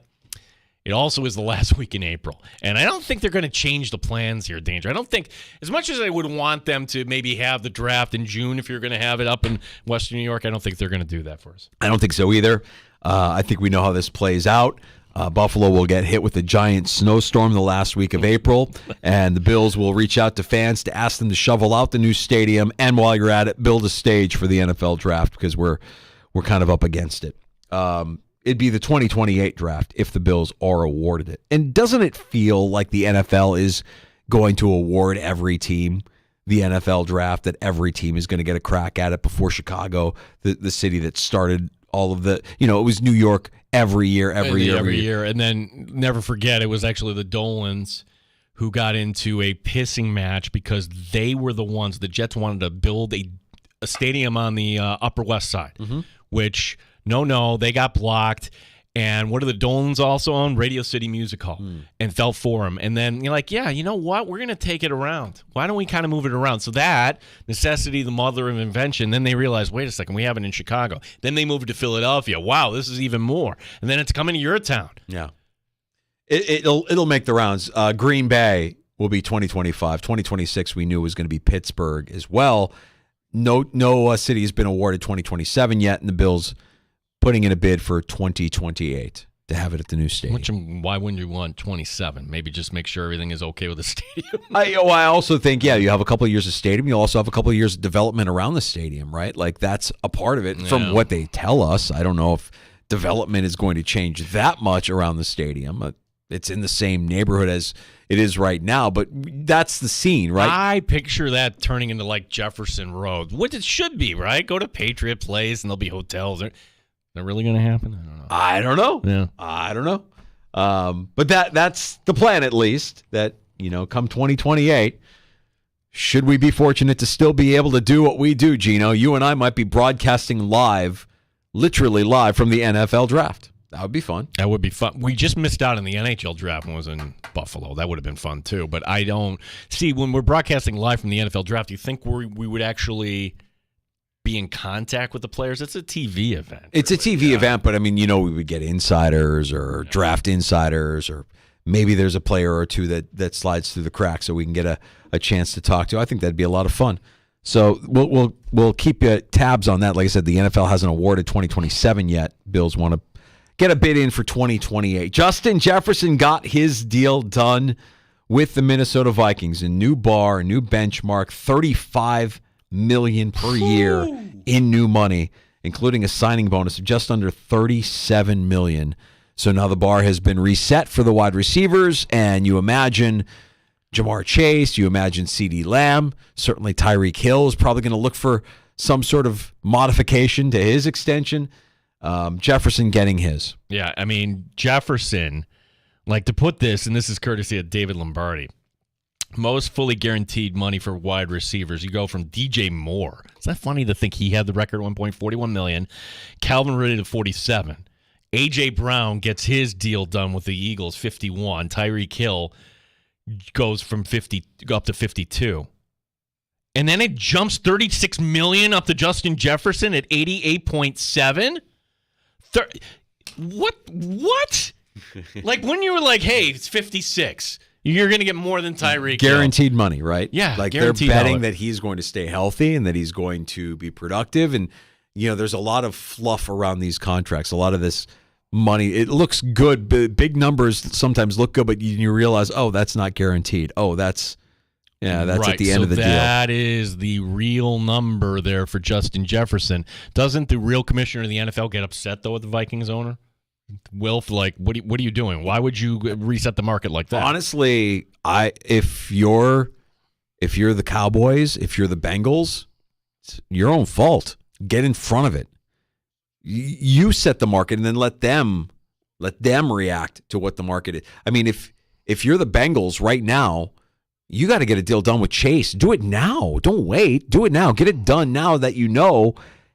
it also is the last week in April. And I don't think they're going to change the plans here, Danger. I don't think, as much as I would want them to maybe have the draft in June, if you're going to have it up in Western New York, I don't think they're going to do that for us. I don't think so either. I think we know how this plays out. Buffalo will get hit with a giant snowstorm the last week of April, and the Bills will reach out to fans to ask them to shovel out the new stadium, and while you're at it, build a stage for the NFL draft, because we're kind of up against it. It'd be the 2028 draft if the Bills are awarded it. And doesn't it feel like the NFL is going to award every team the NFL draft, that every team is going to get a crack at it before Chicago, the city that started all of the, it was New York every year. And then never forget, it was actually the Dolans who got into a pissing match because they were the ones, the Jets wanted to build a stadium on the Upper West Side, which... No, they got blocked. And what do the Dolans also own? Radio City Music Hall, and fell for them. And then you're like, yeah, you know what? We're going to take it around. Why don't we kind of move it around? So that, necessity, the mother of invention, then they realize, wait a second, we have it in Chicago. Then they moved to Philadelphia. Wow, this is even more. And then it's coming to your town. Yeah. It'll make the rounds. Green Bay will be 2025. 2026 we knew was going to be Pittsburgh as well. No city has been awarded 2027 yet, and the Bills putting in a bid for 2028 to have it at the new stadium. Why wouldn't you want 27? Maybe just make sure everything is okay with the stadium. I also think, you have a couple of years of stadium. You also have a couple of years of development around the stadium, right? Like, that's a part of it. Yeah. From what they tell us, I don't know if development is going to change that much around the stadium. It's in the same neighborhood as it is right now, but that's the scene, right? I picture that turning into like Jefferson Road, what it should be, right? Go to Patriot Place, and there'll be hotels. Is that really going to happen? I don't know. Yeah. I don't know. But that's the plan, at least, that, come 2028, should we be fortunate to still be able to do what we do, Gino, you and I might be broadcasting live, literally live from the NFL draft. That would be fun. That would be fun. We just missed out on the NHL draft when it was in Buffalo. That would have been fun, too. But I don't see, when we're broadcasting live from the NFL draft, do you think we would actually be in contact with the players? It's a TV event. It's really a TV event, but I mean, we would get insiders or draft insiders, or maybe there's a player or two that slides through the cracks so we can get a chance to talk to. I think that'd be a lot of fun. So we'll keep tabs on that. Like I said, the NFL hasn't awarded 2027 yet. Bills want to get a bid in for 2028. Justin Jefferson got his deal done with the Minnesota Vikings. A new bar, a new benchmark, $35 million per year in new money, including a signing bonus of just under $37 million. So now the bar has been reset for the wide receivers, and you imagine Jamar Chase, you imagine CeeDee Lamb, certainly Tyreek Hill is probably going to look for some sort of modification to his extension. Jefferson getting his. Yeah, I mean, Jefferson, like to put this, and this is courtesy of David Lombardi, most fully guaranteed money for wide receivers. You go from DJ Moore. Is that funny to think he had the record at 1.41 million? Calvin Ridley to 47. A.J. Brown gets his deal done with the Eagles, 51. Tyreek Hill goes from 50 up to 52. And then it jumps $36 million up to Justin Jefferson at 88.7. What? Like when you were like, hey, it's 56. You're going to get more than Tyreek. Guaranteed money, right? Yeah. Like they're betting that he's going to stay healthy and that he's going to be productive. And, there's a lot of fluff around these contracts, a lot of this money. It looks good. Big numbers sometimes look good, but you realize, oh, that's not guaranteed. Oh, that's right. At the end of the deal. That is the real number there for Justin Jefferson. Doesn't the real commissioner of the NFL get upset, though, with the Vikings owner? Wilf, like, what are you doing? Why would you reset the market like that? Honestly, if you're the Cowboys, if you're the Bengals, it's your own fault. Get in front of it. You set the market and then let them react to what the market is. I mean, if you're the Bengals right now, you got to get a deal done with Chase. Do it now. Don't wait. Do it now. Get it done now that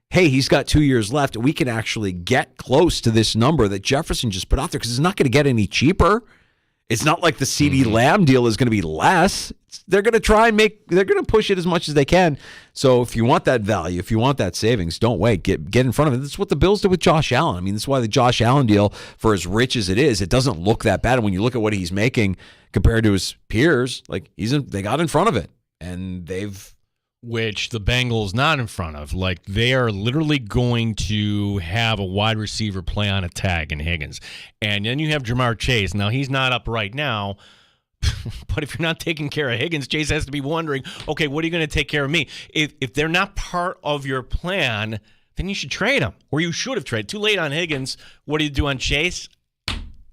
hey, he's got 2 years left. We can actually get close to this number that Jefferson just put out there because it's not going to get any cheaper. It's not like the CeeDee Lamb deal is going to be less. They're going to they're going to push it as much as they can. So if you want that value, if you want that savings, don't wait. Get in front of it. That's what the Bills did with Josh Allen. I mean, that's why the Josh Allen deal, for as rich as it is, it doesn't look that bad. And when you look at what he's making compared to his peers, like they got in front of it and which the Bengals not in front of. Like, they are literally going to have a wide receiver play on a tag in Higgins. And then you have Jamar Chase. Now, he's not up right now, but if you're not taking care of Higgins, Chase has to be wondering, okay, what are you going to take care of me? If they're not part of your plan, then you should trade them. Or you should have traded. Too late on Higgins. What do you do on Chase?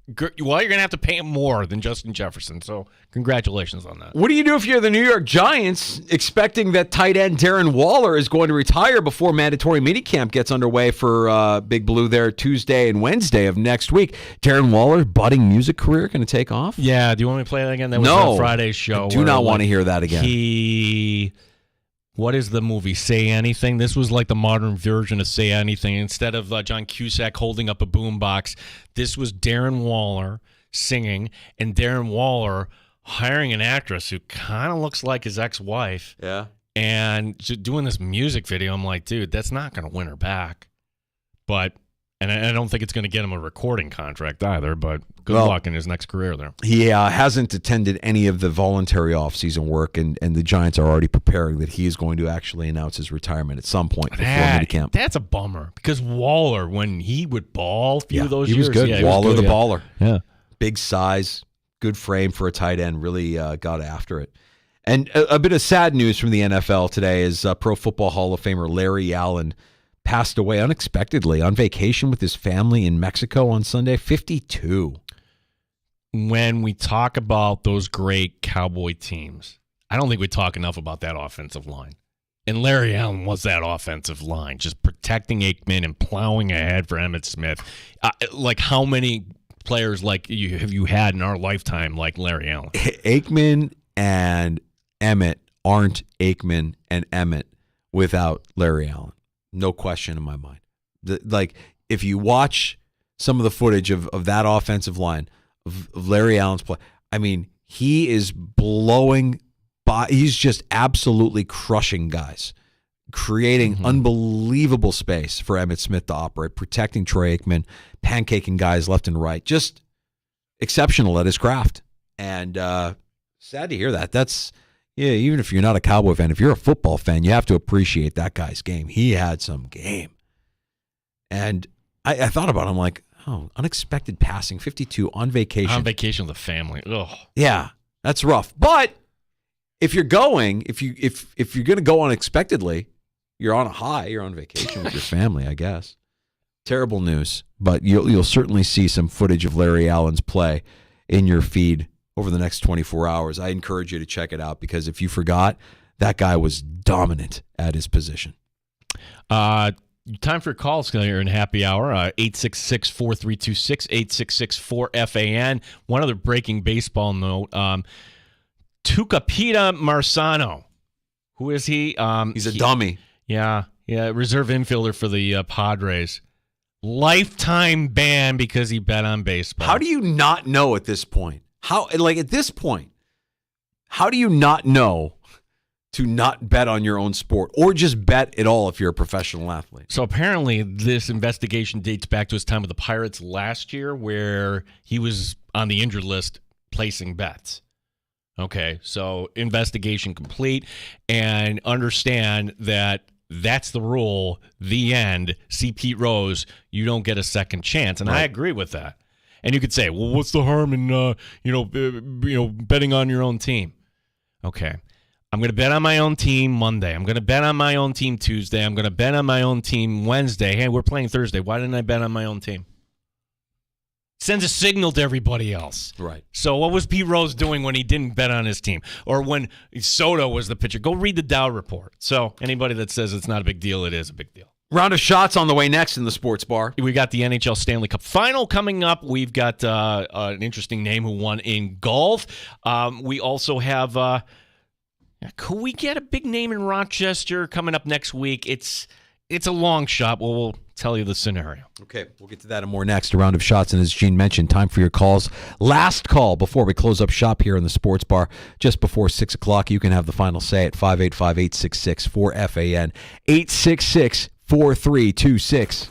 Well, you're going to have to pay him more than Justin Jefferson, so congratulations on that. What do you do if you're the New York Giants, expecting that tight end Darren Waller is going to retire before mandatory minicamp gets underway for Big Blue there Tuesday and Wednesday of next week? Darren Waller's budding music career going to take off? Yeah, do you want me to play that again? That was on Friday's show. I do not want to hear that again. What is the movie? Say Anything? This was like the modern version of Say Anything. Instead of John Cusack holding up a boombox, this was Darren Waller singing, and Darren Waller hiring an actress who kind of looks like his ex-wife. Yeah. And doing this music video. I'm like, dude, that's not going to win her back. And I don't think it's going to get him a recording contract either, but good luck in his next career there. He hasn't attended any of the voluntary offseason work, and the Giants are already preparing that he is going to actually announce his retirement at some point before minicamp. That's a bummer, because Waller, when he would ball a few of those years. He was good. Waller, the baller. Yeah. Big size, good frame for a tight end, really got after it. And a bit of sad news from the NFL today is Pro Football Hall of Famer Larry Allen passed away unexpectedly on vacation with his family in Mexico on Sunday, 52. When we talk about those great Cowboy teams, I don't think we talk enough about that offensive line. And Larry Allen was that offensive line, just protecting Aikman and plowing ahead for Emmitt Smith. Like, how many players like you had in our lifetime like Larry Allen? Aikman and Emmitt aren't Aikman and Emmitt without Larry Allen. No question in my mind. If you watch some of the footage of that offensive line, of Larry Allen's play, I mean, he is blowing by. He's just absolutely crushing guys, creating unbelievable space for Emmitt Smith to operate, protecting Troy Aikman, pancaking guys left and right. Just exceptional at his craft. And sad to hear that. That's... Yeah, even if you're not a Cowboy fan, if you're a football fan, you have to appreciate that guy's game. He had some game. And I thought about it. I'm like, unexpected passing, 52 on vacation. On vacation with the family. Ugh. Yeah, that's rough. But if you're going, if you're going to go unexpectedly, you're on a high, you're on vacation with your family, I guess. Terrible news, but you'll certainly see some footage of Larry Allen's play in your feed over the next 24 hours. I encourage you to check it out because if you forgot, that guy was dominant at his position. Time for calls here in happy hour. 866-4326, 866-4FAN. One other breaking baseball note. Tucapita Marzano. Who is he? He's a dummy. Yeah, reserve infielder for the Padres. Lifetime ban because he bet on baseball. How do you not know at this point? How do you not know to not bet on your own sport or just bet at all if you're a professional athlete? So apparently this investigation dates back to his time with the Pirates last year where he was on the injured list placing bets. Okay, so investigation complete, and understand that that's the rule, the end. See Pete Rose, you don't get a second chance. And right. I agree with that. And you could say, well, what's the harm in betting on your own team? Okay. I'm going to bet on my own team Monday. I'm going to bet on my own team Tuesday. I'm going to bet on my own team Wednesday. Hey, we're playing Thursday. Why didn't I bet on my own team? Sends a signal to everybody else. Right. So what was Pete Rose doing when he didn't bet on his team? Or when Soto was the pitcher? Go read the Dow report. So anybody that says it's not a big deal, it is a big deal. Round of shots on the way next in the sports bar. We got the NHL Stanley Cup Final coming up. We've got an interesting name who won in golf. We also have... could we get a big name in Rochester coming up next week? It's a long shot. Well, we'll tell you the scenario. Okay, we'll get to that and more next. A round of shots, and as Gene mentioned, time for your calls. Last call before we close up shop here in the sports bar, just before 6 o'clock. You can have the final say at 585-866-4FAN, 866-4326.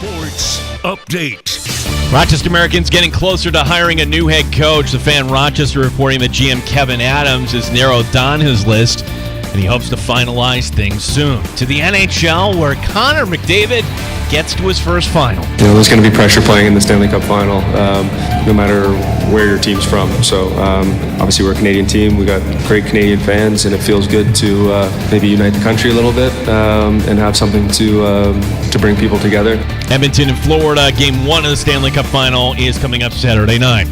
Sports Update. Rochester Americans getting closer to hiring a new head coach. The Fan Rochester reporting that GM Kevin Adams has narrowed down his list, and he hopes to finalize things soon. To the NHL, where Connor McDavid gets to his first final. There's going to be pressure playing in the Stanley Cup final, no matter where your team's from. So obviously we're a Canadian team. We got great Canadian fans, and it feels good to maybe unite the country a little bit and have something to bring people together. Edmonton and Florida, Game 1 of the Stanley Cup final is coming up Saturday night.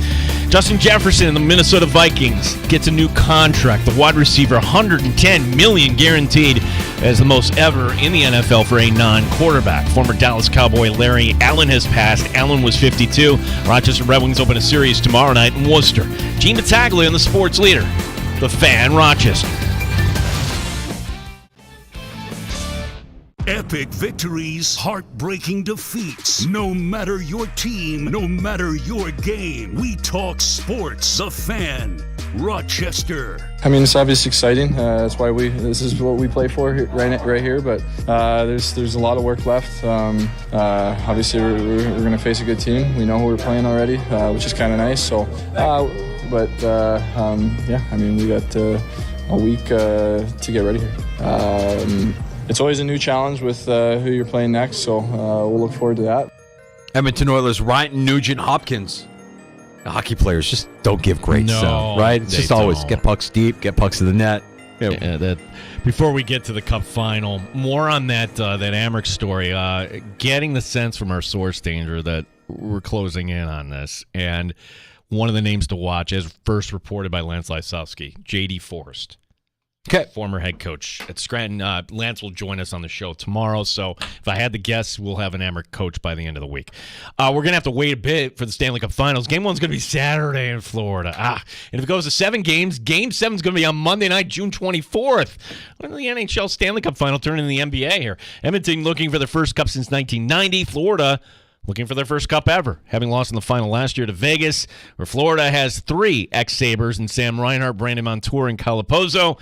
Justin Jefferson and the Minnesota Vikings gets a new contract. The wide receiver, $110 million guaranteed, as the most ever in the NFL for a non-quarterback. Former Dallas Cowboy Larry Allen has passed. Allen was 52. Rochester Red Wings open a series tomorrow night in Worcester. Gene Battaglia on the sports leader, the Fan Rochester. Epic victories, heartbreaking defeats. No matter your team, no matter your game, we talk sports. The Fan, Rochester. I mean, it's obviously exciting. That's why this is what we play for right here. But there's a lot of work left. Obviously, we're going to face a good team. We know who we're playing already, which is kind of nice. So, yeah, I mean, we got a week to get ready here. It's always a new challenge with who you're playing next, so we'll look forward to that. Edmonton Oilers, Ryan Nugent-Hopkins. Hockey players just don't give great stuff, right? It's just always get pucks deep, get pucks to the net. Yeah, that. Before we get to the Cup final, more on that Amherst story. Getting the sense from our source, Danger, that we're closing in on this, and one of the names to watch, as first reported by Lance Lysowski, J.D. Forrest. Okay. Former head coach at Scranton. Lance will join us on the show tomorrow, so if I had to guess, we'll have an Amherst coach by the end of the week. We're going to have to wait a bit for the Stanley Cup Finals. Game 1's going to be Saturday in Florida. And if it goes to 7 games, Game 7's going to be on Monday night, June 24th. When the NHL Stanley Cup Final turn in the NBA here. Edmonton looking for their first cup since 1990. Florida looking for their first cup ever, having lost in the final last year to Vegas, where Florida has 3 ex-Sabres and Sam Reinhart, Brandon Montour, and Calipozzo.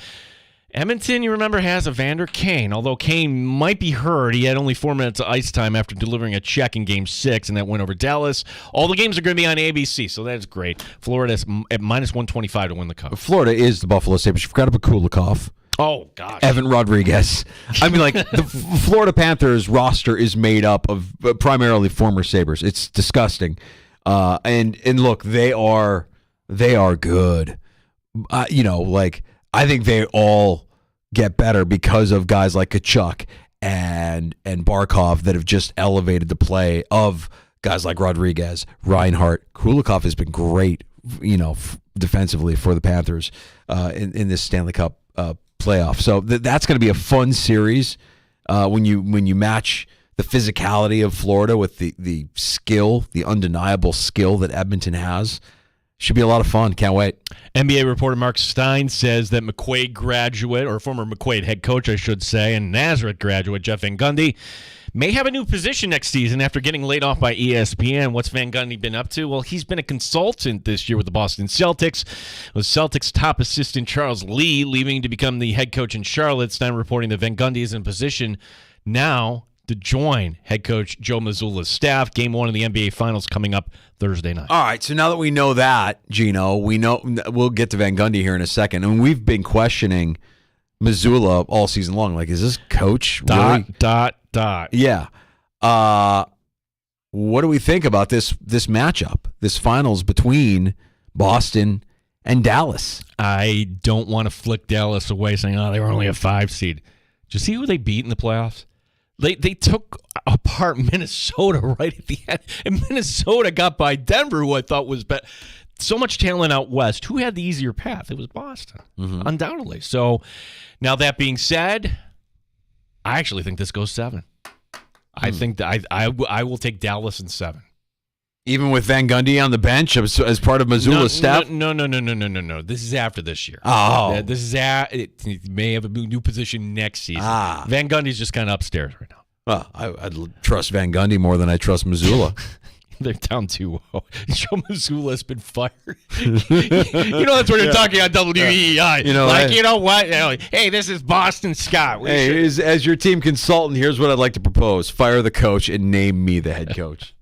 Edmonton, you remember, has Evander Kane. Although Kane might be hurt, he had only 4 minutes of ice time after delivering a check in Game 6, and that went over Dallas. All the games are going to be on ABC, so that's great. Florida's at minus 125 to win the cup. Florida is the Buffalo Sabres. You forgot about Kulikov. Oh, gosh. Evan Rodriguez. I mean, like, the Florida Panthers roster is made up of primarily former Sabres. It's disgusting. And look, they are good. I think they all get better because of guys like Kachuk and Barkov that have just elevated the play of guys like Rodriguez, Reinhart. Kulikov has been great, defensively for the Panthers in this Stanley Cup playoff. So that's going to be a fun series when you match the physicality of Florida with the skill, the undeniable skill that Edmonton has. Should be a lot of fun. Can't wait. NBA reporter Mark Stein says that McQuaid graduate, or former McQuaid head coach, I should say, and Nazareth graduate Jeff Van Gundy may have a new position next season after getting laid off by ESPN. What's Van Gundy been up to? Well, he's been a consultant this year with the Boston Celtics, with Celtics top assistant Charles Lee leaving to become the head coach in Charlotte. Stein reporting that Van Gundy is in position now to join head coach Joe Mazzulla's staff. Game 1 of the NBA Finals coming up Thursday night. All right, so now that we know that, Gino, we'll get to Van Gundy here in a second, and we've been questioning Mazzulla all season long. Like, is this coach really? ... Yeah. What do we think about this matchup, this finals between Boston and Dallas? I don't want to flick Dallas away saying, they were only a 5 seed. Did you see who they beat in the playoffs? They took apart Minnesota right at the end, and Minnesota got by Denver, who I thought was better. So much talent out west. Who had the easier path? It was Boston, undoubtedly. So now that being said, I actually think this goes 7. I think that I will take Dallas in 7. Even with Van Gundy on the bench as part of Mazzulla's staff? No. This is after this year. Oh. This is it may have a new position next season. Van Gundy's just kind of upstairs right now. Well, I trust Van Gundy more than I trust Mazzulla. They're down 2-0. Joe Mazzulla's been fired. That's what they're talking on WEEI. You know what? Hey, this is Boston Scott. As your team consultant, here's what I'd like to propose. Fire the coach and name me the head coach.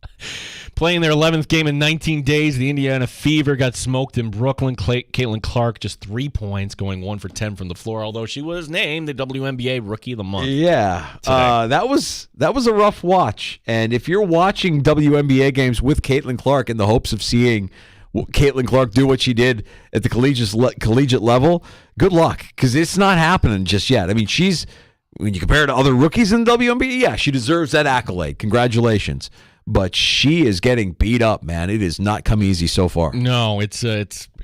Playing their 11th game in 19 days, the Indiana Fever got smoked in Brooklyn. Caitlin Clark, just 3 points, going 1 for 10 from the floor, although she was named the WNBA Rookie of the Month. Yeah, that was a rough watch. And if you're watching WNBA games with Caitlin Clark in the hopes of seeing Caitlin Clark do what she did at the collegiate level, good luck, because it's not happening just yet. I mean, when you compare her to other rookies in the WNBA, yeah, she deserves that accolade. Congratulations. But she is getting beat up, man. It has not come easy so far. No, it's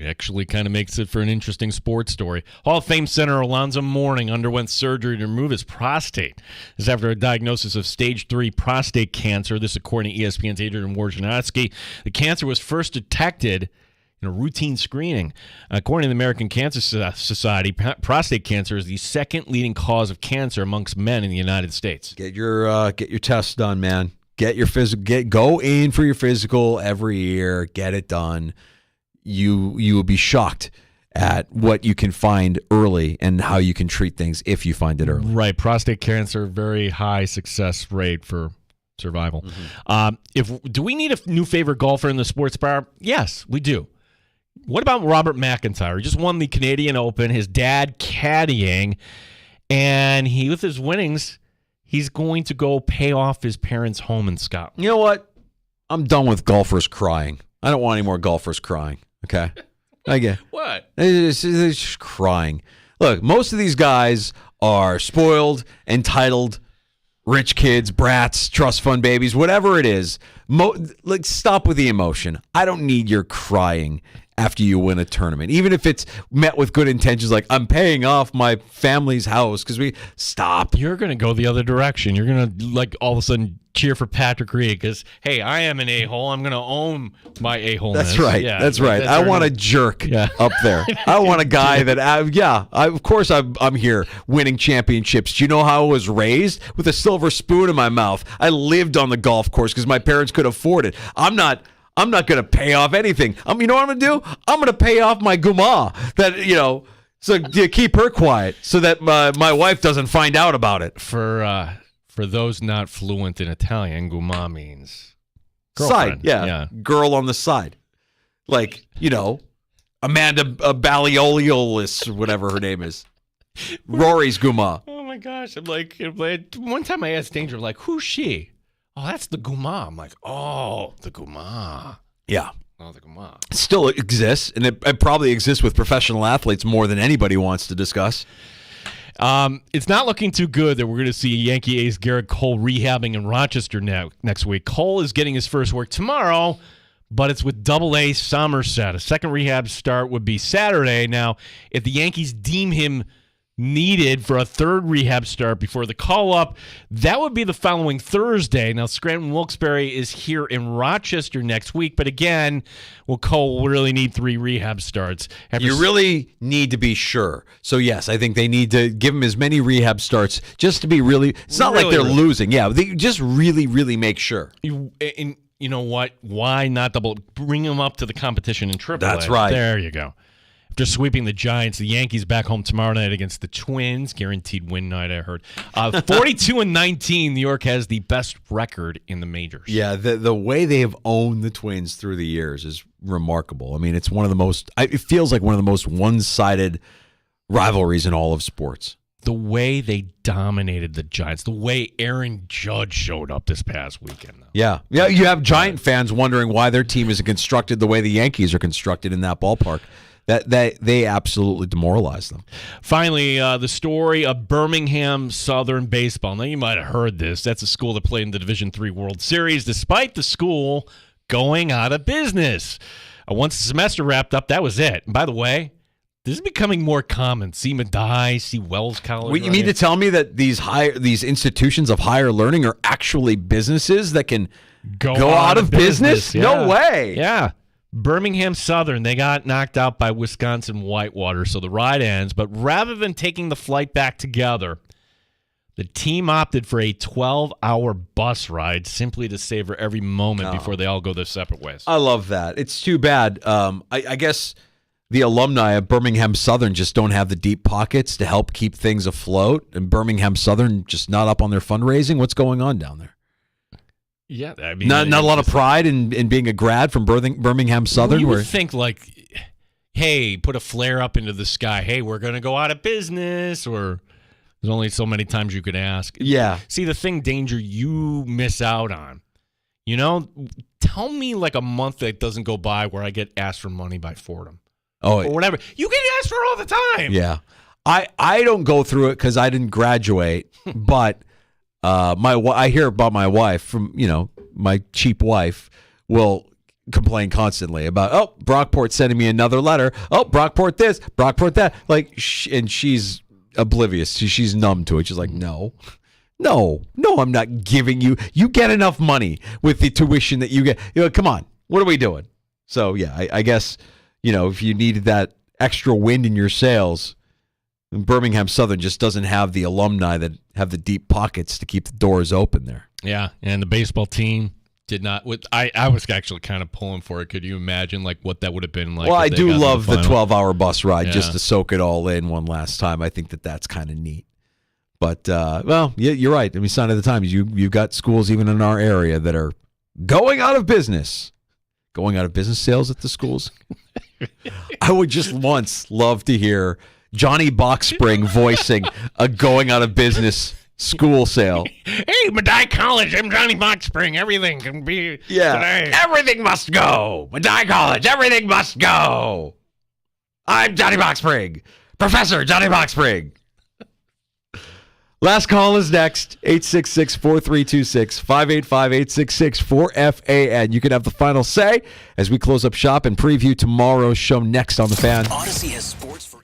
actually kind of makes it for an interesting sports story. Hall of Fame center Alonzo Mourning underwent surgery to remove his prostate. This is after a diagnosis of stage 3 prostate cancer. This according to ESPN's Adrian Wojnarowski. The cancer was first detected in a routine screening. According to the American Cancer Society, prostate cancer is the second leading cause of cancer amongst men in the United States. Get your tests done, man. Get your physical. Go in for your physical every year. Get it done. You will be shocked at what you can find early and how you can treat things if you find it early. Right, prostate cancer, very high success rate for survival. Mm-hmm. Do we need a new favorite golfer in the sports bar? Yes, we do. What about Robert McIntyre? He just won the Canadian Open. His dad caddying, and he with his winnings. He's going to go pay off his parents' home in Scotland. You know what? I'm done with golfers crying. I don't want any more golfers crying. Okay? I get what? It's just crying. Look, most of these guys are spoiled, entitled, rich kids, brats, trust fund babies, whatever it is. Stop with the emotion. I don't need your crying after you win a tournament, even if it's met with good intentions, like I'm paying off my family's house because stop. You're going to go the other direction. You're going to all of a sudden cheer for Patrick Reed because, hey, I am an a-hole. I'm going to own my a-holeness. That's right. Yeah, that's right. I want a jerk up there. I want a guy that, of course I'm here winning championships. Do you know how I was raised? With a silver spoon in my mouth. I lived on the golf course because my parents could afford it. I'm not going to pay off anything. You know what I'm going to do? I'm going to pay off my guma so to keep her quiet so that my wife doesn't find out about it. For those not fluent in Italian, guma means girlfriend. Side, yeah. Girl on the side. Like, Amanda Ballioliolis, or whatever her name is. Rory's guma. Oh my gosh. I'm like, one time I asked Danger, like, who's she? Oh, that's the guma. I'm like, oh, the guma. Yeah. Oh, the guma. It still exists, and it probably exists with professional athletes more than anybody wants to discuss. It's not looking too good that we're going to see Yankee ace Garrett Cole rehabbing in Rochester next week. Cole is getting his first work tomorrow, but it's with Double-A Somerset. A second rehab start would be Saturday. Now, if the Yankees deem him needed for a third rehab start before the call-up, that would be the following Thursday. Now, Scranton Wilkes-Barre is here in Rochester next week, but again, will Cole really need 3 rehab starts? You really need to be sure. So, yes, I think they need to give him as many rehab starts just to be really – it's not like they're losing. Yeah, they just really, really make sure. And you know what? Why not bring him up to the competition in AAA? That's right. There you go. After sweeping the Giants, the Yankees back home tomorrow night against the Twins. Guaranteed win night, I heard. 42-19, New York has the best record in the majors. Yeah, the way they have owned the Twins through the years is remarkable. I mean, it's one of the most – it feels like one of the most one-sided rivalries in all of sports. The way they dominated the Giants, the way Aaron Judge showed up this past weekend. Though. Yeah, you have Giant fans wondering why their team isn't constructed the way the Yankees are constructed in that ballpark. That they absolutely demoralized them. Finally, the story of Birmingham Southern Baseball. Now, you might have heard this. That's a school that played in the Division III World Series, despite the school going out of business. Once the semester wrapped up, that was it. And by the way, this is becoming more common. See Medaille, see Wells College. You mean to tell me that these institutions of higher learning are actually businesses that can go out of business? Yeah. No way. Yeah. Birmingham Southern, they got knocked out by Wisconsin Whitewater, so the ride ends. But rather than taking the flight back together, The team opted for a 12-hour bus ride simply to savor every moment before they all go their separate ways. I love that. It's too bad. I guess the alumni of Birmingham Southern just don't have the deep pockets to help keep things afloat, and Birmingham Southern just not up on their fundraising. What's going on down there? Yeah, I mean, not a lot of pride in being a grad from Birmingham Southern. You would think like, hey, put a flare up into the sky. Hey, we're going to go out of business, or there's only so many times you could ask. Yeah. See, the thing, Danger, you miss out on. Tell me like a month that doesn't go by where I get asked for money by Fordham. Or whatever. You get asked for all the time. Yeah. I don't go through it because I didn't graduate, but I hear about my wife from, my cheap wife will complain constantly about, Brockport sending me another letter. Oh, Brockport this, Brockport that. And she's oblivious. She's numb to it. She's like, no, I'm not giving you. You get enough money with the tuition that you get. Come on. What are we doing? So, yeah, I guess, if you needed that extra wind in your sails, Birmingham Southern just doesn't have the alumni that have the deep pockets to keep the doors open there. Yeah, and the baseball team did not. I was actually kind of pulling for it. Could you imagine what that would have been like? Well, I do love the 12-hour bus ride just Yeah. to soak it all in one last time. I think that's kind of neat. But, you're right. I mean, sign of the times. You've got schools even in our area that are going out of business. Going out of business sales at the schools. I would just once love to hear Johnny Boxspring voicing a going out of business school sale. Hey, Medaille College, I'm Johnny Boxspring. Everything can be today. Everything must go. Medaille College, everything must go. I'm Johnny Boxspring. Professor Johnny Boxspring. Last call is next. 866-4326, 585-866-4FAN. You can have the final say as we close up shop and preview tomorrow's show next on The Fan. Odyssey has sports for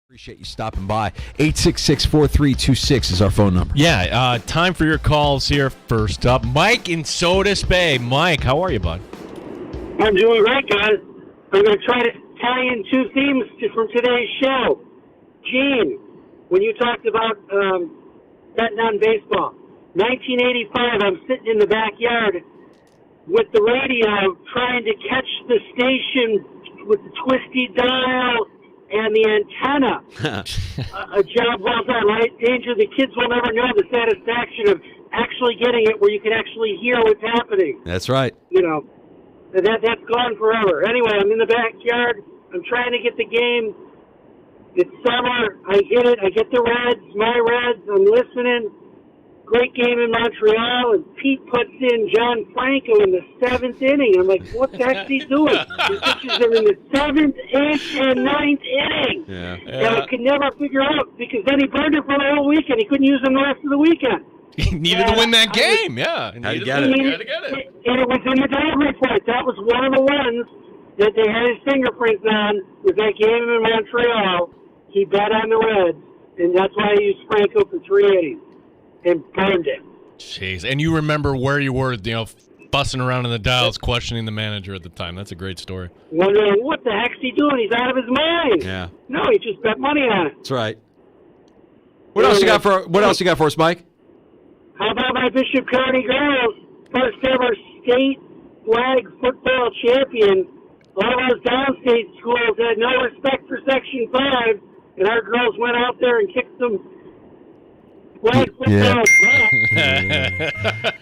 Appreciate you stopping by. 866-4326 is our phone number. Yeah, time for your calls here. First up, Mike in Sodus Bay. Mike, how are you, bud? I'm doing great, guys. I'm going to try to tie in two themes from today's show. Gene, when you talked about betting on baseball, 1985, I'm sitting in the backyard with the radio trying to catch the station with the twisty dial and the antenna. A job well done, right? Danger, the kids will never know the satisfaction of actually getting it where you can actually hear what's happening. That's right. You know, that's gone forever. Anyway, I'm in the backyard. I'm trying to get the game. It's summer. I hit it. I get the Reds, my Reds. I'm listening. Great game in Montreal, and Pete puts in John Franco in the 7th inning. I'm like, what the heck's he doing? The pitchers are in the 7th, 8th, and 9th inning. Yeah. And I could never figure out, because then he burned it for the whole weekend. He couldn't use them the rest of the weekend. He needed to win that game, yeah. How'd you get it? And it was in the dog report. That was one of the ones that they had his fingerprints on, was that game in Montreal. He bet on the Reds, and that's why he used Franco for 380 and burned it. Jeez, and you remember where you were, fussing around in the dials, questioning the manager at the time. That's a great story. Wondering, what the heck's he doing? He's out of his mind. Yeah. No, he just bet money on it. That's right. What else you got for us, Mike? How about my Bishop County girls, first ever state flag football champion? All those downstate schools had no respect for Section 5, and our girls went out there and kicked them flag football back.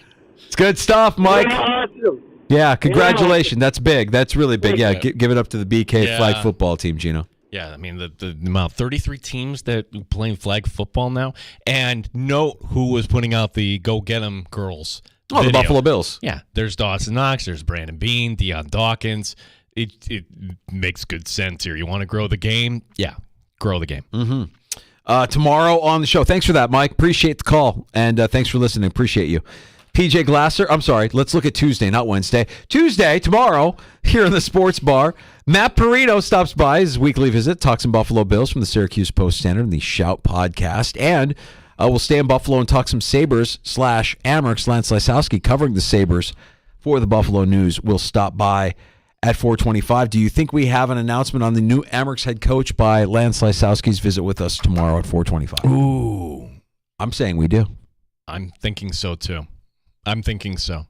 It's good stuff, Mike. Awesome. Yeah, congratulations. That's big. That's really big. Yeah, Yeah. give it up to the BK Yeah. flag football team, Gino. Yeah, I mean, the amount, 33 teams that playing flag football now, and note who was putting out the Go Get 'em girls. Oh, the video. Buffalo Bills. Yeah, there's Dawson Knox, there's Brandon Bean, Deion Dawkins. It makes good sense here. You want to grow the game? Yeah, grow the game. Mm-hmm. Tomorrow on the show. Thanks for that, Mike. Appreciate the call, and thanks for listening. Appreciate you. PJ Glasser, I'm sorry, let's look at Tuesday, not Wednesday. Tuesday, tomorrow, here in the Sports Bar, Matt Perino stops by his weekly visit, talks some Buffalo Bills from the Syracuse Post-Standard and the Shout podcast, and we'll stay in Buffalo and talk some Sabres /Amerks. Lance Lysowski covering the Sabres for the Buffalo News will stop by at 4:25. Do you think we have an announcement on the new Amerks head coach by Lance Lysowski's visit with us tomorrow at 4:25? Ooh. I'm saying we do. I'm thinking so, too. I'm thinking so.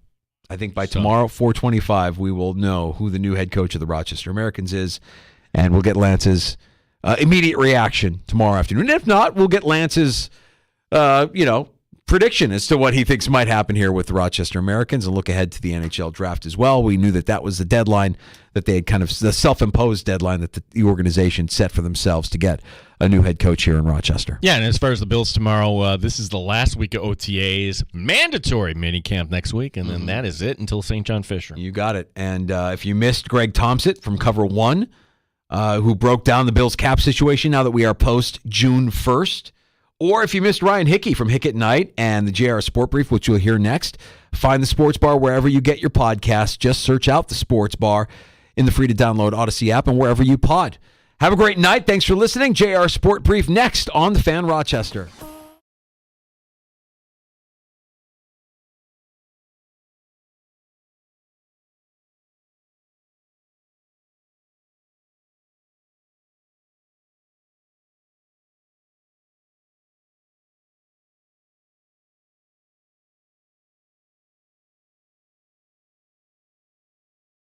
I think by tomorrow, 4:25, we will know who the new head coach of the Rochester Americans is, and we'll get Lance's immediate reaction tomorrow afternoon. And if not, we'll get Lance's, prediction as to what he thinks might happen here with the Rochester Americans and look ahead to the NHL draft as well. We knew that was the deadline that they had the self-imposed deadline that the organization set for themselves to get a new head coach here in Rochester. Yeah, and as far as the Bills tomorrow, this is the last week of OTAs, mandatory minicamp next week, and then that is it until St. John Fisher. You got it. And if you missed Greg Thompson from Cover 1, who broke down the Bills cap situation now that we are post June 1st, or if you missed Ryan Hickey from Hick at Night and the JR Sport Brief, which you'll hear next, find the Sports Bar wherever you get your podcasts. Just search out the Sports Bar in the free-to-download Odyssey app and wherever you pod. Have a great night. Thanks for listening. JR Sport Brief next on The Fan Rochester.